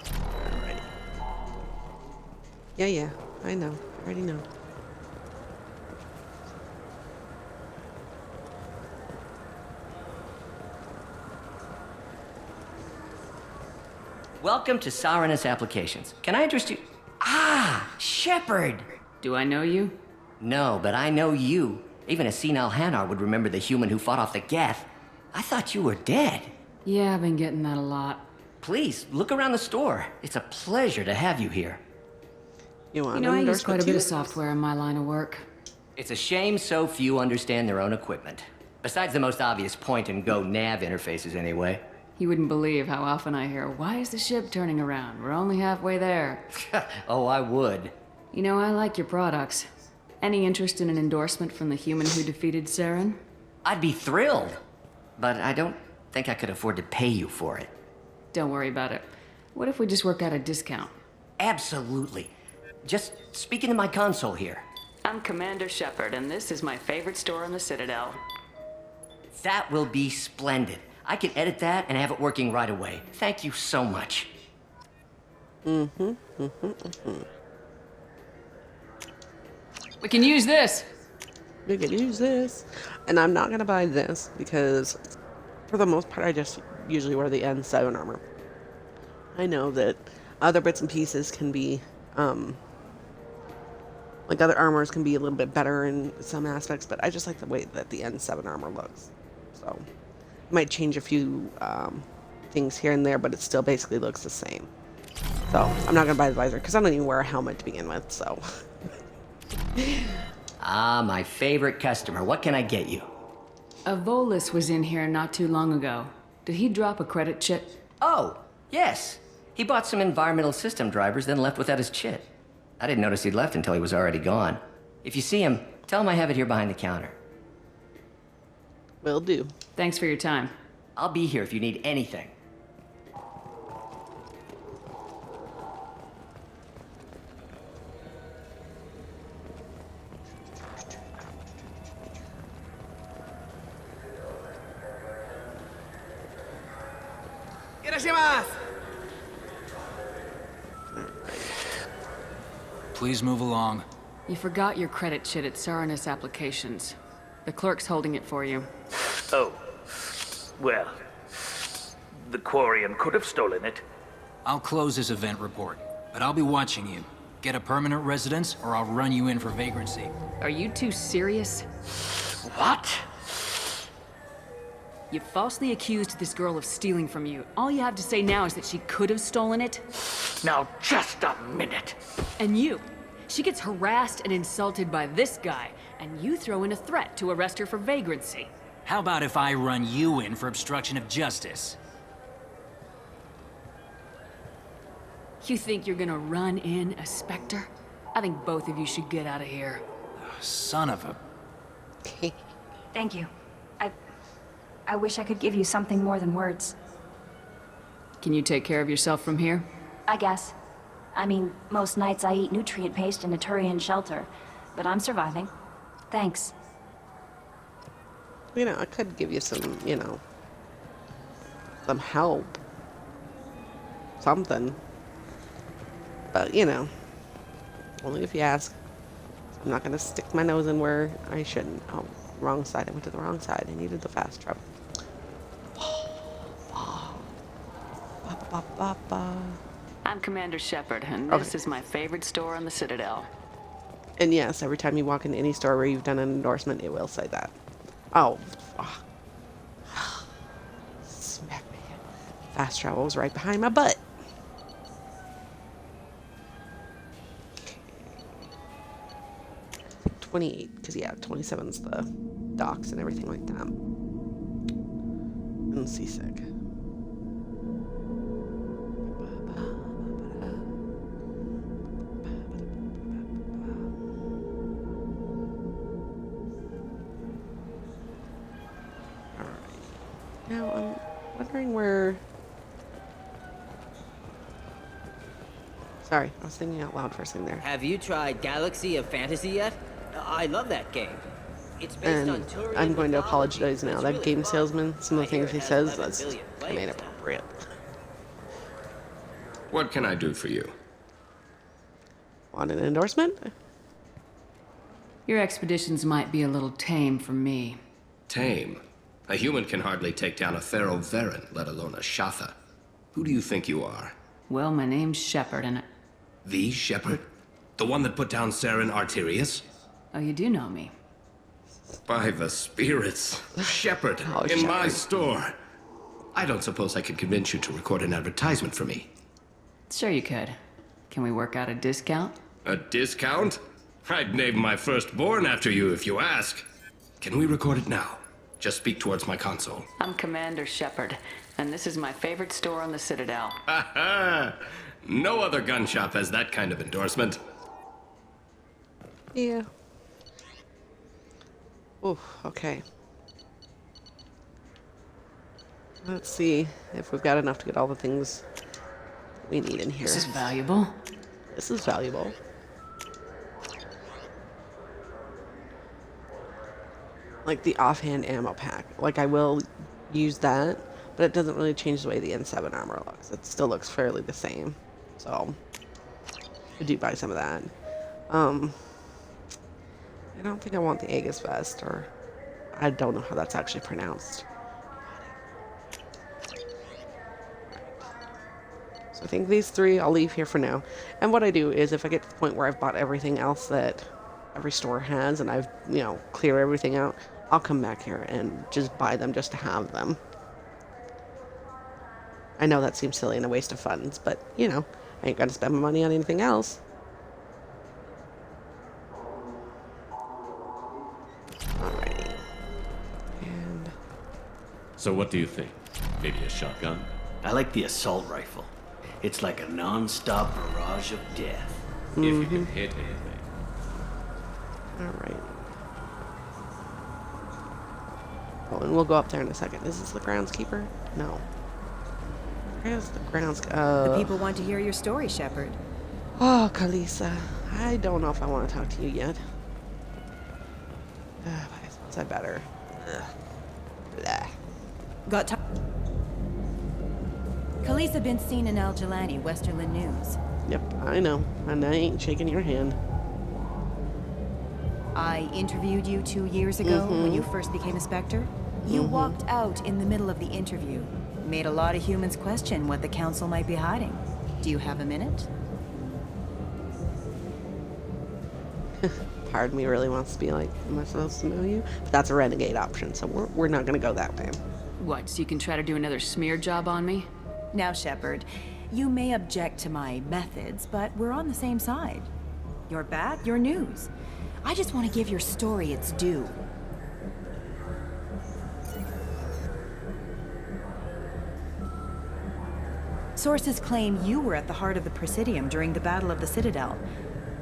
Alrighty. Yeah, I know. I already know. Welcome to Cerberus Applications. Can I interest you? Ah, Shepard! Do I know you? No, but I know you. Even a senile Hanar would remember the human who fought off the Geth. I thought you were dead. Yeah, I've been getting that a lot. Please, look around the store. It's a pleasure to have you here. You want You know, I use endorsement quite a bit too? of software in my line of work. It's a shame so few understand their own equipment. Besides the most obvious point-and-go nav interfaces, anyway. You wouldn't believe how often I hear, "Why is the ship turning around? We're only halfway there." Oh, I would. You know, I like your products. Any interest in an endorsement from the human who defeated Saren? I'd be thrilled. But I don't think I could afford to pay you for it. Don't worry about it. What if we just work out a discount? Absolutely. Just speak into my console here. I'm Commander Shepard, and this is my favorite store on the Citadel. That will be splendid. I can edit that and have it working right away. Thank you so much. We can use this. We can use this. And I'm not going to buy this because, for the most part, I just usually wear the N7 armor. I know that other bits and pieces can be, like other armors can be a little bit better in some aspects, but I just like the way that the N7 armor looks. So, I might change a few things here and there, but it still basically looks the same. So, I'm not going to buy the visor because I don't even wear a helmet to begin with, so. Ah, my favorite customer. What can I get you? A Volus was in here not too long ago. Did he drop a credit chit? Oh, yes. He bought some environmental system drivers, then left without his chit. I didn't notice he'd left until he was already gone. If you see him, tell him I have it here behind the counter. Will do. Thanks for your time. I'll be here if you need anything. Please move along. You forgot your credit chit at Cerberus Applications. The clerk's holding it for you. Oh. Well, the Quarian could have stolen it. I'll close this event report, but I'll be watching you. Get a permanent residence, or I'll run you in for vagrancy. Are you two serious? What? You falsely accused this girl of stealing from you. All you have to say now is that she could have stolen it? Now, just a minute. And you. She gets harassed and insulted by this guy, and you throw in a threat to arrest her for vagrancy. How about if I run you in for obstruction of justice? You think you're gonna run in a Spectre? I think both of you should get out of here. Son of a... Thank you. I wish I could give you something more than words. Can you take care of yourself from here? I guess. I mean, most nights I eat nutrient paste in a Turian shelter, but I'm surviving. Thanks. You know, I could give you some, you know, some help. Something. But, you know, only if you ask. I'm not going to stick my nose in where I shouldn't. Oh, wrong side. I went to the wrong side. I needed the fast travel. I'm Commander Shepard, and this is my favorite store on the Citadel. And yes, every time you walk into any store where you've done an endorsement, it will say that. Oh, smack me. Fast travel was right behind my butt. 28, because yeah, 27's the docks and everything like that. And seasick. Now, I'm wondering where... Sorry, I was thinking out loud for a second there. Have you tried Galaxy of Fantasy yet? I love that game. It's based on And Turian I'm going to mythology. apologize now. It's That really game fun. salesman, some of the I hear things he it has says, 11 that's billion kind of players now. inappropriate. What can I do for you? Want an endorsement? Your expeditions might be a little tame for me. Tame. A human can hardly take down a Pharaoh Varen, let alone a Shatha. Who do you think you are? Well, my name's Shepard, and The Shepherd? The one that put down Saren Arterius? oh, you do know me. By the spirits. Shepherd, Oh, in my Shepard. store. I don't suppose I could convince you to record an advertisement for me. Sure you could. Can we work out a discount? A discount? I'd name my firstborn after you if you ask. Can we record it now? Just speak towards my console. I'm Commander Shepard, and this is my favorite store on the Citadel. Ha ha! No other gun shop has that kind of endorsement. Yeah. Ooh, okay. Let's see if we've got enough to get all the things we need in here. This is valuable. This is valuable. Like the offhand ammo pack. Like I will use that, but it doesn't really change the way the N7 armor looks. It still looks fairly the same. So I do buy some of that. I don't think I want the Aegis vest, or I don't know how that's actually pronounced. So I think these three I'll leave here for now. And what I do is if I get to the point where I've bought everything else that every store has and I've, clear everything out, I'll come back here and just buy them just to have them. I know that seems silly and a waste of funds, but, I ain't gonna spend my money on anything else. Alrighty. And... So what do you think? Maybe a shotgun? I like the assault rifle. It's like a non-stop barrage of death. If you can hit anything. Alright. Oh, and we'll go up there in a second. Is this the groundskeeper? No. Where's the The people want to hear your story, Shepard. Oh, Kalisa. I don't know if I want to talk to you yet. But I suppose I better. Blah. Got time? Khaleesa been seen in Al Jalani, Westerland News. Yep, I know. And I ain't shaking your hand. I interviewed you 2 years ago when you first became a Spectre. You walked out in the middle of the interview. Made a lot of humans question what the Council might be hiding. Do you have a minute? Part of me really wants to be like, am I supposed to know you? But that's a renegade option, so we're not going to go that way. What, so you can try to do another smear job on me? Now, Shepard, you may object to my methods, but we're on the same side. You're bad, you're news. I just want to give your story its due. Sources claim you were at the heart of the Presidium during the Battle of the Citadel.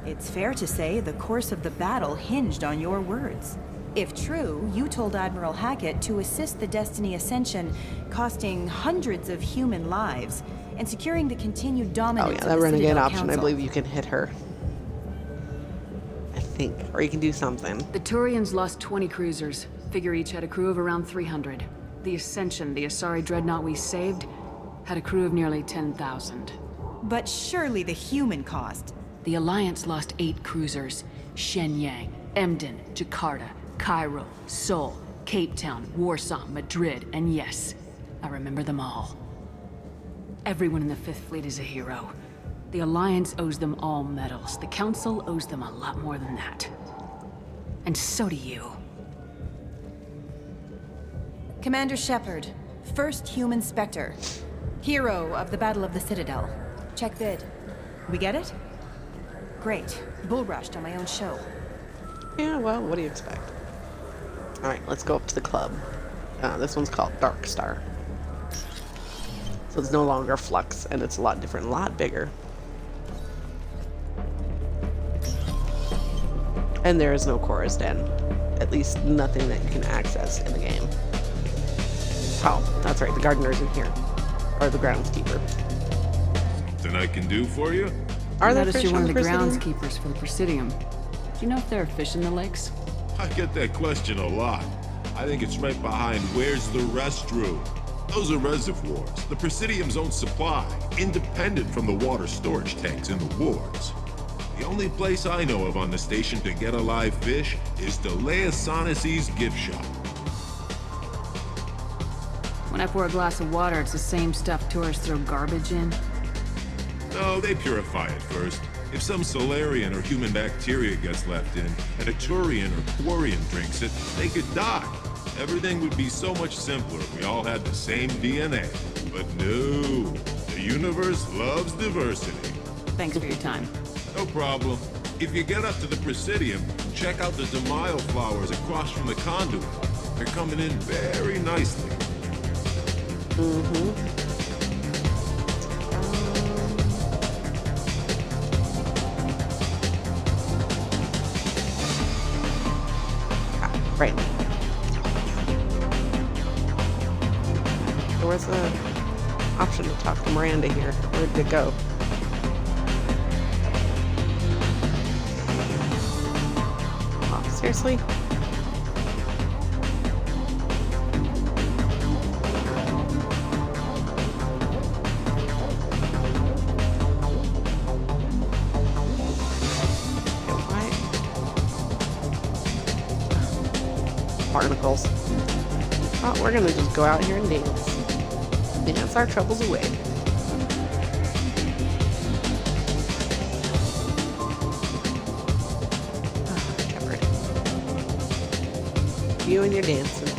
It's fair to say the course of the battle hinged on your words. If true, you told Admiral Hackett to assist the Destiny Ascension, costing hundreds of human lives, and securing the continued dominance Oh yeah, of that the renegade Citadel option, I Council. believe you can hit her. I think. Or you can do something. The Turians lost 20 cruisers. Figure each had a crew of around 300. The Ascension, the Asari dreadnought we saved, had a crew of nearly 10,000. But surely the human cost. The Alliance lost 8 cruisers. Shenyang, Emden, Jakarta, Cairo, Seoul, Cape Town, Warsaw, Madrid, and yes, I remember them all. Everyone in the Fifth Fleet is a hero. The Alliance owes them all medals. The Council owes them a lot more than that. And so do you. Commander Shepard, first human Spectre. Hero of the Battle of the Citadel. Check bid. We get it? Great. Bull rushed on my own show. Yeah, well, what do you expect? Alright, let's go up to the club. This one's called Dark Star. So it's no longer Flux, and it's a lot different, a lot bigger. And there is no Cora's Den. At least nothing that you can access in the game. Oh, that's right, the gardener's in here. Or the groundskeeper. Something I can do for you? Are there Noticed fish you're one on of the the Presidium? groundskeepers for the Presidium. Do you know if there are fish in the lakes? I get that question a lot. I think it's right behind where's the restroom. Those are reservoirs, the Presidium's own supply, independent from the water storage tanks in the wards. The only place I know of on the station to get a live fish is Delea Sonesi's gift shop. When I pour a glass of water, it's the same stuff tourists throw garbage in. No, they purify it first. If some Solarian or human bacteria gets left in, and a Turian or Quarian drinks it, they could die. Everything would be so much simpler if we all had the same DNA. But no, the universe loves diversity. Thanks for your time. No problem. If you get up to the Presidium, check out the Demaio flowers across from the conduit. They're coming in very nicely. Right. There was an option to talk to Miranda here. Where did it go? Oh, seriously? Barnacles. Oh, we're gonna just go out here and dance. Dance our troubles away. Oh, Shepard. You and your dancing.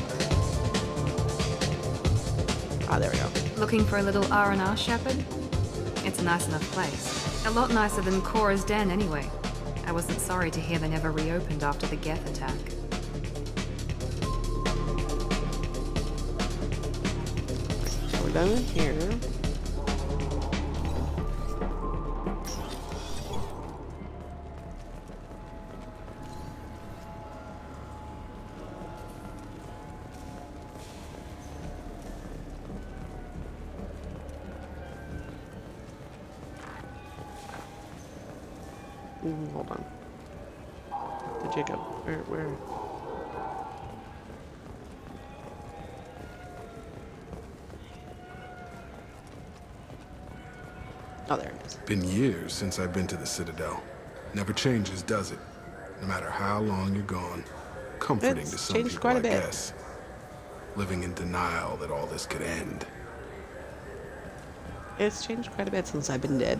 Ah, there we go. Looking for a little R&R, Shepard? It's a nice enough place. A lot nicer than Cora's Den, anyway. I wasn't sorry to hear they never reopened after the Geth attack. So we're done in here. Hold on. The Jacob. Where? Oh, there it is. Been years since I've been to the Citadel. Never changes, does it? No matter how long you're gone. Comforting to some changed people, quite a I bit. guess. Living in denial that all this could end. It's changed quite a bit since I've been dead.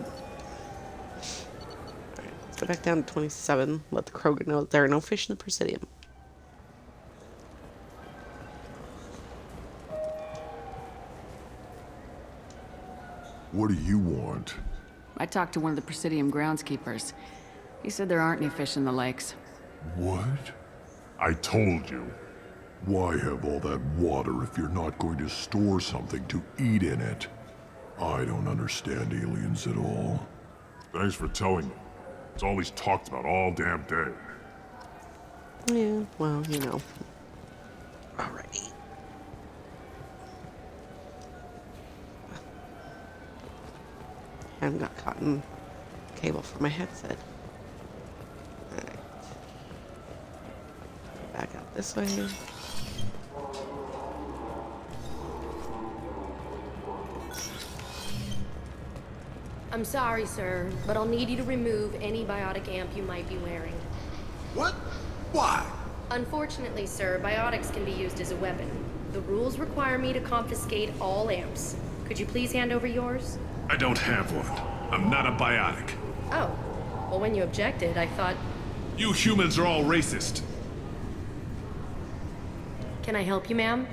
Alright, let's go back down to 27. Let the Krogan know that there are no fish in the Presidium. What do you want? I talked to one of the Presidium groundskeepers. He said there aren't any fish in the lakes. What? I told you. Why have all that water if you're not going to store something to eat in it? I don't understand aliens at all. Thanks for telling me. It's all he's talked about all damn day. Yeah, well, you know. Alrighty. I haven't got cotton cable for my headset. Alright. Back out this way. I'm sorry, sir, but I'll need you to remove any biotic amp you might be wearing. What? Why? Unfortunately, sir, biotics can be used as a weapon. The rules require me to confiscate all amps. Could you please hand over yours? I don't have one. I'm not a biotic. Oh. Well, when you objected, I thought... You humans are all racist. Can I help you, ma'am?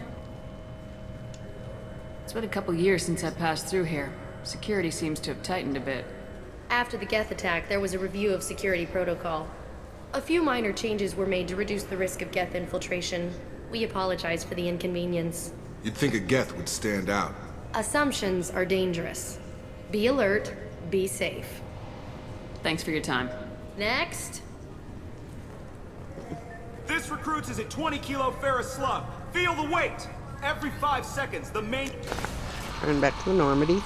It's been a couple years since I passed through here. Security seems to have tightened a bit. After the Geth attack, there was a review of security protocol. A few minor changes were made to reduce the risk of Geth infiltration. We apologize for the inconvenience. You'd think a Geth would stand out. Assumptions are dangerous. Be alert, be safe. Thanks for your time. Next. This recruits is a 20-kilo ferrous slug. Feel the weight! Every 5 seconds, the main... Turn back to the Normandy.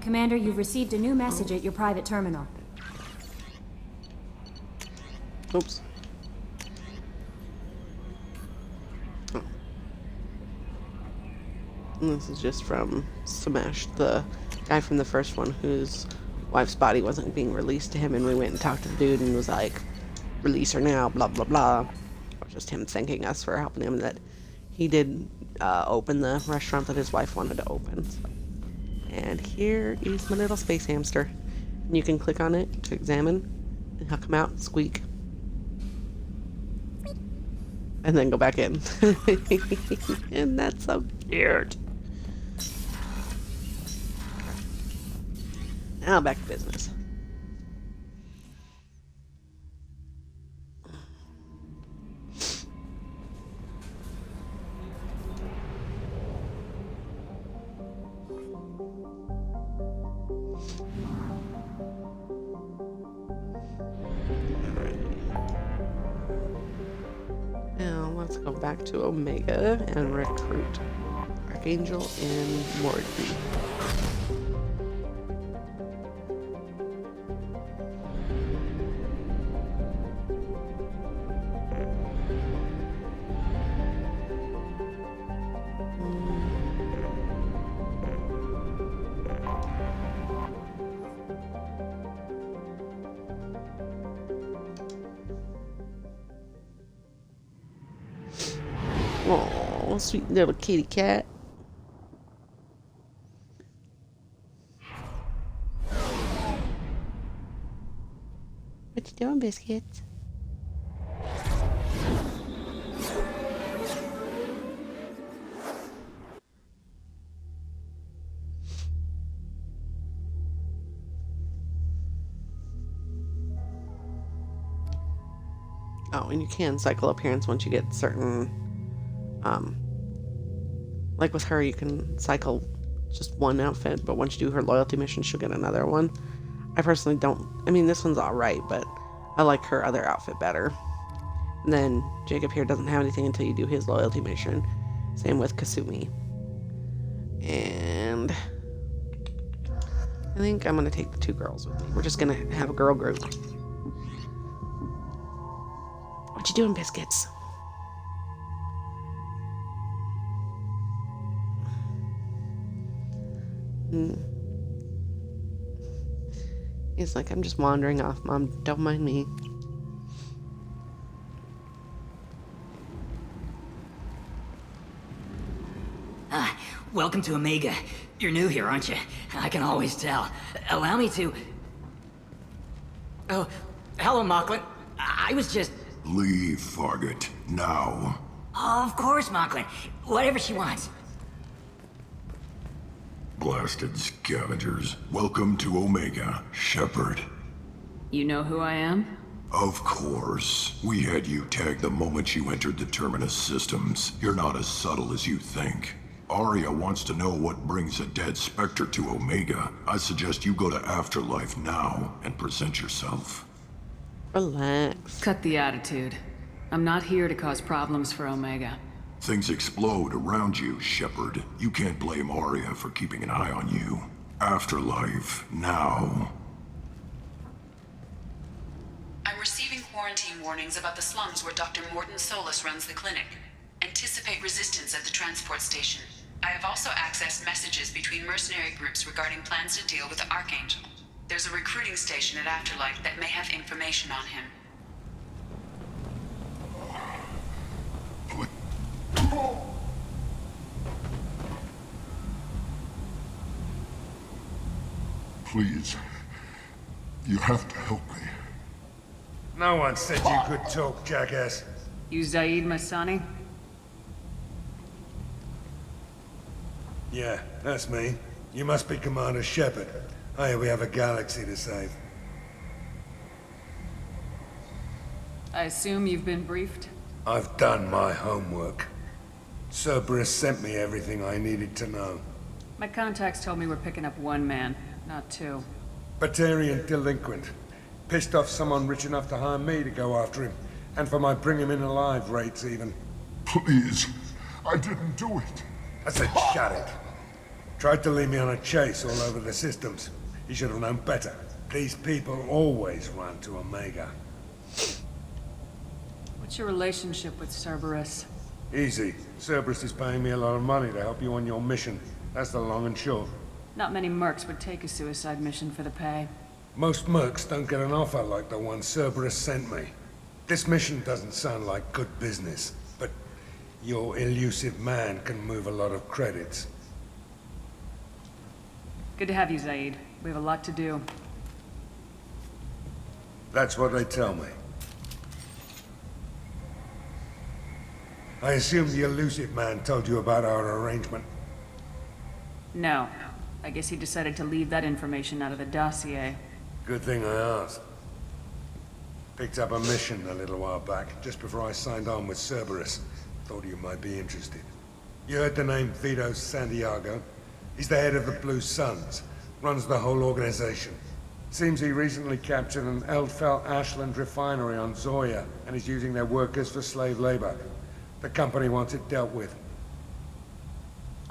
Commander, you've received a new message at your private terminal. Oops. Oh. And this is just from Smash, the guy from the first one whose wife's body wasn't being released to him, and we went and talked to the dude and was like, release her now, blah, blah, blah. It was just him thanking us for helping him, that he did open the restaurant that his wife wanted to open. So. And here is my little space hamster. And you can click on it to examine, and he'll come out and squeak. And then go back in. And that's so cute. Now back to business. Now let's go back to Omega and recruit Archangel and Morden. Oh, sweet little kitty cat. What you doing, biscuits? Oh, and you can cycle appearance once you get certain, like with her, you can cycle just one outfit, but once you do her loyalty mission, she'll get another one. I personally don't, I mean, this one's alright, but I like her other outfit better. And then Jacob here doesn't have anything until you do his loyalty mission. Same with Kasumi. And I think I'm gonna take the two girls with me. We're just gonna have a girl group. What you doing, biscuits? He's like, I'm just wandering off, Mom. Don't mind me. Welcome to Omega. You're new here, aren't you? I can always tell. Allow me to... Oh, hello, Mocklin. I was just... Leave, Fargate. Now. Oh, of course, Mocklin. Whatever she wants. Blasted scavengers. Welcome to Omega, Shepard. You know who I am? Of course. We had you tagged the moment you entered the Terminus systems. You're not as subtle as you think. Arya wants to know what brings a dead Spectre to Omega. I suggest you go to Afterlife now and present yourself. Relax. Cut the attitude. I'm not here to cause problems for Omega. Things explode around you, Shepard. You can't blame Arya for keeping an eye on you. Afterlife, now. I'm receiving quarantine warnings about the slums where Dr. Morton Solus runs the clinic. Anticipate resistance at the transport station. I have also accessed messages between mercenary groups regarding plans to deal with the Archangel. There's a recruiting station at Afterlife that may have information on him. Please. You have to help me. No one said you could talk, jackass. You Zaid Masani? Yeah, that's me. You must be Commander Shepard. Hey, we have a galaxy to save. I assume you've been briefed? I've done my homework. Cerberus sent me everything I needed to know. My contacts told me we're picking up one man, not two. Batarian delinquent. Pissed off someone rich enough to hire me to go after him. And for my bring him in alive rates, even. Please. I didn't do it. I said shut it. Tried to lead me on a chase all over the systems. He should have known better. These people always run to Omega. What's your relationship with Cerberus? Easy. Cerberus is paying me a lot of money to help you on your mission. That's the long and short. Not many mercs would take a suicide mission for the pay. Most mercs don't get an offer like the one Cerberus sent me. This mission doesn't sound like good business, but your elusive man can move a lot of credits. Good to have you, Zaid. We have a lot to do. That's what they tell me. I assume the elusive man told you about our arrangement. No. I guess he decided to leave that information out of the dossier. Good thing I asked. Picked up a mission a little while back, just before I signed on with Cerberus. Thought you might be interested. You heard the name Vito Santiago? He's the head of the Blue Suns. Runs the whole organization. Seems he recently captured an Eldfell Ashland refinery on Zoya, and is using their workers for slave labor. The company wants it dealt with.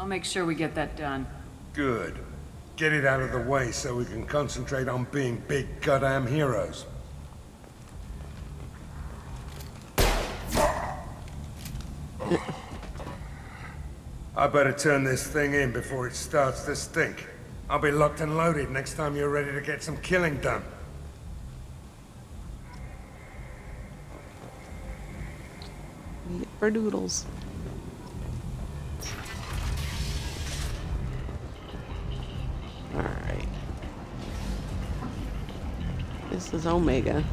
I'll make sure we get that done. Good. Get it out of the way so we can concentrate on being big goddamn heroes. I better turn this thing in before it starts to stink. I'll be locked and loaded next time you're ready to get some killing done. For doodles. Alright. This is Omega.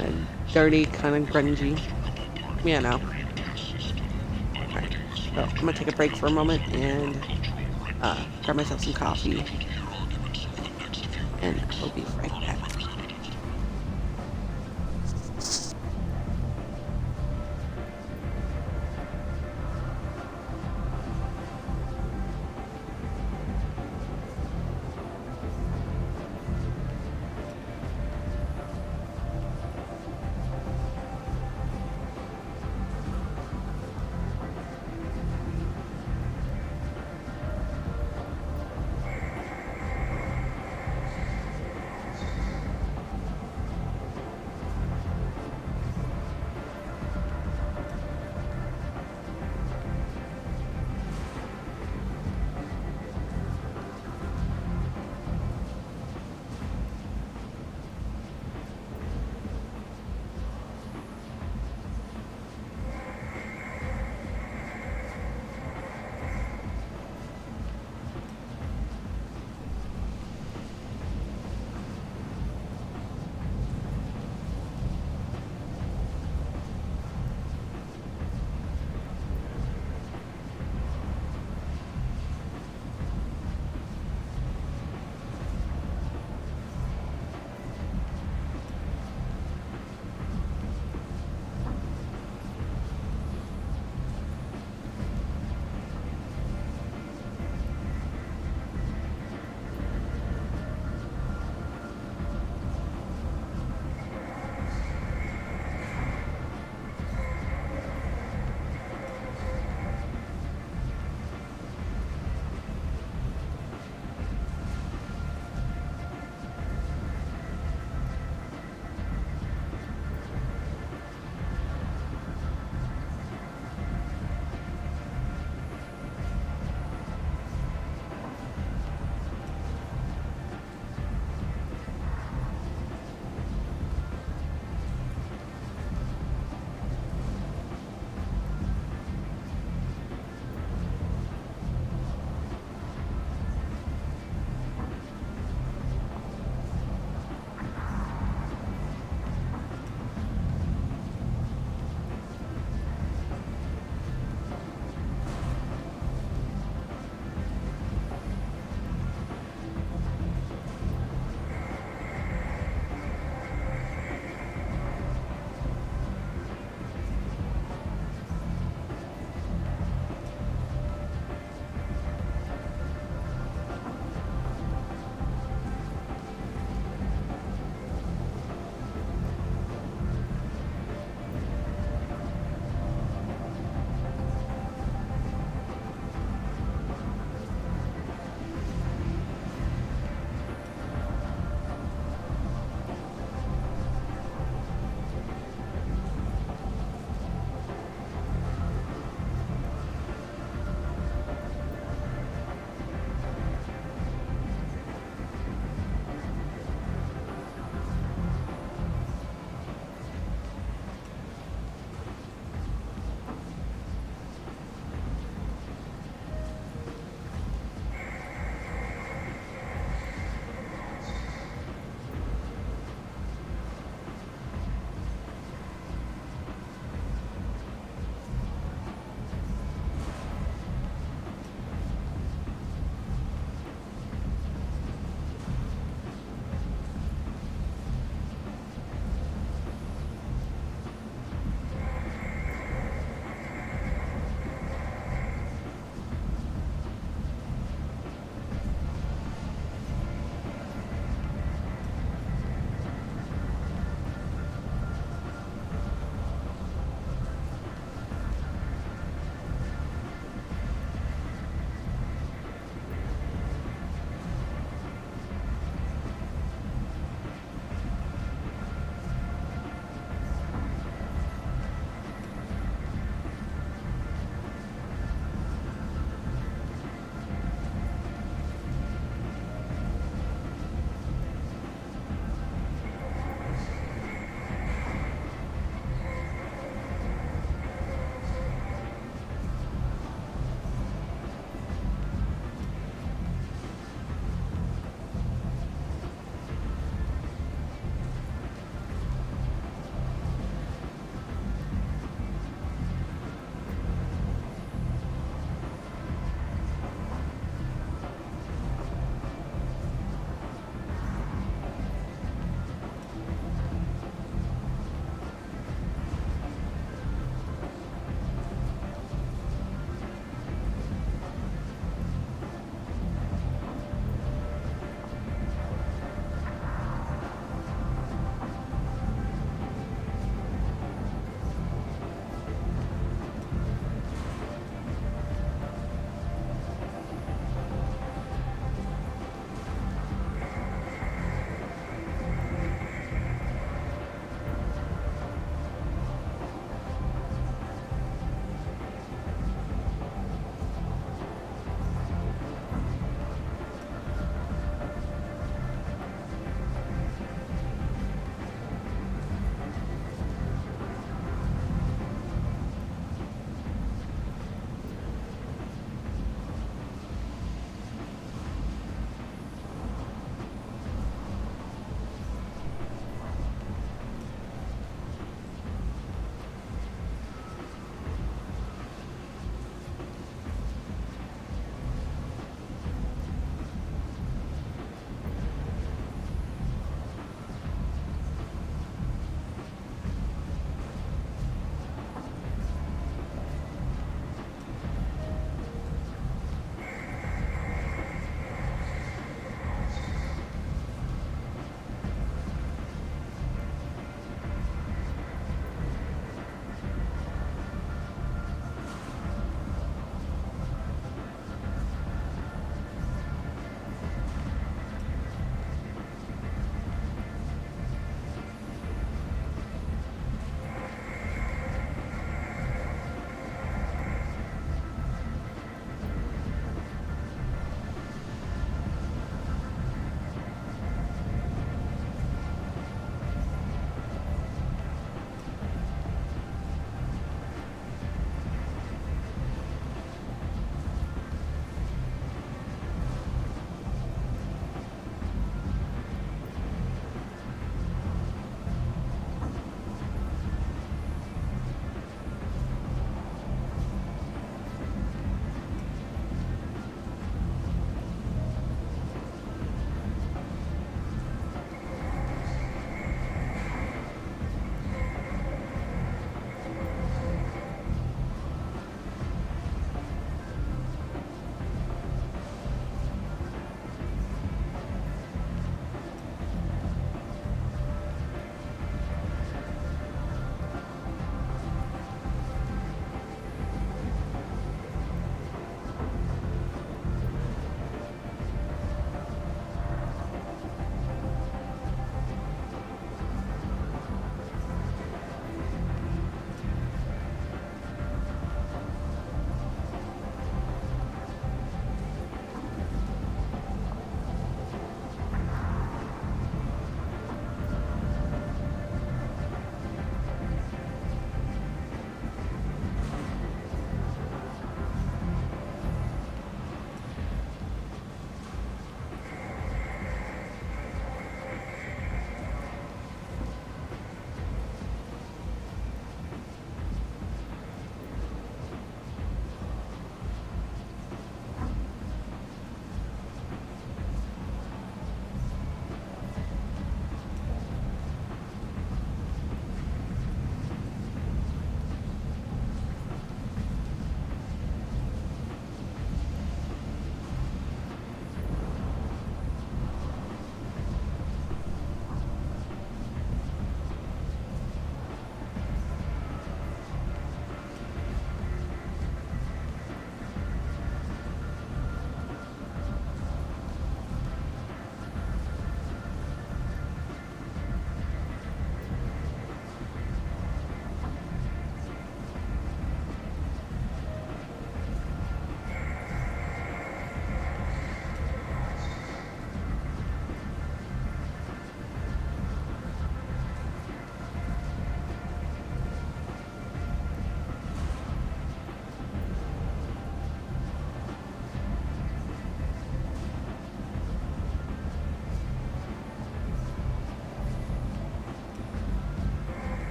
And dirty, kind of grungy. Yeah, no. Alright. So I'm gonna take a break for a moment and grab myself some coffee. And I'll be right back.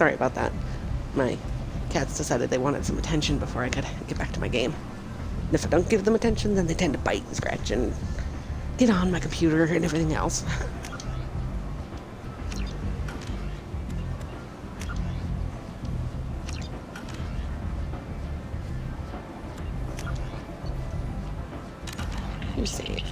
Sorry about that. My cats decided they wanted some attention before I could get back to my game. And if I don't give them attention, then they tend to bite and scratch and get on my computer and everything else. You save.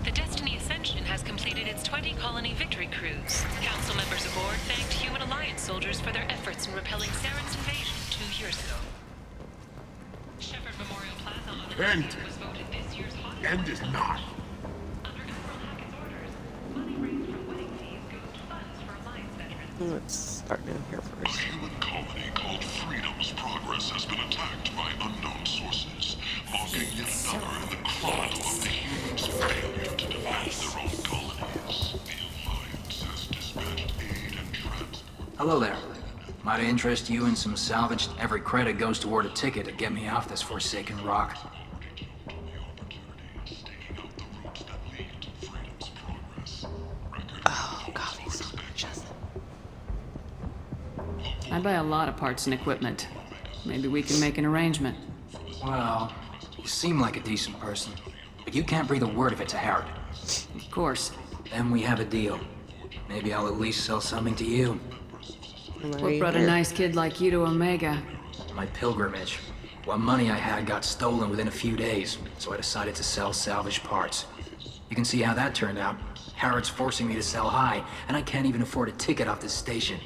The Destiny Ascension has completed its 20-colony victory cruise. Council members aboard thanked Human Alliance soldiers for their efforts in repelling Saren's invasion 2 years ago. Shepherd Memorial Plaza on End. was voted this year's hottest. End is not. Under Admiral Hackett's orders, money raised from wedding fees goes to funds for Alliance veterans. Let's start down here first. A human colony called Freedom's progress has been attacked by unknown sources, marking yet another in the chronicle of the humans' failure to defend their own colonies. The Alliance has dispatched aid and transport. Hello there. Might I interest you in some salvaged? Every credit goes toward a ticket to get me off this forsaken rock. Oh, coffee's so delicious. I buy a lot of parts and equipment. Maybe we can make an arrangement. Well, you seem like a decent person, but you can't breathe a word of it to Harrod. Of course. Then we have a deal. Maybe I'll at least sell something to you. What brought a nice kid like you to Omega? My pilgrimage. What money I had got stolen within a few days, so I decided to sell salvaged parts. You can see how that turned out. Harrod's forcing me to sell high, and I can't even afford a ticket off this station.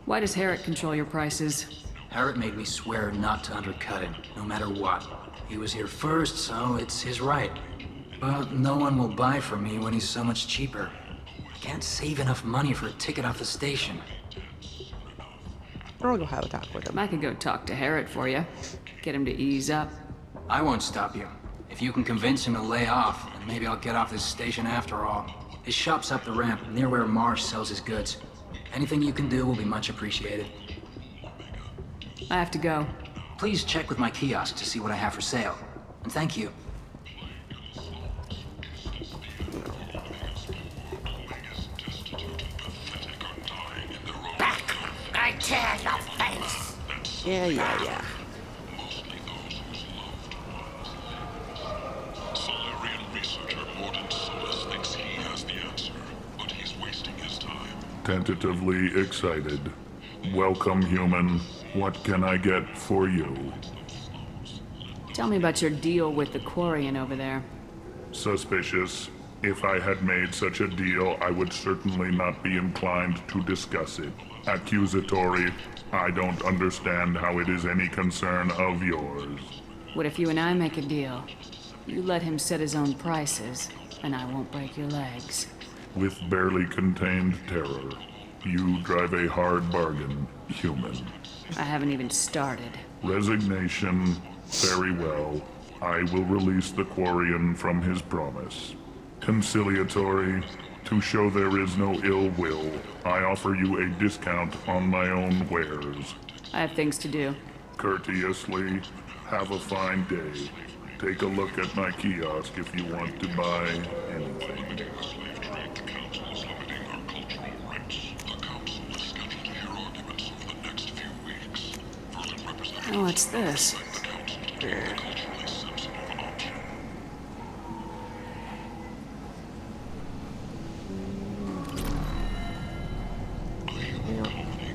Why does Harrod control your prices? Harrod made me swear not to undercut him, no matter what. He was here first, so it's his right. But no one will buy from me when he's so much cheaper. I can't save enough money for a ticket off the station. I'll go have a talk with him. I could go talk to Harrod for you. Get him to ease up. I won't stop you. If you can convince him to lay off, then maybe I'll get off this station after all. His shop's up the ramp, near where Marsh sells his goods. Anything you can do will be much appreciated. I have to go. Please check with my kiosk to see what I have for sale. And thank you. Back! I tear your face! Yeah. Solarian researcher Mordant Solus thinks he has the answer, but he's wasting his time. Tentatively excited. Welcome, human. What can I get for you? Tell me about your deal with the Quarian over there. Suspicious. If I had made such a deal, I would certainly not be inclined to discuss it. Accusatory. I don't understand how it is any concern of yours. What if you and I make a deal? You let him set his own prices, and I won't break your legs. With barely contained terror, you drive a hard bargain, human. I haven't even started. Resignation. Very well. I will release the Quarian from his promise. Conciliatory. To show there is no ill will, I offer you a discount on my own wares. I have things to do. Courteously, have a fine day. Take a look at my kiosk if you want to buy anything. Oh, what's this?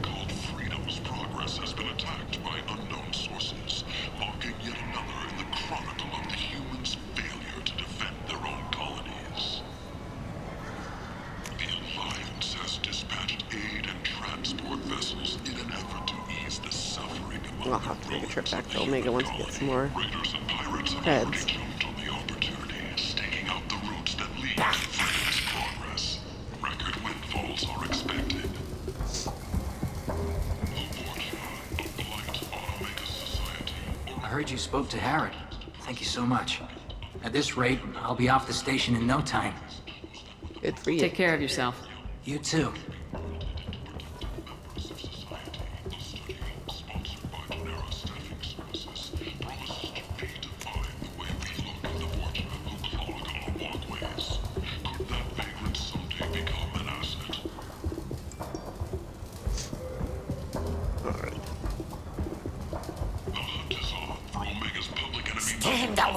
Called Freedom's progress has been attacked by unknown sources, marking yet another in the chronicle of the humans' failure to defend their own colonies. The Alliance has dispatched aid and transport vessels in an effort to ease the suffering among I'll have to make a trip back to Omega once we get some more raiders and pirates have heads. already jumped on the opportunity, staking out the routes that lead to Freedom's progress. Record windfalls are expected. I heard you spoke to Harrod. Thank you so much. At this rate, I'll be off the station in no time. Good for you. Take care of yourself. You too. Could that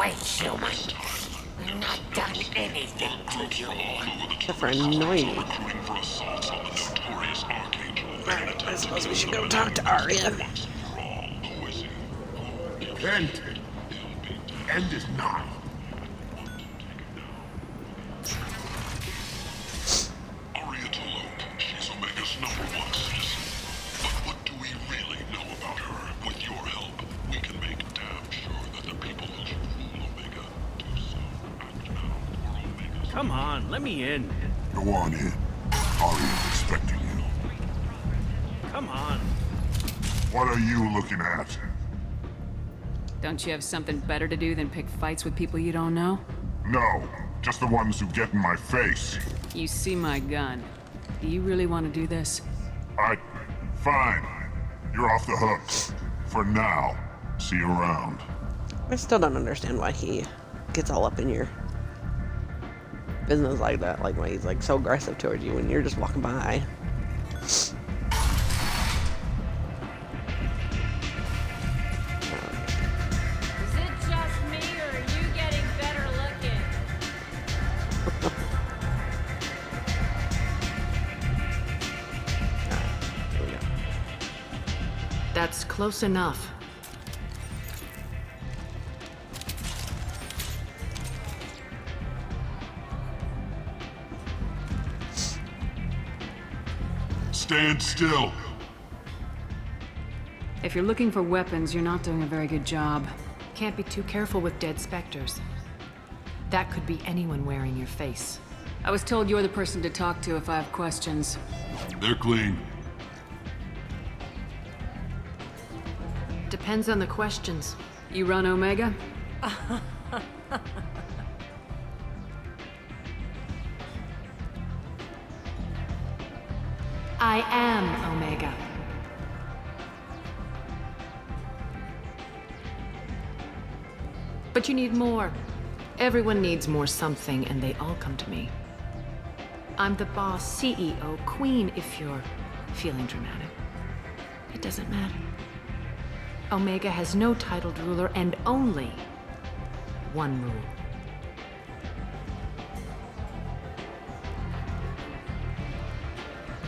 away, human. We've not done anything to you. Except for annoying me. Alright, I suppose we should go talk to Arya. End. End is not. Arya Tolo, she's Omega's #1 citizen. But what do we really know about her? With your help, we can make damn sure that the people who should rule Omega do so. Act now, or Omega's... Come on, let me in. Go on in. Arya's expecting you. Come on. What are you looking at? Don't you have something better to do than pick fights with people you don't know? No, just the ones who get in my face. You see my gun. Do you really want to do this? Fine. You're off the hook. For now. See you around. I still don't understand why he gets all up in your business like that. Like why he's like so aggressive towards you when you're just walking by. That's close enough. Stand still. If you're looking for weapons, you're not doing a very good job. Can't be too careful with dead specters. That could be anyone wearing your face. I was told you're the person to talk to if I have questions. They're clean. Depends on the questions. You run Omega? I am Omega. But you need more. Everyone needs more something, and they all come to me. I'm the boss, CEO, queen, if you're feeling dramatic. It doesn't matter. Omega has no titled ruler and only one rule.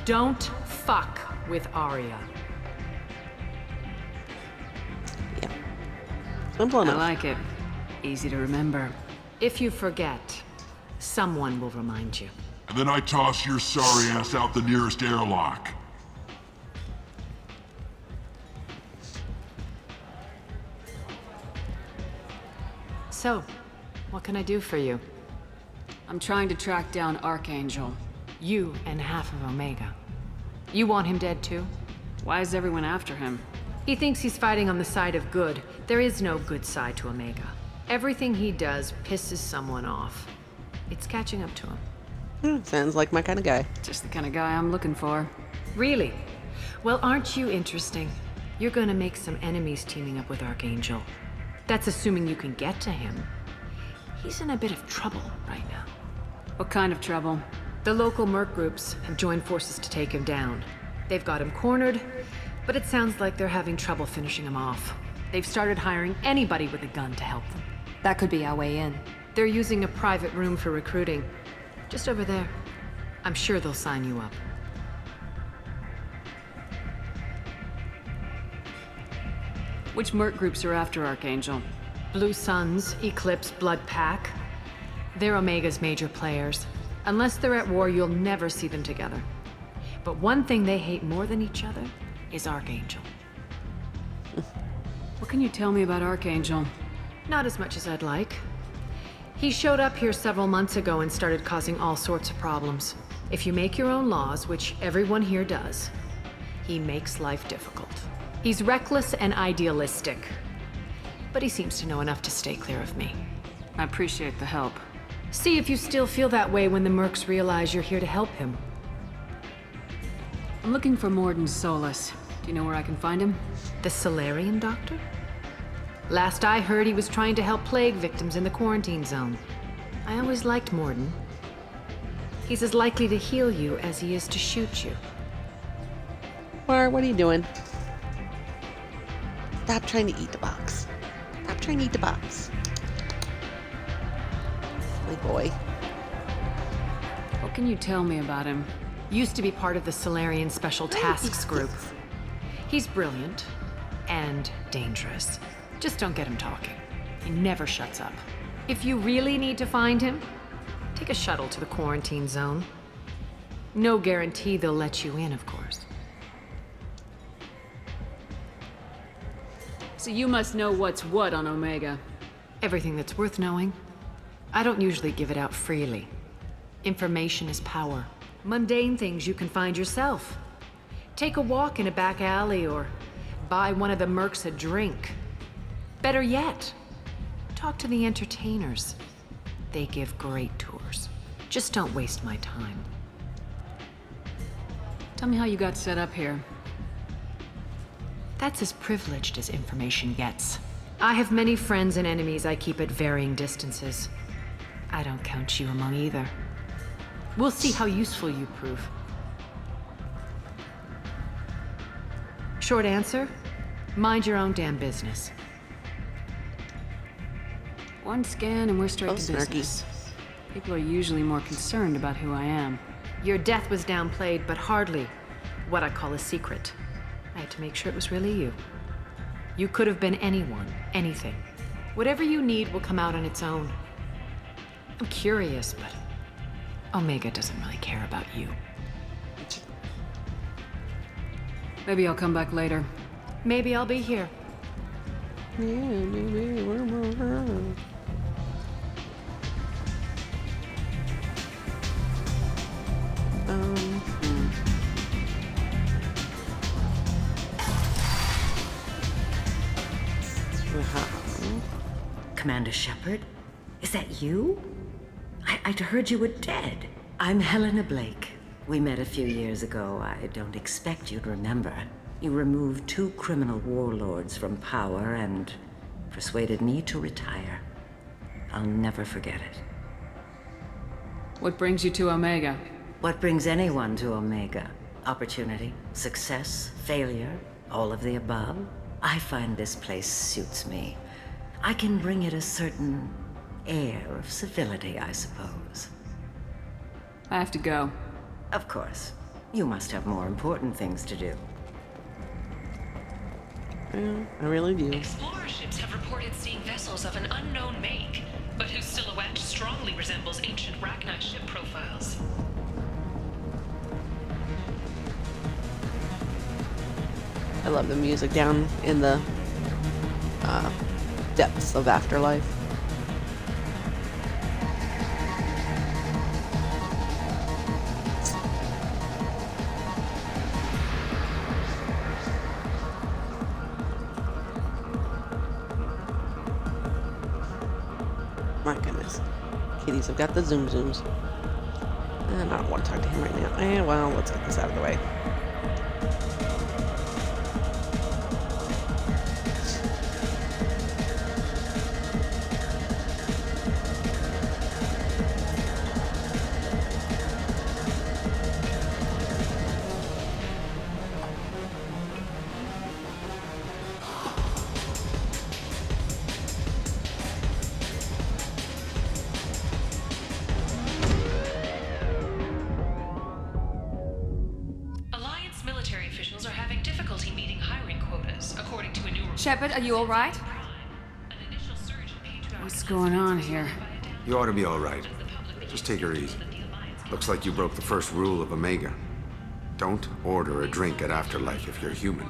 Don't fuck with Arya. Yeah. Simple enough. I like it. Easy to remember. If you forget, someone will remind you. And then I toss your sorry ass out the nearest airlock. So, what can I do for you? I'm trying to track down Archangel. You and half of Omega. You want him dead too? Why is everyone after him? He thinks he's fighting on the side of good. There is no good side to Omega. Everything he does pisses someone off. It's catching up to him. Sounds like my kind of guy. Just the kind of guy I'm looking for. Really? Well, aren't you interesting? You're gonna make some enemies teaming up with Archangel. That's assuming you can get to him. He's in a bit of trouble right now. What kind of trouble? The local merc groups have joined forces to take him down. They've got him cornered, but it sounds like they're having trouble finishing him off. They've started hiring anybody with a gun to help them. That could be our way in. They're using a private room for recruiting. Just over there. I'm sure they'll sign you up. Which merc groups are after Archangel? Blue Suns, Eclipse, Blood Pack. They're Omega's major players. Unless they're at war, you'll never see them together. But one thing they hate more than each other is Archangel. What can you tell me about Archangel? Not as much as I'd like. He showed up here several months ago and started causing all sorts of problems. If you make your own laws, which everyone here does, he makes life difficult. He's reckless and idealistic. But he seems to know enough to stay clear of me. I appreciate the help. See if you still feel that way when the mercs realize you're here to help him. I'm looking for Morden Solus. Do you know where I can find him? The Solarian Doctor? Last I heard, he was trying to help plague victims in the quarantine zone. I always liked Morden. He's as likely to heal you as he is to shoot you. Or what are you doing? Stop trying to eat the box. Stop trying to eat the box. My boy. What can you tell me about him? Used to be part of the Solarian Special Tasks Group. He's brilliant and dangerous. Just don't get him talking. He never shuts up. If you really need to find him, take a shuttle to the quarantine zone. No guarantee they'll let you in, of course. So you must know what's what on Omega. Everything that's worth knowing. I don't usually give it out freely. Information is power. Mundane things you can find yourself. Take a walk in a back alley or buy one of the mercs a drink. Better yet, talk to the entertainers. They give great tours. Just don't waste my time. Tell me how you got set up here. That's as privileged as information gets. I have many friends and enemies I keep at varying distances. I don't count you among either. We'll see how useful you prove. Short answer, mind your own damn business. One scan and we're straight to snarky. business. People are usually more concerned about who I am. Your death was downplayed, but hardly what I call a secret. I had to make sure it was really you. You could have been anyone, anything. Whatever you need will come out on its own. I'm curious, but Omega doesn't really care about you. Maybe I'll come back later. Maybe I'll be here. Yeah, maybe we're more. Commander Shepard? Is that you? I'd heard you were dead. I'm Helena Blake. We met a few years ago. I don't expect you'd remember. You removed 2 criminal warlords from power and persuaded me to retire. I'll never forget it. What brings you to Omega? What brings anyone to Omega? Opportunity, success, failure, all of the above. I find this place suits me. I can bring it a certain air of civility, I suppose. I have to go. Of course. You must have more important things to do. Yeah, I really do. Explorer ships have reported seeing vessels of an unknown make, but whose silhouette strongly resembles ancient Rachni ship profiles. I love the music down in the depths of Afterlife. My goodness. Kitties have got the zoom zooms. And I don't want to talk to him right now. Well, let's get this out of the way. Alliance military officials are having difficulty meeting hiring quotas, according to a new report. Shepard, are you all right? What's going on here? You ought to be all right. Just take her easy. Looks like you broke the first rule of Omega. Don't order a drink at Afterlife if you're human.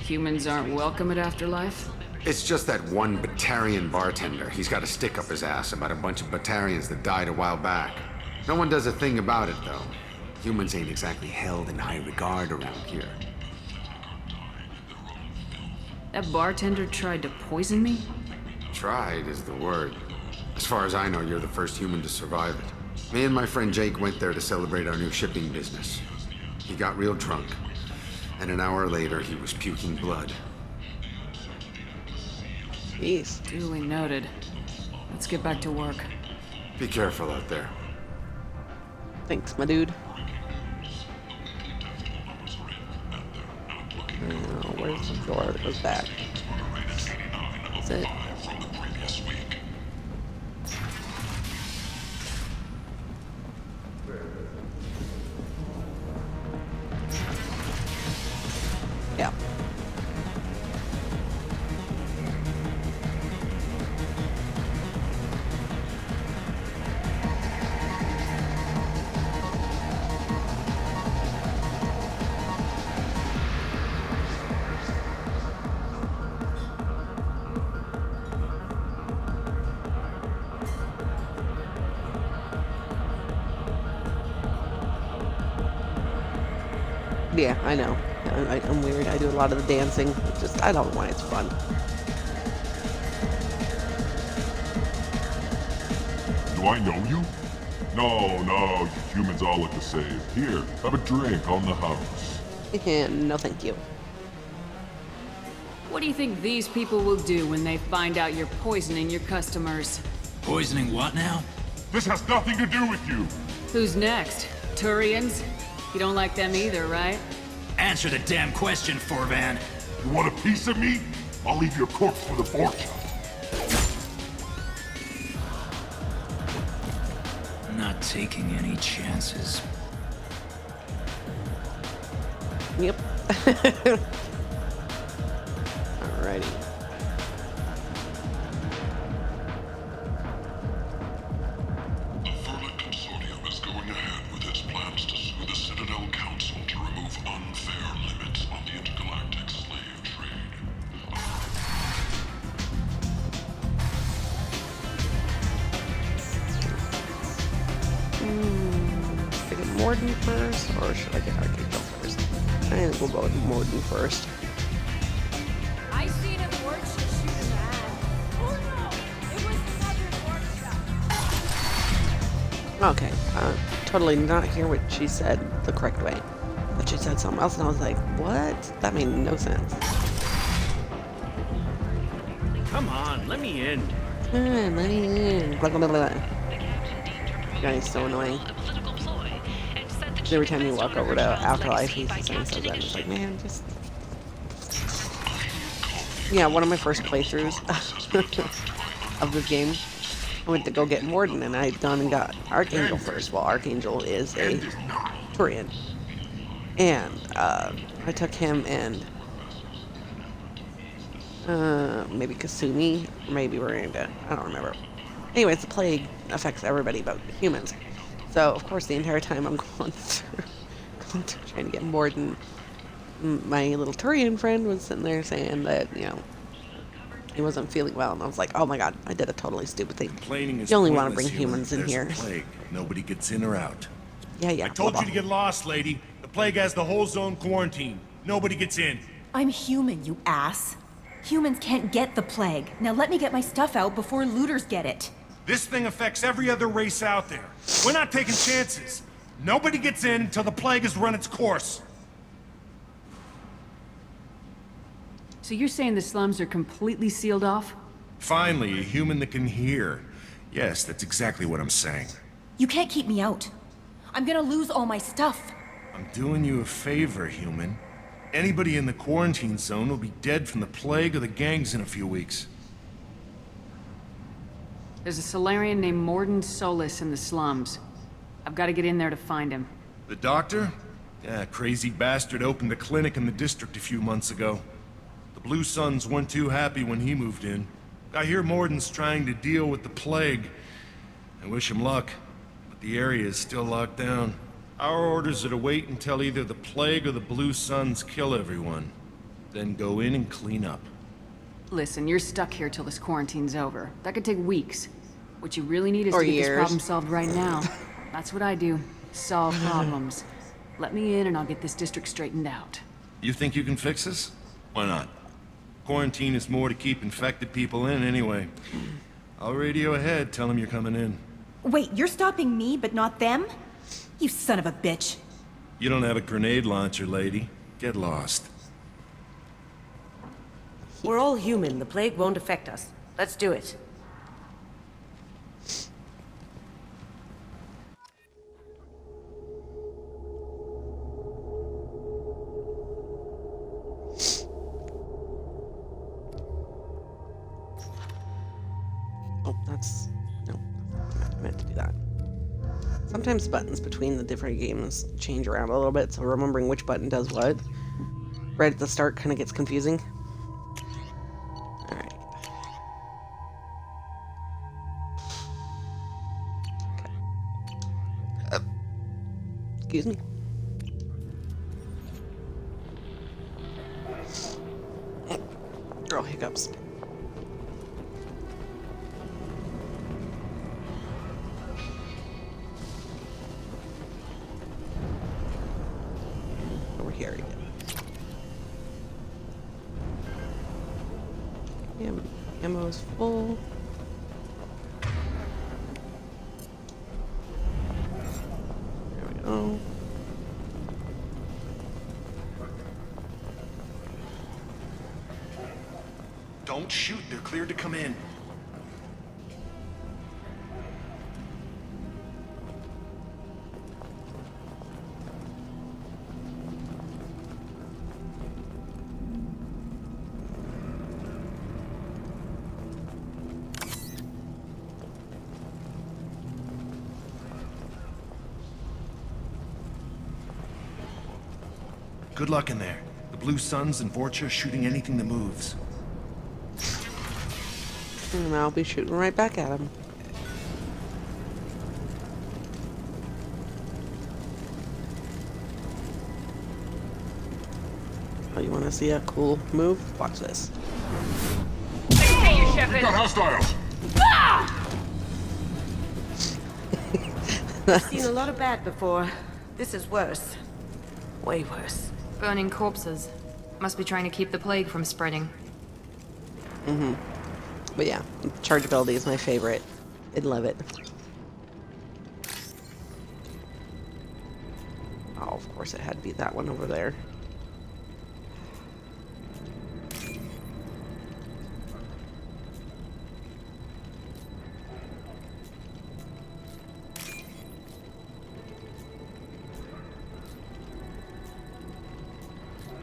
Humans aren't welcome at Afterlife? It's just that one Batarian bartender. He's got a stick up his ass about a bunch of Batarians that died a while back. No one does a thing about it, though. Humans ain't exactly held in high regard around here. That bartender tried to poison me? Tried is the word. As far as I know, you're the first human to survive it. Me and my friend Jake went there to celebrate our new shipping business. He got real drunk, and an hour later he was puking blood. Jeez. Duly noted. Let's get back to work. Be careful out there. Thanks, my dude. Where's the door that goes back? That's it. Yeah, I know. I'm weird. I do a lot of the dancing. It's just, I don't know why it's fun. Do I know you? No, you humans all look the same. Here, have a drink on the house. No, thank you. What do you think these people will do when they find out you're poisoning your customers? Poisoning what now? This has nothing to do with you. Who's next? Turians? You don't like them either, right? Answer the damn question, Forvan. You want a piece of me? I'll leave your corpse for the fortune. Not taking any chances. Yep. Alrighty. The Verlet Consortium is going ahead with its plans to sue the Citadel Council to remove unfair limits on the intergalactic slave trade. Should I get Morden first, or should I get Archangel first? I think we'll go with Morden first. I seen him work to shoot a man. Oh no! It was another workshop. Okay, totally not hear what she said the correct way. But she said something else, and I was like, what? That made no sense. Come on, let me in. Let me in. Blah, blah, blah, blah. You guys so annoying. Every time you walk over to Afterlife, he's the same says that. I'm just like, man, just... Yeah, one of my first playthroughs of this game, I went to go get Morden, and I had gone and got Archangel first. Well, Archangel is a Turian. And, I took him and, maybe Kasumi, maybe Miranda, I don't remember. Anyways, the plague affects everybody but humans. So, of course, the entire time I'm going through trying to get Morden, my little Turian friend was sitting there saying that, you know, he wasn't feeling well, and I was like, oh my god, I did a totally stupid thing. You only want to bring humans in here. Plague. Nobody gets in or out. Yeah. I told you to get lost, lady. The plague has the whole zone quarantined. Nobody gets in. I'm human, you ass. Humans can't get the plague. Now let me get my stuff out before looters get it. This thing affects every other race out there. We're not taking chances. Nobody gets in until the plague has run its course. So you're saying the slums are completely sealed off? Finally, a human that can hear. Yes, that's exactly what I'm saying. You can't keep me out. I'm gonna lose all my stuff. I'm doing you a favor, human. Anybody in the quarantine zone will be dead from the plague or the gangs in a few weeks. There's a Solarian named Morden Solis in the slums. I've got to get in there to find him. The doctor? Yeah, crazy bastard opened a clinic in the district a few months ago. The Blue Suns weren't too happy when he moved in. I hear Morden's trying to deal with the plague. I wish him luck, but the area is still locked down. Our orders are to wait until either the plague or the Blue Suns kill everyone. Then go in and clean up. Listen, you're stuck here till this quarantine's over. That could take weeks. What you really need is Or to get years. this problem solved right now. That's what I do. Solve problems. Let me in and I'll get this district straightened out. You think you can fix this? Why not? Quarantine is more to keep infected people in anyway. I'll radio ahead, tell them you're coming in. Wait, you're stopping me, but not them? You son of a bitch. You don't have a grenade launcher, lady. Get lost. We're all human. The plague won't affect us. Let's do it. Oh, that's... No. I meant to do that. Sometimes buttons between the different games change around a little bit, so remembering which button does what right at the start kind of gets confusing. Alright. Okay. Excuse me. Oh, hiccups. here again. Ammo's full. There we go. Don't shoot, they're cleared to come in. Good luck in there. The Blue Suns and Vorcha shooting anything that moves. And I'll be shooting right back at him. Oh, you want to see a cool move? Watch this. Hey, you Shepard! Got hostiles! I've seen a lot of bad before. This is worse. Way worse. Burning corpses. Must be trying to keep the plague from spreading. But yeah, chargeability is my favorite. I'd love it. Oh, of course it had to be that one over there.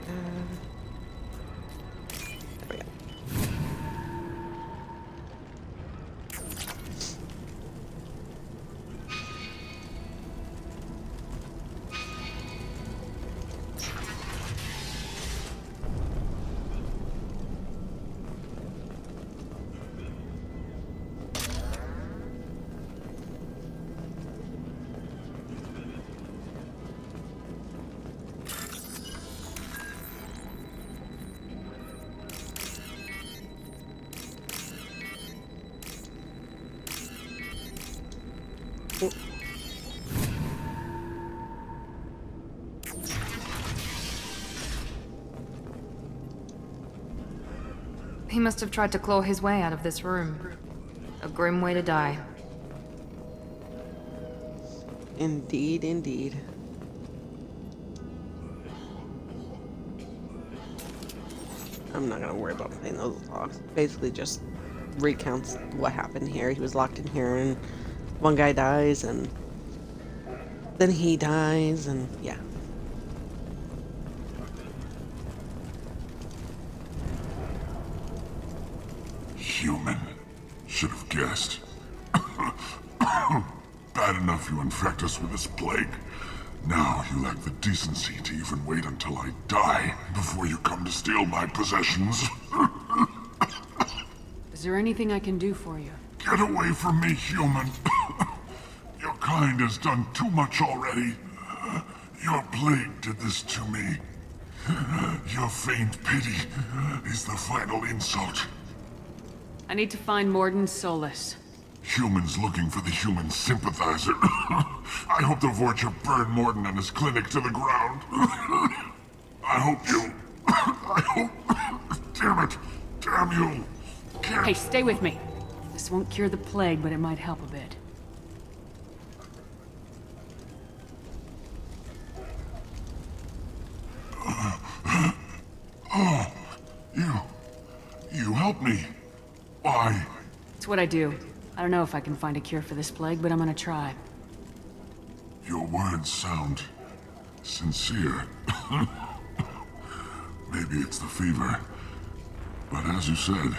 There we go. He must have tried to claw his way out of this room. A grim way to die. Indeed, indeed. I'm not gonna worry about playing those logs. Basically just recounts what happened here. He was locked in here and one guy dies and then he dies and yeah. Human. Should have guessed. Bad enough you infect us with this plague. Now you lack the decency to even wait until I die before you come to steal my possessions. Is there anything I can do for you? Get away from me, human. Your kind has done too much already. Your plague did this to me. Your faint pity is the final insult. I need to find Morden Solus. Humans looking for the human sympathizer. I hope the Vorcha burn Morden and his clinic to the ground. I hope you... I hope... Damn it! Damn you! Can't... Hey, stay with me. This won't cure the plague, but it might help a bit. Oh, you helped me. Why? It's what I do. I don't know if I can find a cure for this plague, but I'm gonna try. Your words sound sincere. Maybe it's the fever. But as you said,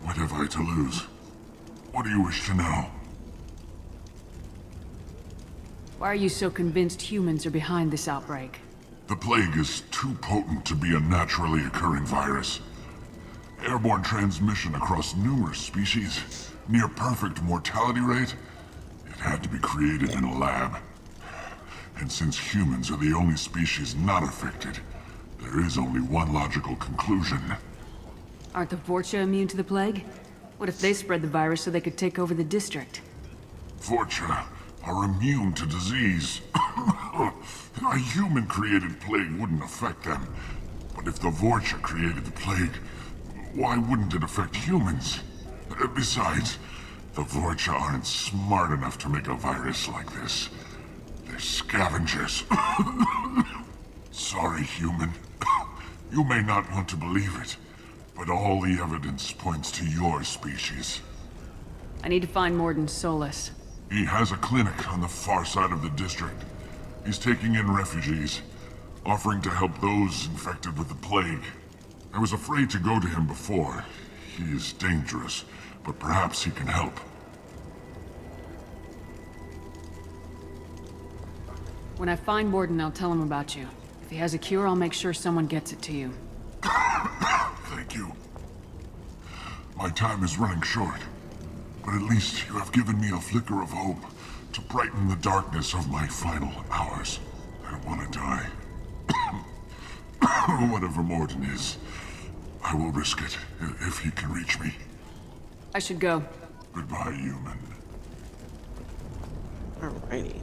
what have I to lose? What do you wish to know? Why are you so convinced humans are behind this outbreak? The plague is too potent to be a naturally occurring virus. Airborne transmission across numerous species, near perfect mortality rate. It had to be created in a lab. And since humans are the only species not affected, there is only one logical conclusion. Aren't the Vorcha immune to the plague? What if they spread the virus so they could take over the district? Vorcha are immune to disease. A human-created plague wouldn't affect them. But if the Vorcha created the plague, why wouldn't it affect humans? Besides, the Vorcha aren't smart enough to make a virus like this. They're scavengers. Sorry, human. You may not want to believe it, but all the evidence points to your species. I need to find Morden Solus. He has a clinic on the far side of the district. He's taking in refugees, offering to help those infected with the plague. I was afraid to go to him before. He is dangerous, but perhaps he can help. When I find Morden, I'll tell him about you. If he has a cure, I'll make sure someone gets it to you. Thank you. My time is running short, but at least you have given me a flicker of hope to brighten the darkness of my final hours. I don't want to die. Whatever Morden is, I will risk it if he can reach me. I should go. Goodbye, human. Alrighty.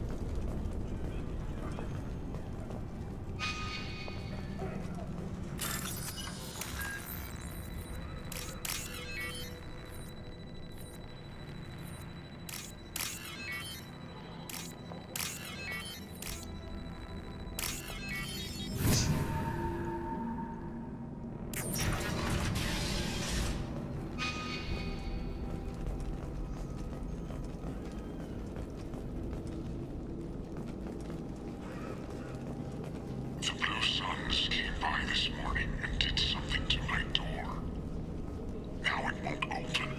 The Blue Suns came by this morning and did something to my door. Now it won't open.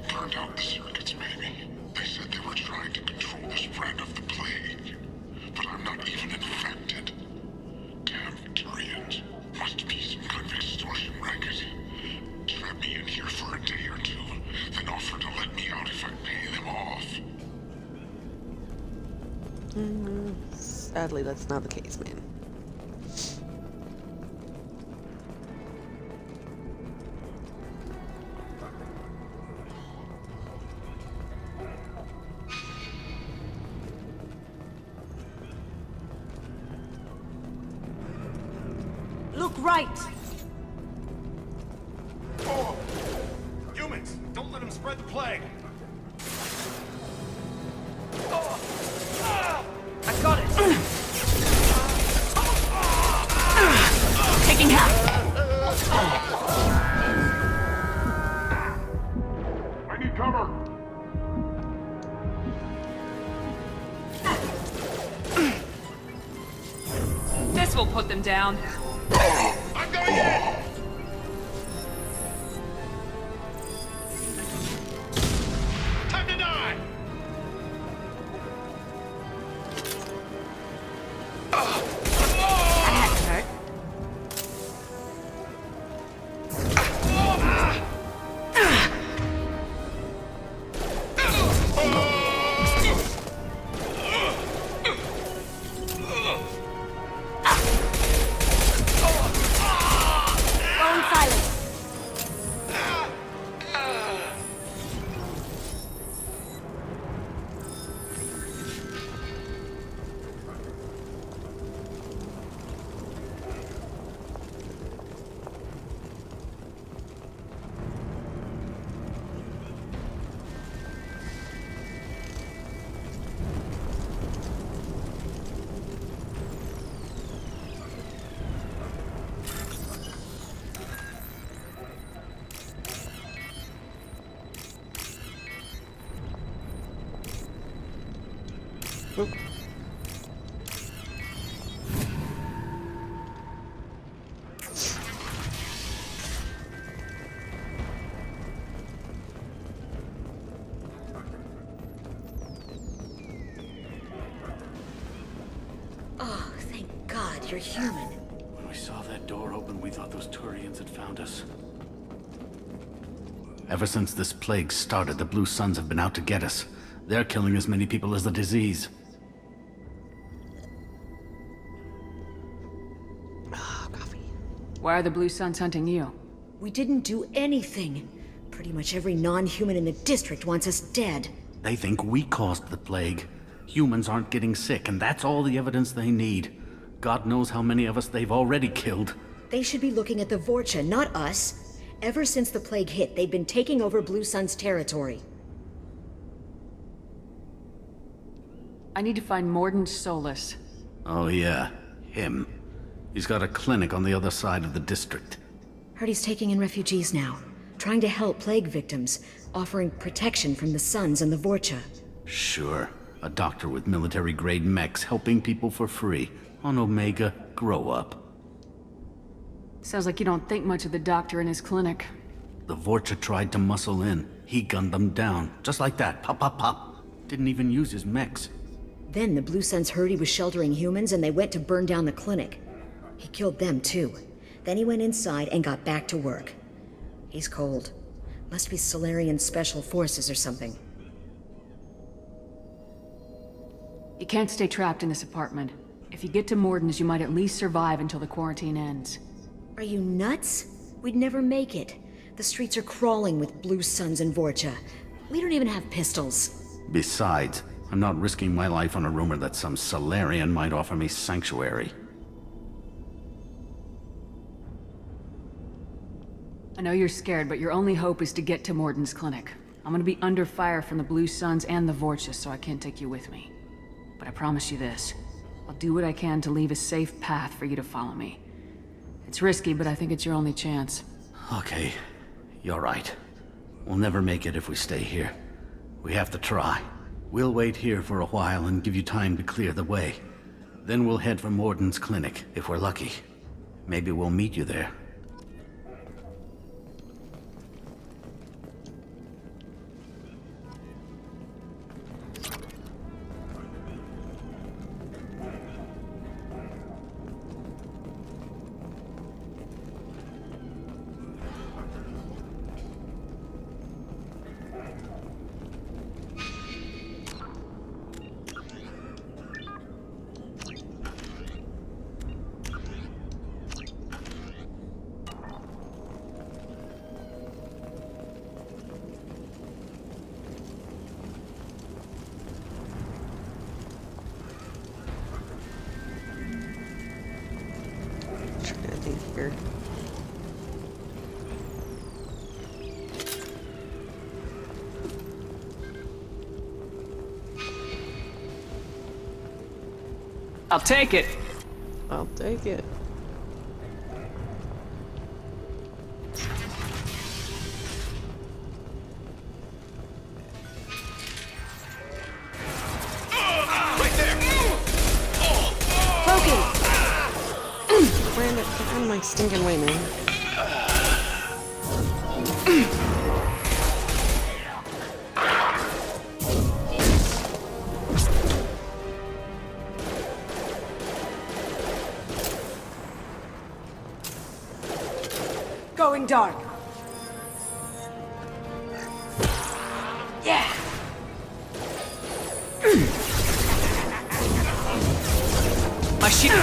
Turned out the circuits, maybe. They said they were trying to control the spread of the plague. But I'm not even infected. Damn Turians. Must be some kind of extortion racket. Trap me in here for a day or two, then offer to let me out if I pay them off. Sadly, that's not the case, man. Look right! Oh! Humans, don't let them spread the plague! I got it! Taking half! I need cover! This will put them down. I'm going in! Time to die! That hurt. Bone silence. Oop. Oh, thank God you're human. When we saw that door open, we thought those Turians had found us. Ever since this plague started, the Blue Suns have been out to get us. They're killing as many people as the disease. Why are the Blue Suns hunting you? We didn't do anything. Pretty much every non-human in the district wants us dead. They think we caused the plague. Humans aren't getting sick, and that's all the evidence they need. God knows how many of us they've already killed. They should be looking at the Vorcha, not us. Ever since the plague hit, they've been taking over Blue Sun's territory. I need to find Morden Solus. Oh yeah, him. He's got a clinic on the other side of the district. Heard he's taking in refugees now, trying to help plague victims, offering protection from the Suns and the Vorcha. Sure. A doctor with military-grade mechs helping people for free. On Omega, grow up. Sounds like you don't think much of the doctor in his clinic. The Vorcha tried to muscle in. He gunned them down. Just like that. Pop, pop, pop. Didn't even use his mechs. Then the Blue Suns heard he was sheltering humans and they went to burn down the clinic. He killed them too. Then he went inside and got back to work. He's cold. Must be Solarian Special Forces or something. You can't stay trapped in this apartment. If you get to Morden's, you might at least survive until the quarantine ends. Are you nuts? We'd never make it. The streets are crawling with Blue Suns and Vorcha. We don't even have pistols. Besides, I'm not risking my life on a rumor that some Solarian might offer me sanctuary. I know you're scared, but your only hope is to get to Morden's clinic. I'm gonna be under fire from the Blue Suns and the Vorcha, so I can't take you with me. But I promise you this. I'll do what I can to leave a safe path for you to follow me. It's risky, but I think it's your only chance. Okay, you're right. We'll never make it if we stay here. We have to try. We'll wait here for a while and give you time to clear the way. Then we'll head for Morden's clinic, if we're lucky. Maybe we'll meet you there. Here. I'll take it. I'll take it. Get out of my stinking way, man. Going dark. Yeah. My shield.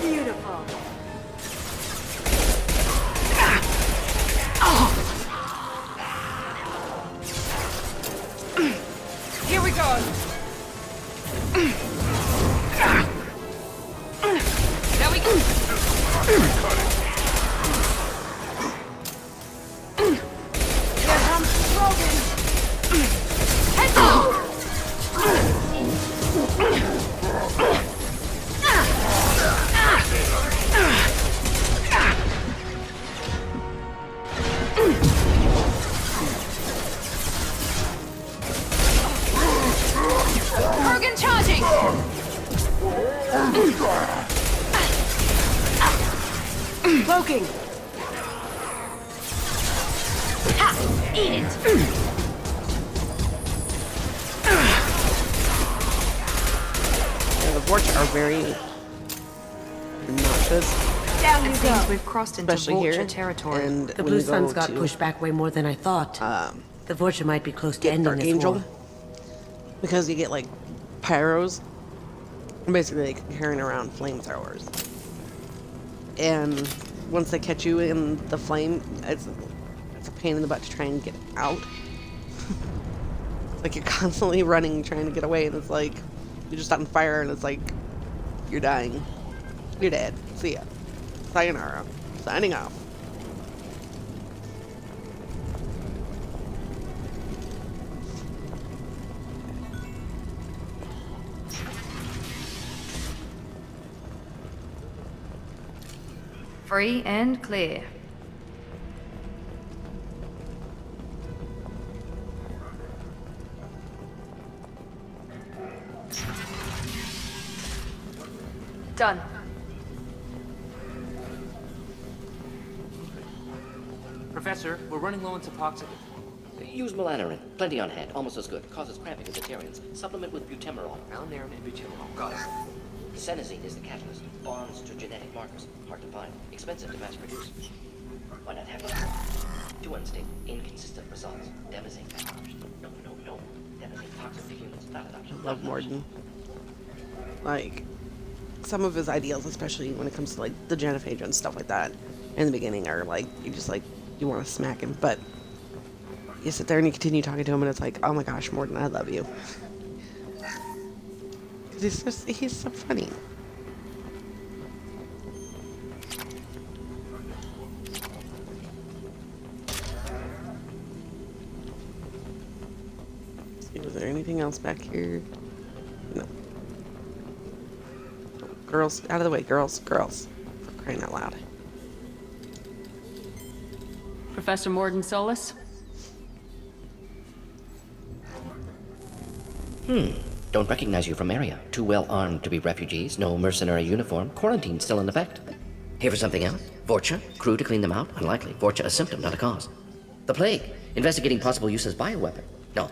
Beautiful. Here we go. There we go. Here comes Rogan. Heads Kurgan charging! Cloaking. Ha! Eat it! Yeah, the Vorcha are very obnoxious. Down you It go. seems we've crossed into Especially here. Vorcha territory. And The when Blue you go Suns got to, pushed back way more than I thought. The Vorcha might be close to get ending this Archangel, war. because you get like pyros, basically like carrying around flamethrowers. And once they catch you in the flame, it's a pain in the butt to try and get out. Like, you're constantly running, trying to get away, and it's like, you're just on fire, and it's like, you're dying. You're dead. See ya. Sayonara. Signing off. Free and clear. Done. Professor, we're running low on Suboxone. Use melanorin. Plenty on hand. Almost as good. Causes cramping in vegetarians. Supplement with butemerol. Malnarin and butemerol. Got it. Senesine is the catalyst. Bonds to genetic markers. Hard to find. Expensive to mass produce. Why not have it? Too unstable. Inconsistent results. Demonizing that option. No. Demonizing toxic to humans. Not an option. I love Morden. Like, some of his ideals, especially when it comes to, like, the genophage and stuff like that, in the beginning are, like, you just, like, you want to smack him, but you sit there and you continue talking to him, and it's like, oh my gosh, Morden, I love you. Because he's so funny. Let's see, was there anything else back here? No. Girls, out of the way, girls. For crying out loud. Professor Morden Solus? Don't recognize you from area. Too well armed to be refugees. No mercenary uniform. Quarantine still in effect. Here for something else? Vorcha? Crew to clean them out? Unlikely. Vorcha a symptom, not a cause. The plague. Investigating possible use as bioweapon. No.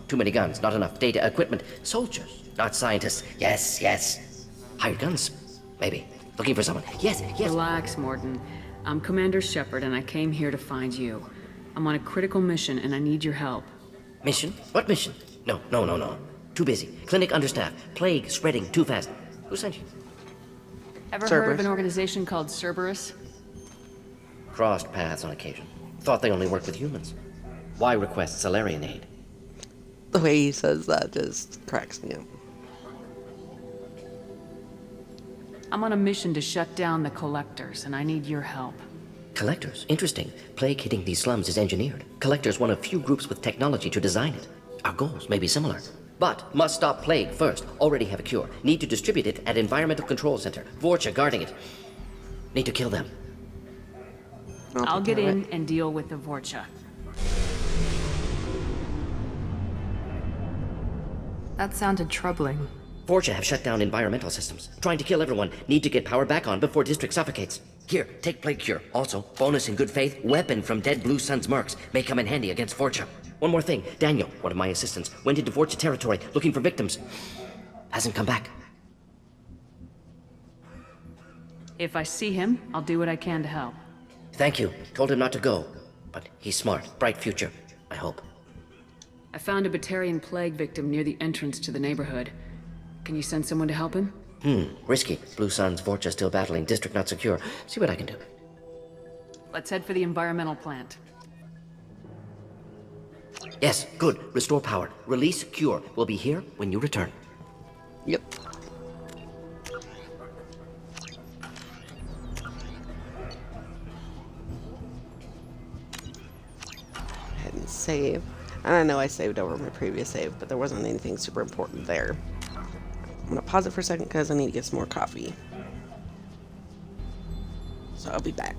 Too many guns, not enough data, equipment. Soldiers, not scientists. Yes. Hired guns? Maybe. Looking for someone. Yes. Relax, Morden. I'm Commander Shepard, and I came here to find you. I'm on a critical mission, and I need your help. Mission? What mission? No. Too busy. Clinic understaffed. Plague spreading too fast. Who sent you? Ever heard of an organization called Cerberus? Crossed paths on occasion. Thought they only worked with humans. Why request Solarian aid? The way he says that just cracks me up. I'm on a mission to shut down the Collectors, and I need your help. Collectors? Interesting. Plague hitting these slums is engineered. Collectors one of few groups with technology to design it. Our goals may be similar. But must stop plague first. Already have a cure. Need to distribute it at Environmental Control Center. Vorcha guarding it. Need to kill them. I'll get in and deal with the Vorcha. That sounded troubling. Vorcha have shut down environmental systems. Trying to kill everyone. Need to get power back on before district suffocates. Here, take plague cure. Also, bonus in good faith, weapon from dead Blue Sun's mercs. May come in handy against Vorcha. One more thing. Daniel, one of my assistants, went into Vorcha territory looking for victims. Hasn't come back. If I see him, I'll do what I can to help. Thank you. Told him not to go. But he's smart. Bright future. I hope. I found a Batarian plague victim near the entrance to the neighborhood. Can you send someone to help him? Risky. Blue Sun's Vorcha still battling. District not secure. See what I can do. Let's head for the environmental plant. Yes, good. Restore power. Release cure. We'll be here when you return. Yep. Ahead and save. And I know I saved over my previous save, but there wasn't anything super important there. I'm gonna pause it for a second because I need to get some more coffee. So I'll be back.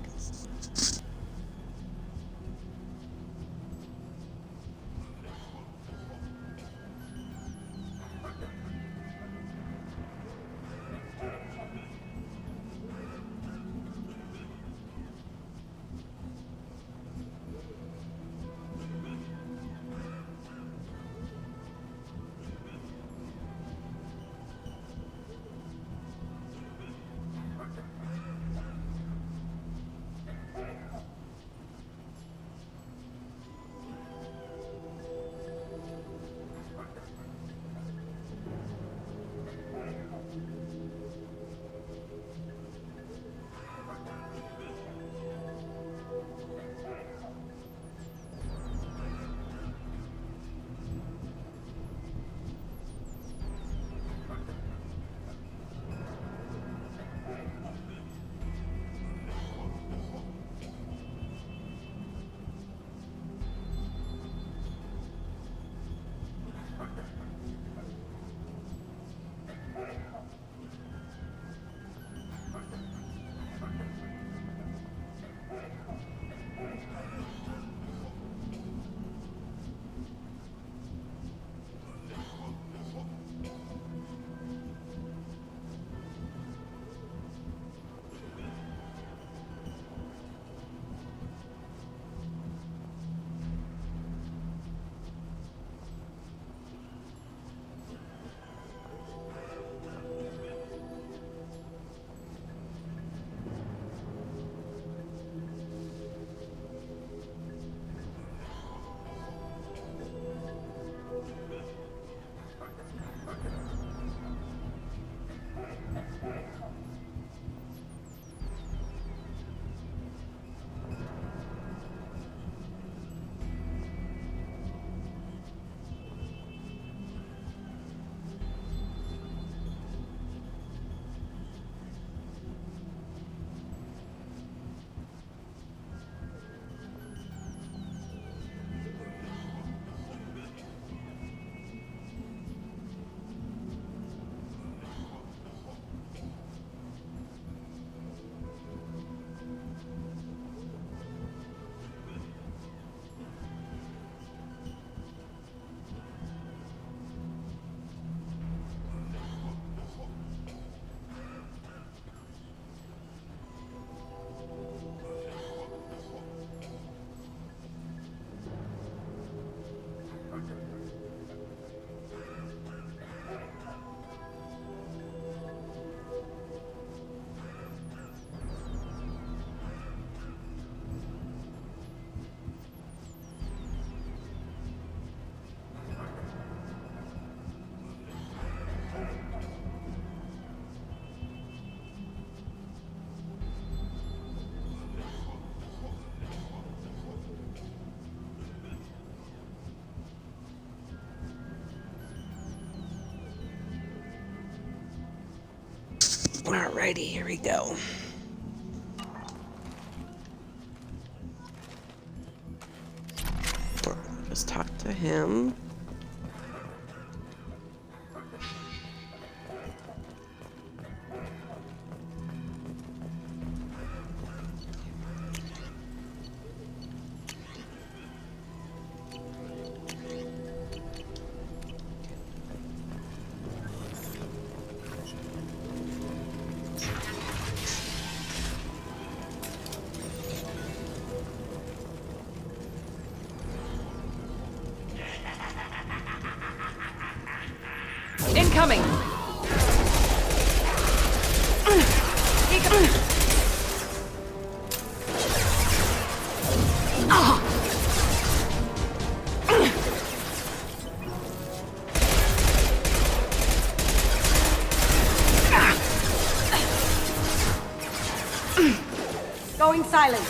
Alrighty, here we go. Just talk to him. Incoming! Going silent.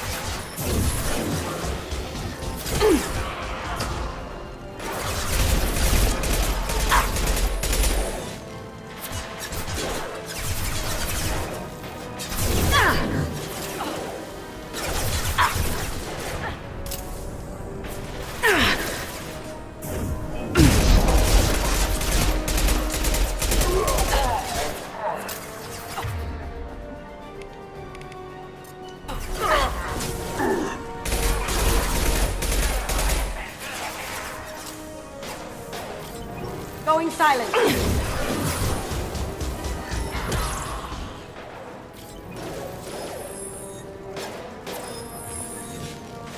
Going silent.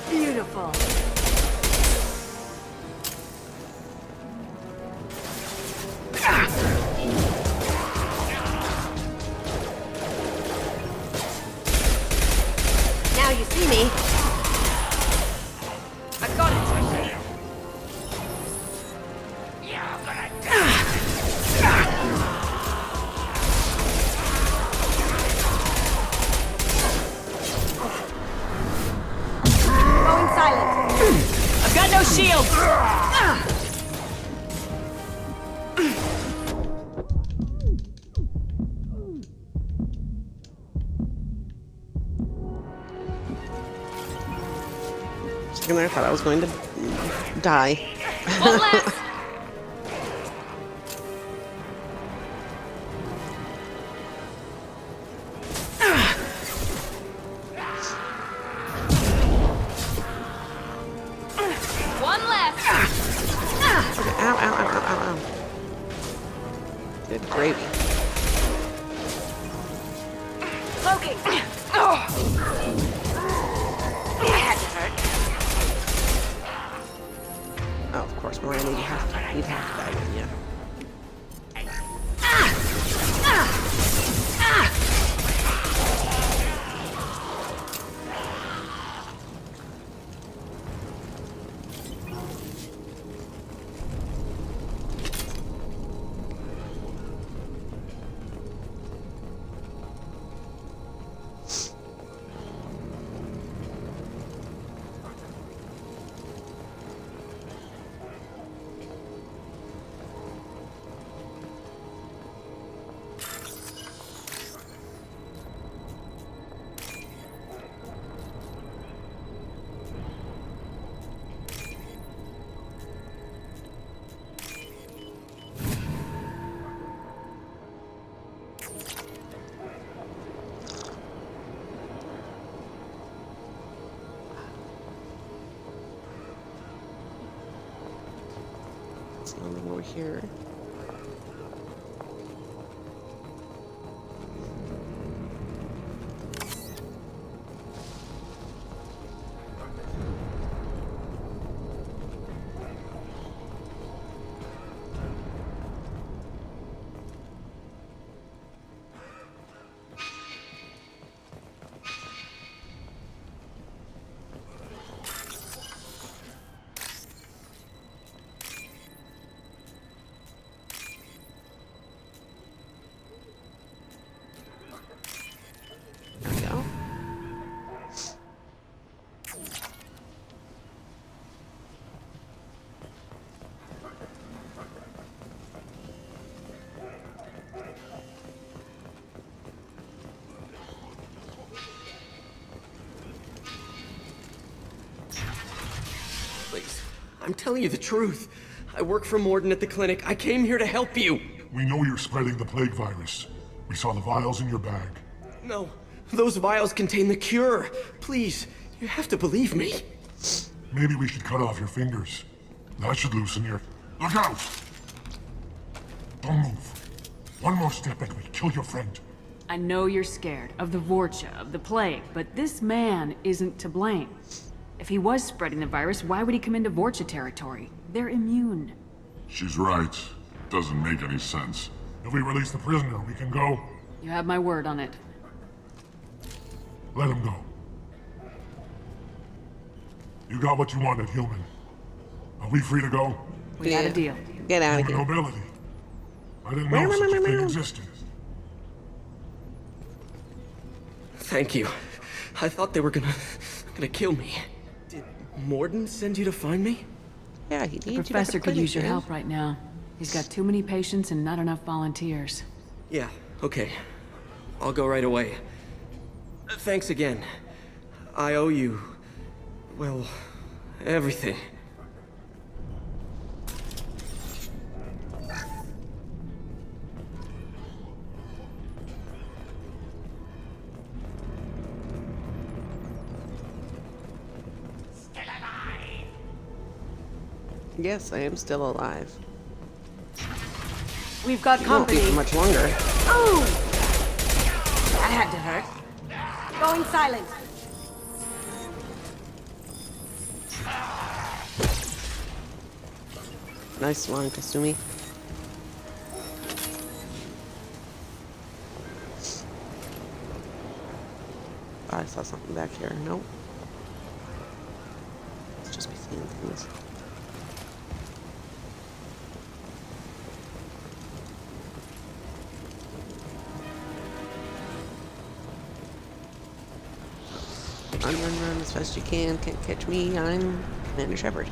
Beautiful. Now you see me. I got it. Going silent. I've got no shield! Second there, I thought I was going to die. One last! One left! Okay, ow, ow, ow, ow, ow, ow. Good gravy. Cloaking. That had to hurt. Oh, of course, Miranda, you'd have to die, wouldn't you? Something over here. I'm telling you the truth. I work for Morden at the clinic. I came here to help you. We know you're spreading the plague virus. We saw the vials in your bag. No, those vials contain the cure. Please, you have to believe me. Maybe we should cut off your fingers. That should loosen your... Look out! Don't move. One more step and we kill your friend. I know you're scared of the Vorcha, of the plague, but this man isn't to blame. If he was spreading the virus, why would he come into Vorcha territory? They're immune. She's right. Doesn't make any sense. If we release the prisoner, we can go. You have my word on it. Let him go. You got what you wanted, human. Are we free to go? We got a deal. Get out of Human here. nobility. I didn't know such a thing existed. Thank you. I thought they were gonna kill me. Did Morden send you to find me? Yeah, he The professor could use your help right now. He's got too many patients and not enough volunteers. Yeah, okay. I'll go right away. Thanks again. I owe you... well, everything. Yes, I am still alive. We've got It won't be company. for much longer. Oh! That had to hurt. Going silent. Nice one, Kasumi. I saw something back here. Nope. Let's just be seeing things. Run as fast as you can. Can't catch me. I'm Commander Shepard.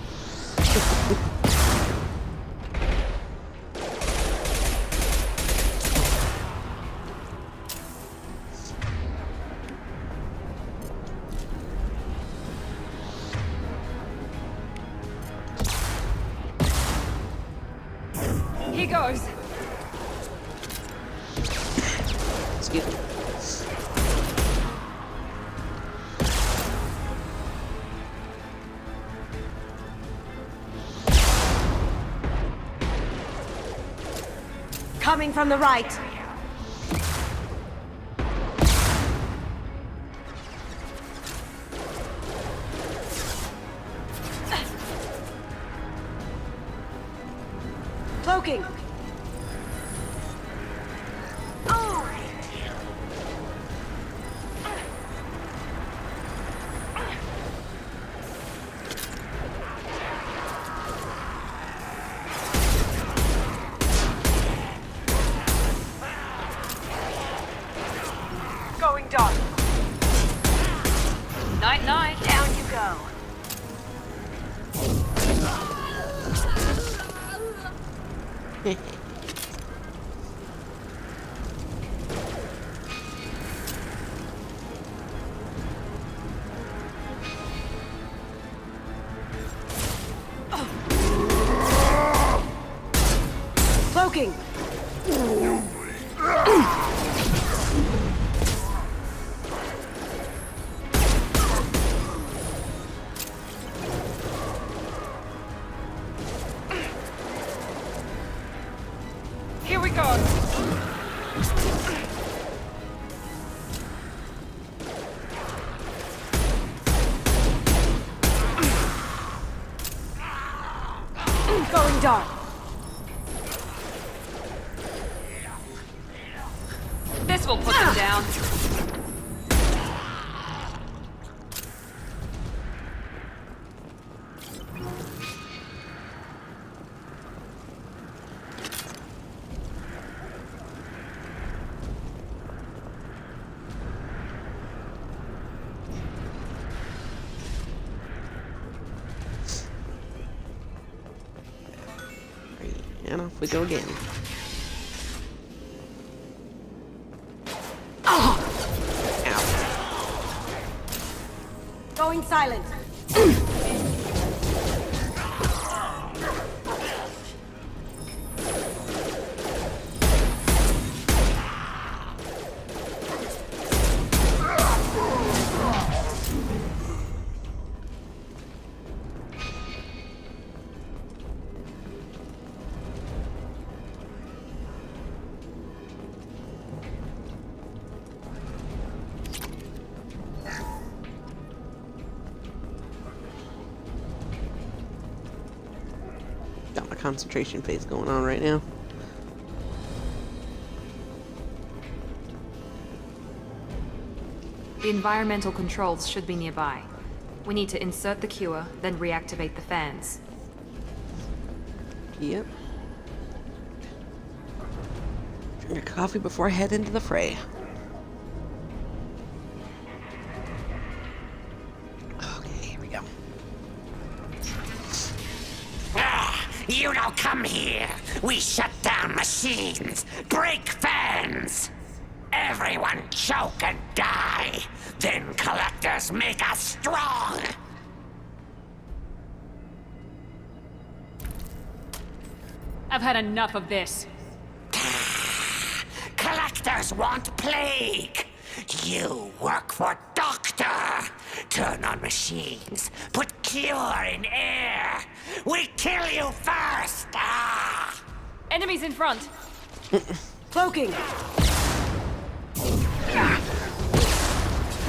He goes. Excuse me. Coming from the right. Cloaking. Oh! Going dark. Night, night. Down you go. Cloaking. Here we go. Going dark. This will put them down. And off we go again. Going silent. Got my concentration phase going on right now. The environmental controls should be nearby. We need to insert the cure, then reactivate the fans. Yep. Drink a coffee before I head into the fray. Okay, here we go. You don't come here. We shut down machines, break fans. Everyone choke and die. Then collectors make us strong. I've had enough of this. Collectors want plague. You work for Doctor. Turn on machines. Put cure in air. We kill you first. Ah! Enemies in front. Cloaking.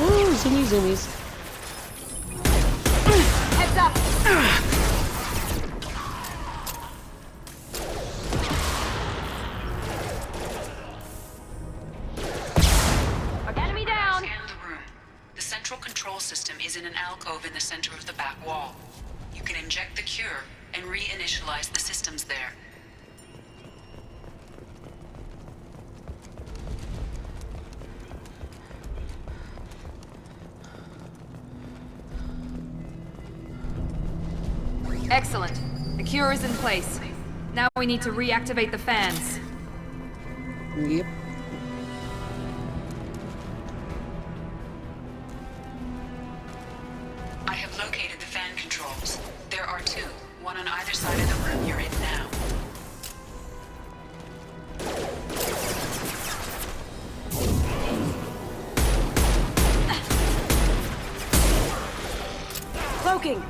Ooh, zoomy zoomies. Heads up. Enemy down. Scan the room. The central control system is in an alcove in the center of the back wall. You can inject the cure and reinitialize the systems there. Excellent. The cure is in place. Now we need to reactivate the fans. Yep. I have located the fan controls. There are two, one on either side of the room you're in now. Cloaking.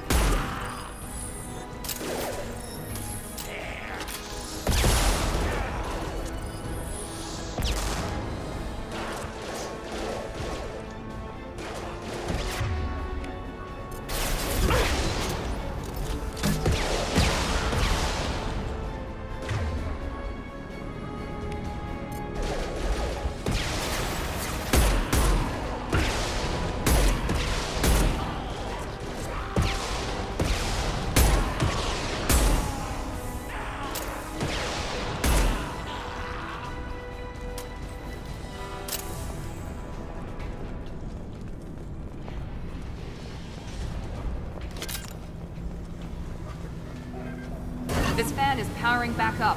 This fan is powering back up.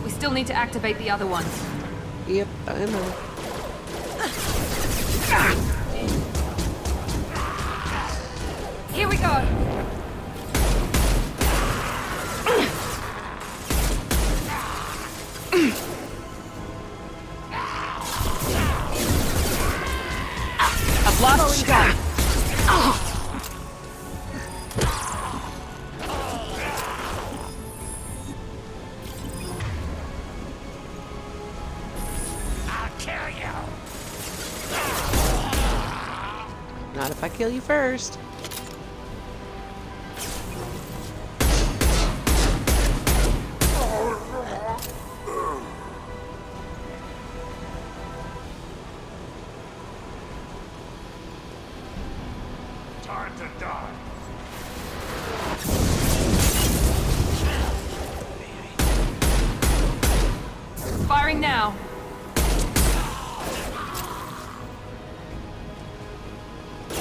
We still need to activate the other ones. Yep, I know. Here we go. I've lost shot. Not if I kill you first. Time to die. Firing now.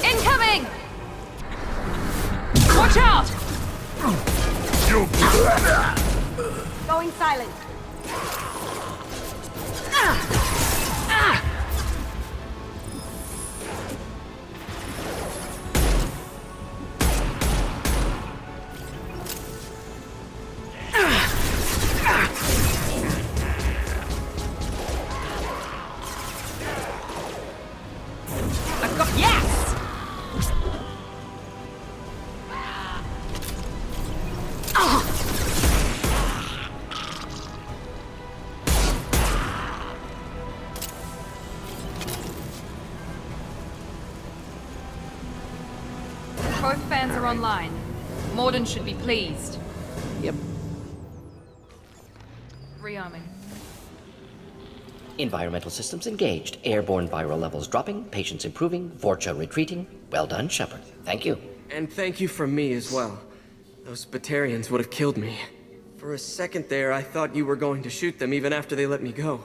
Incoming! Watch out! Going silent. Yes! Both fans are online. Morden should be pleased. Yep. Rearming. Environmental systems engaged. Airborne viral levels dropping. Patients improving. Vorcha retreating. Well done, Shepard. Thank you. And thank you from me as well. Those Batarians would have killed me. For a second there, I thought you were going to shoot them even after they let me go.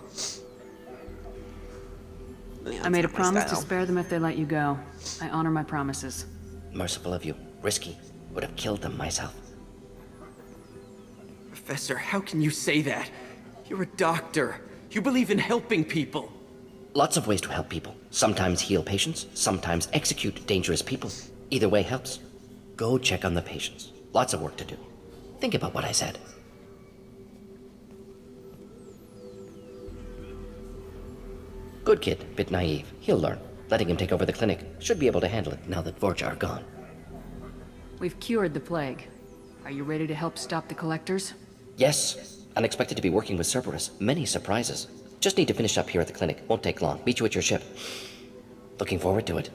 Yeah, I made a that's not my promise to style. spare them if they let you go. I honor my promises. Merciful of you. Risky. Would have killed them myself. Professor, how can you say that? You're a doctor. You believe in helping people. Lots of ways to help people. Sometimes heal patients, sometimes execute dangerous people. Either way helps. Go check on the patients. Lots of work to do. Think about what I said. Good kid, bit naive. He'll learn. Letting him take over the clinic. Should be able to handle it now that Vorcha are gone. We've cured the plague. Are you ready to help stop the collectors? Yes. Unexpected to be working with Cerberus. Many surprises. Just need to finish up here at the clinic. Won't take long. Meet you at your ship. Looking forward to it.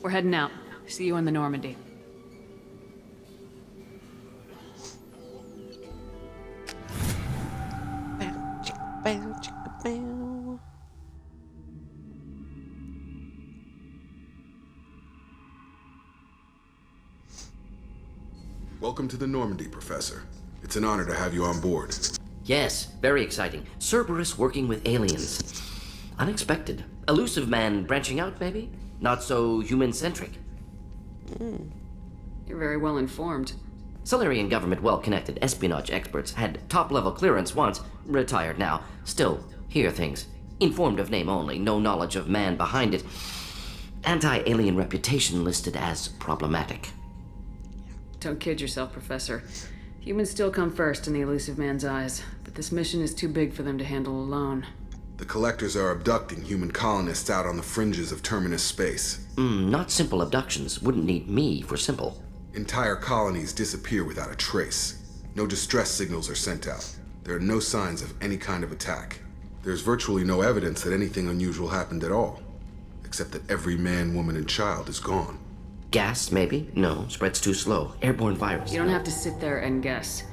We're heading out. See you in the Normandy. Bow, chicka, bow, chicka, bow. Welcome to the Normandy, Professor. It's an honor to have you on board. Yes, very exciting. Cerberus working with aliens. Unexpected. Elusive man branching out, maybe? Not so human-centric. You're very well informed. Solarian government well-connected espionage experts had top-level clearance once, retired now. Still, hear things. Informed of name only, no knowledge of man behind it. Anti-alien reputation listed as problematic. Don't kid yourself, Professor. Humans still come first in the elusive man's eyes, but this mission is too big for them to handle alone. The Collectors are abducting human colonists out on the fringes of terminus space. Not simple abductions. Wouldn't need me for simple. Entire colonies disappear without a trace. No distress signals are sent out. There are no signs of any kind of attack. There's virtually no evidence that anything unusual happened at all, except that every man, woman, and child is gone. Gas, maybe? No, spreads too slow. Airborne virus. You don't have to sit there and guess.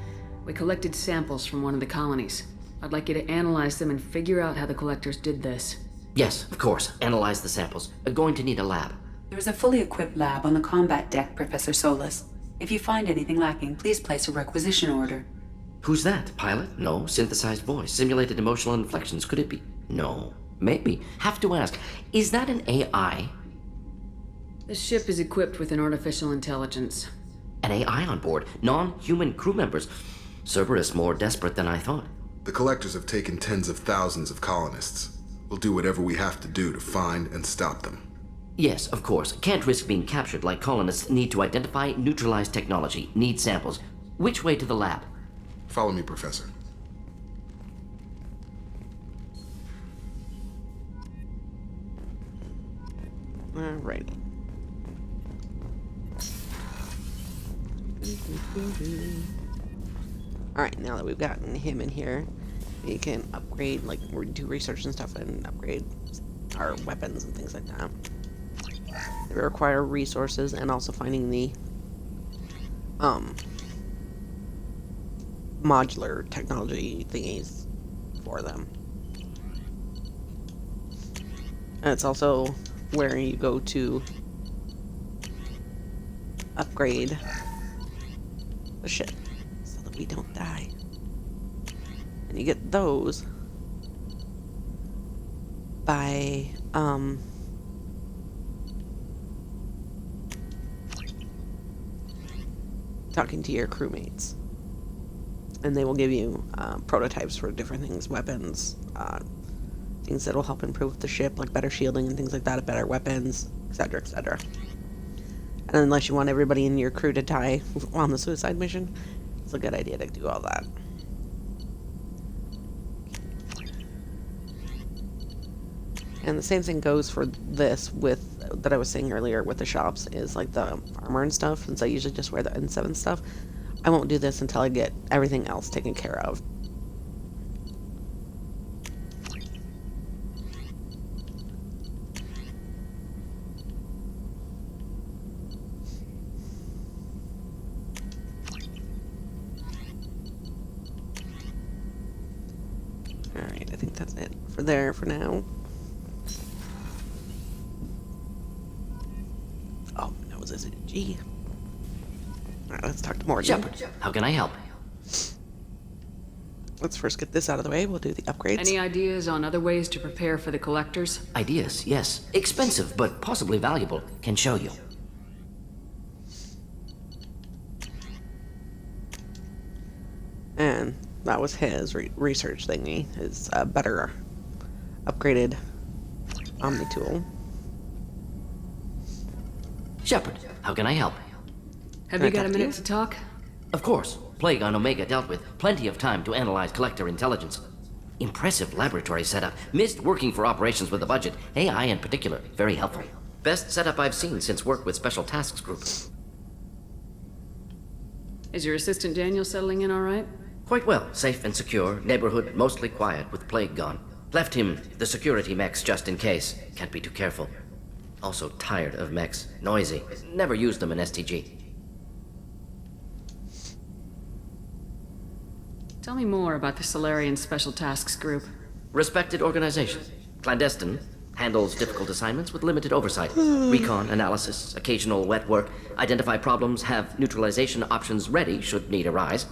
We collected samples from one of the colonies. I'd like you to analyze them and figure out how the collectors did this. Yes, of course. Analyze the samples. Going to need a lab. There's a fully equipped lab on the combat deck, Professor Solus. If you find anything lacking, please place a requisition order. Who's that? Pilot? No. Synthesized voice. Simulated emotional inflections. Could it be? No. Maybe. Have to ask. Is that an AI? This ship is equipped with an artificial intelligence. An AI on board. Non-human crew members. Cerberus more desperate than I thought. The Collectors have taken tens of thousands of colonists. We'll do whatever we have to do to find and stop them. Yes, of course. Can't risk being captured like colonists need to identify, neutralize technology, need samples. Which way to the lab? Follow me, Professor. Alrighty. Alright, now that we've gotten him in here, we can upgrade, like, do research and stuff and upgrade our weapons and things like that. They require resources and also finding the, modular technology thingies for them. And it's also where you go to upgrade the ship so that we don't die. And you get those by talking to your crewmates. And they will give you prototypes for different things, weapons, things that will help improve the ship, like better shielding and things like that, better weapons, etc., etc. And unless you want everybody in your crew to die on the suicide mission, it's a good idea to do all that. And the same thing goes for this with, that I was saying earlier with the shops, is like the armor and stuff, since I usually just wear the N7 stuff. I won't do this until I get everything else taken care of. think that's it for there for now. Oh, that was a G. All right, let's talk to Morgan. Shepard, how can I help? Let's first get this out of the way. We'll do the upgrades. Any ideas on other ways to prepare for the collectors? Ideas, yes. Expensive, but possibly valuable. Can show you. And that was his research thingy. His better upgraded Omni tool. Shepard, how can I help? Have you got a minute to talk? Of course. Plague on Omega dealt with. Plenty of time to analyze collector intelligence. Impressive laboratory setup. Missed working for operations with a budget. AI in particular. Very helpful. Best setup I've seen since work with Special Tasks Group. Is your assistant Daniel settling in all right? Quite well. Safe and secure. Neighborhood mostly quiet with Plague gone. Left him the security mechs just in case. Can't be too careful. Also tired of mechs. Noisy. Never used them in STG. Tell me more about the Solarian Special Tasks Group. Respected organization. Clandestine. Handles difficult assignments with limited oversight. Recon, analysis, occasional wet work. Identify problems, have neutralization options ready should need arise.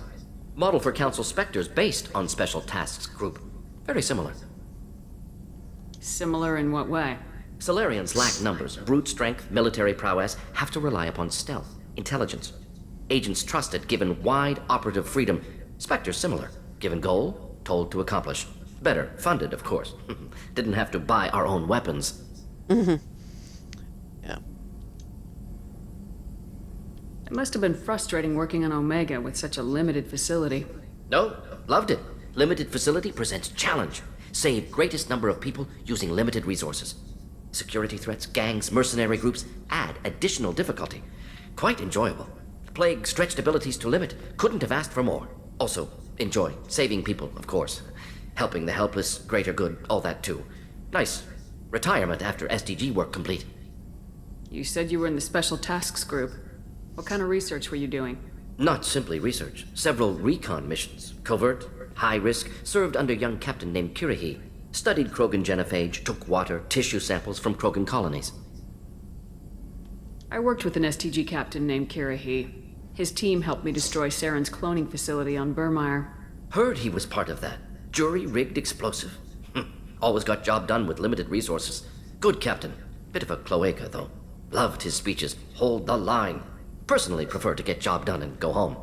Model for Council Spectres based on Special Tasks Group. Very similar. Similar in what way? Solarians lack numbers, brute strength, military prowess, have to rely upon stealth, intelligence. Agents trusted, given wide operative freedom. Spectres similar, given goal, told to accomplish. Better, funded, of course. Didn't have to buy our own weapons. Yeah. It must have been frustrating working on Omega with such a limited facility. No, loved it. Limited facility presents challenge. Save greatest number of people using limited resources. Security threats, gangs, mercenary groups add additional difficulty. Quite enjoyable. Plague stretched abilities to limit. Couldn't have asked for more. Also, enjoy. Saving people, of course. Helping the helpless, greater good, all that too. Nice. Retirement after SDG work complete. You said you were in the Special Tasks Group. What kind of research were you doing? Not simply research. Several recon missions. Covert, high risk, served under young captain named Kirihi. Studied Krogan genophage, took water, tissue samples from Krogan colonies. I worked with an STG captain named Kirihi. His team helped me destroy Saren's cloning facility on Burmire. Heard he was part of that. Jury-rigged explosive. Always got job done with limited resources. Good captain. Bit of a cloaca, though. Loved his speeches. Hold the line. Personally prefer to get job done and go home.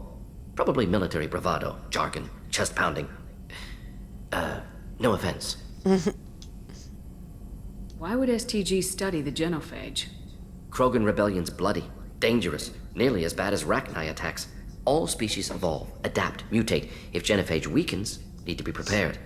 Probably military bravado, jargon, chest pounding. No offense. Why would STG study the genophage? Krogan rebellion's bloody, dangerous, nearly as bad as Rachni attacks. All species evolve, adapt, mutate. If genophage weakens, need to be prepared.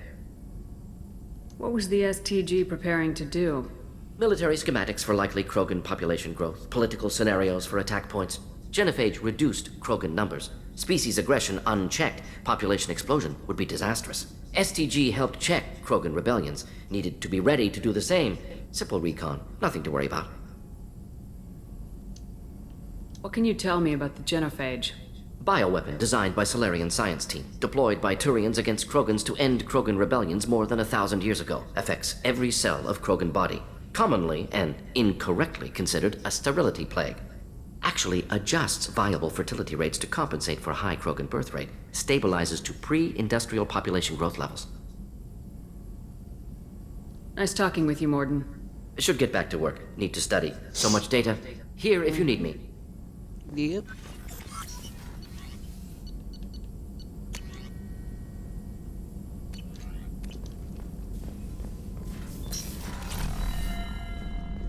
What was the STG preparing to do? Military schematics for likely Krogan population growth, political scenarios for attack points. Genophage reduced Krogan numbers. Species aggression unchecked, population explosion would be disastrous. STG helped check Krogan rebellions, needed to be ready to do the same. Simple recon, nothing to worry about. What can you tell me about the genophage? Bioweapon designed by Solarian science team, deployed by Turians against Krogans to end Krogan rebellions more than 1,000 years ago. Affects every cell of Krogan body. Commonly and incorrectly considered a sterility plague. Actually adjusts viable fertility rates to compensate for a high Krogan birth rate. Stabilizes to pre-industrial population growth levels. Nice talking with you, Morden. Should get back to work. Need to study. So much data. Here if you need me. Yep.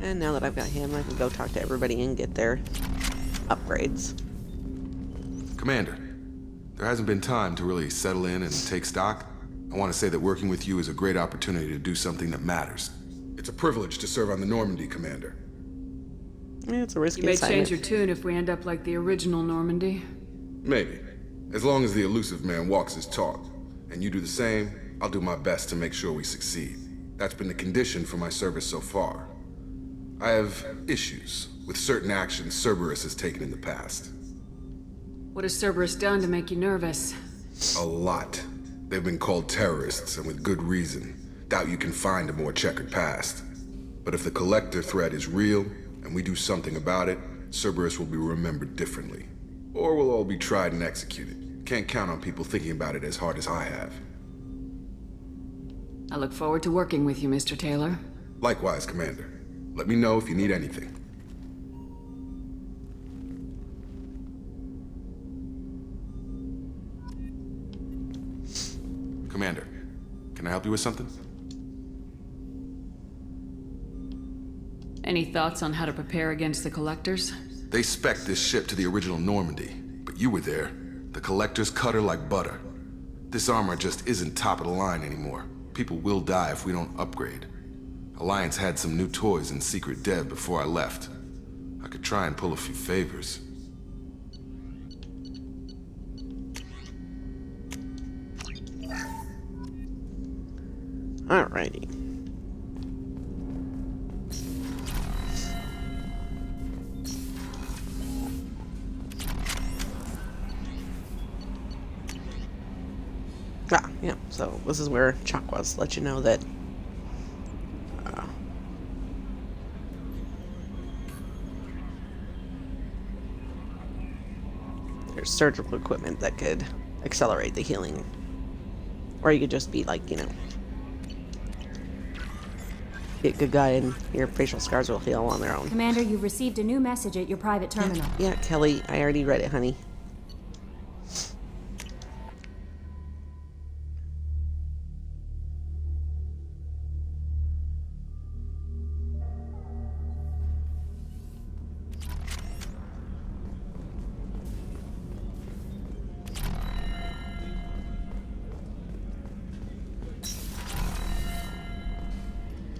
And now that I've got him, I can go talk to everybody and get their upgrades. Commander, there hasn't been time to really settle in and take stock. I want to say that working with you is a great opportunity to do something that matters. It's a privilege to serve on the Normandy, Commander. Yeah, it's a risky You may assignment. change your tune if we end up like the original Normandy. Maybe. As long as the elusive man walks his talk, and you do the same, I'll do my best to make sure we succeed. That's been the condition for my service so far. I have issues with certain actions Cerberus has taken in the past. What has Cerberus done to make you nervous? A lot. They've been called terrorists, and with good reason. Doubt you can find a more checkered past. But if the Collector threat is real, and we do something about it, Cerberus will be remembered differently. Or we'll all be tried and executed. Can't count on people thinking about it as hard as I have. I look forward to working with you, Mr. Taylor. Likewise, Commander. Let me know if you need anything. Commander, can I help you with something? Any thoughts on how to prepare against the Collectors? They spec'd this ship to the original Normandy, but you were there. The Collectors cut her like butter. This armor just isn't top of the line anymore. People will die if we don't upgrade. Alliance had some new toys in secret dev before I left. I could try and pull a few favors. Alrighty. Yeah, so this is where Chuck was. Let you know that there's surgical equipment that could accelerate the healing. Or you could just be like, you know, be a good guy and your facial scars will heal on their own. Commander, you've received a new message at your private terminal. Yeah, Kelly, I already read it, honey.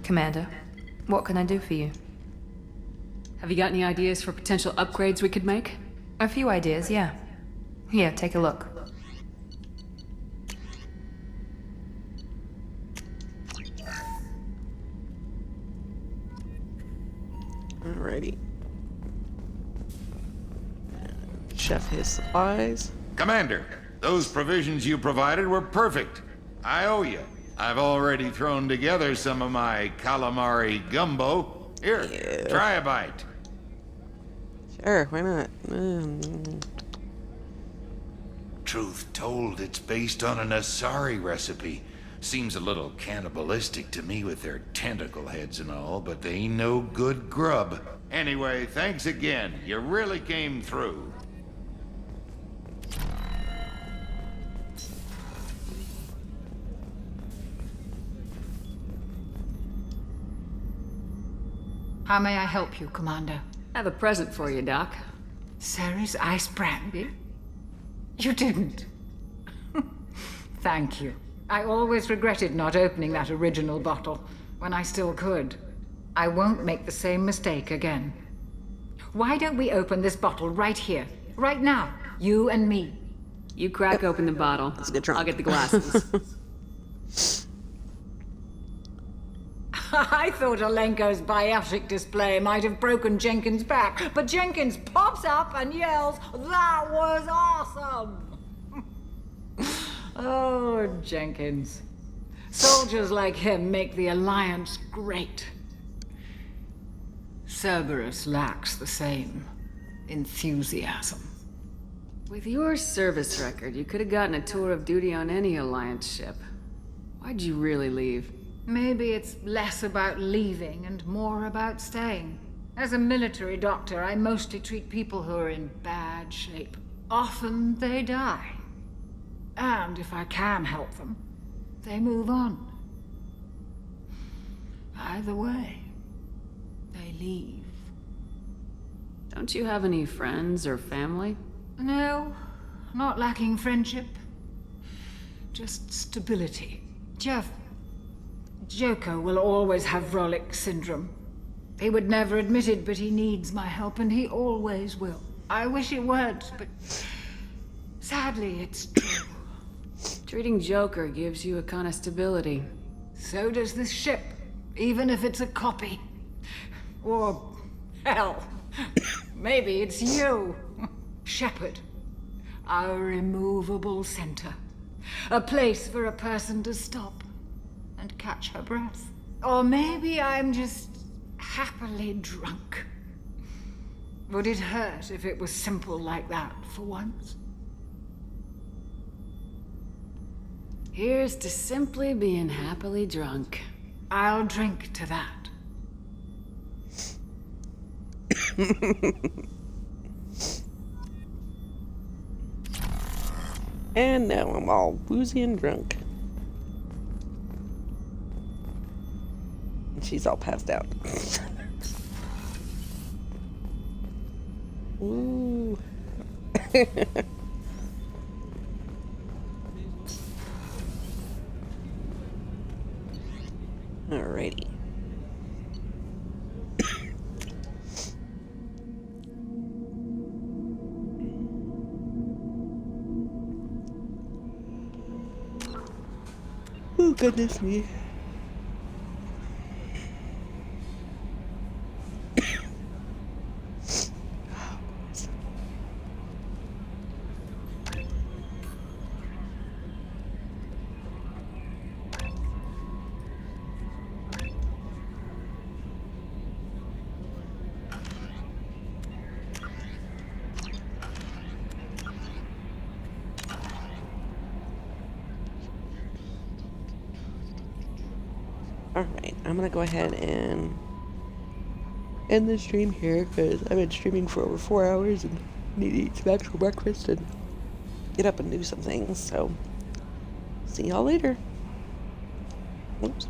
Commander, what can I do for you? Have you got any ideas for potential upgrades we could make? A few ideas, yeah. Here, take a look. Alrighty. Chef his supplies. Commander, those provisions you provided were perfect. I owe you. I've already thrown together some of my calamari gumbo. Here, try a bite. Sure, why not? Truth told, it's based on an Asari recipe. Seems a little cannibalistic to me with their tentacle heads and all, but they ain't no good grub. Anyway, thanks again. You really came through. How may I help you, Commander? I have a present for you, Doc. Ceres ice brandy? You didn't. Thank you. I always regretted not opening that original bottle when I still could. I won't make the same mistake again. Why don't we open this bottle right here, right now? You and me. You crack open the bottle. Let's get drunk. I'll get the glasses. I thought Alenko's biotic display might have broken Jenkins' back, but Jenkins pops up and yells, "That was awesome!" Oh, Jenkins. Soldiers like him make the Alliance great. Cerberus lacks the same enthusiasm. With your service record, you could have gotten a tour of duty on any Alliance ship. Why'd you really leave? Maybe it's less about leaving and more about staying. As a military doctor, I mostly treat people who are in bad shape. Often they die. And if I can help them, they move on. Either way, they leave. Don't you have any friends or family? No, not lacking friendship. Just stability. Jeff, Joko will always have Vrolic syndrome. He would never admit it, but he needs my help, and he always will. I wish it weren't, but sadly, it's true. Treating Joker gives you a kind of stability. So does this ship, even if it's a copy. Or, hell, maybe it's you. Shepard. Our immovable center. A place for a person to stop. and catch her breath. Or maybe I'm just happily drunk. Would it hurt if it was simple like that for once? Here's to simply being happily drunk. I'll drink to that. And now I'm all woozy and drunk. And she's all passed out. Ooh. Alrighty. Oh, goodness me. Alright, I'm gonna go ahead and end the stream here because I've been streaming for over 4 hours and need to eat some actual breakfast and get up and do some things. So, see y'all later. Oops.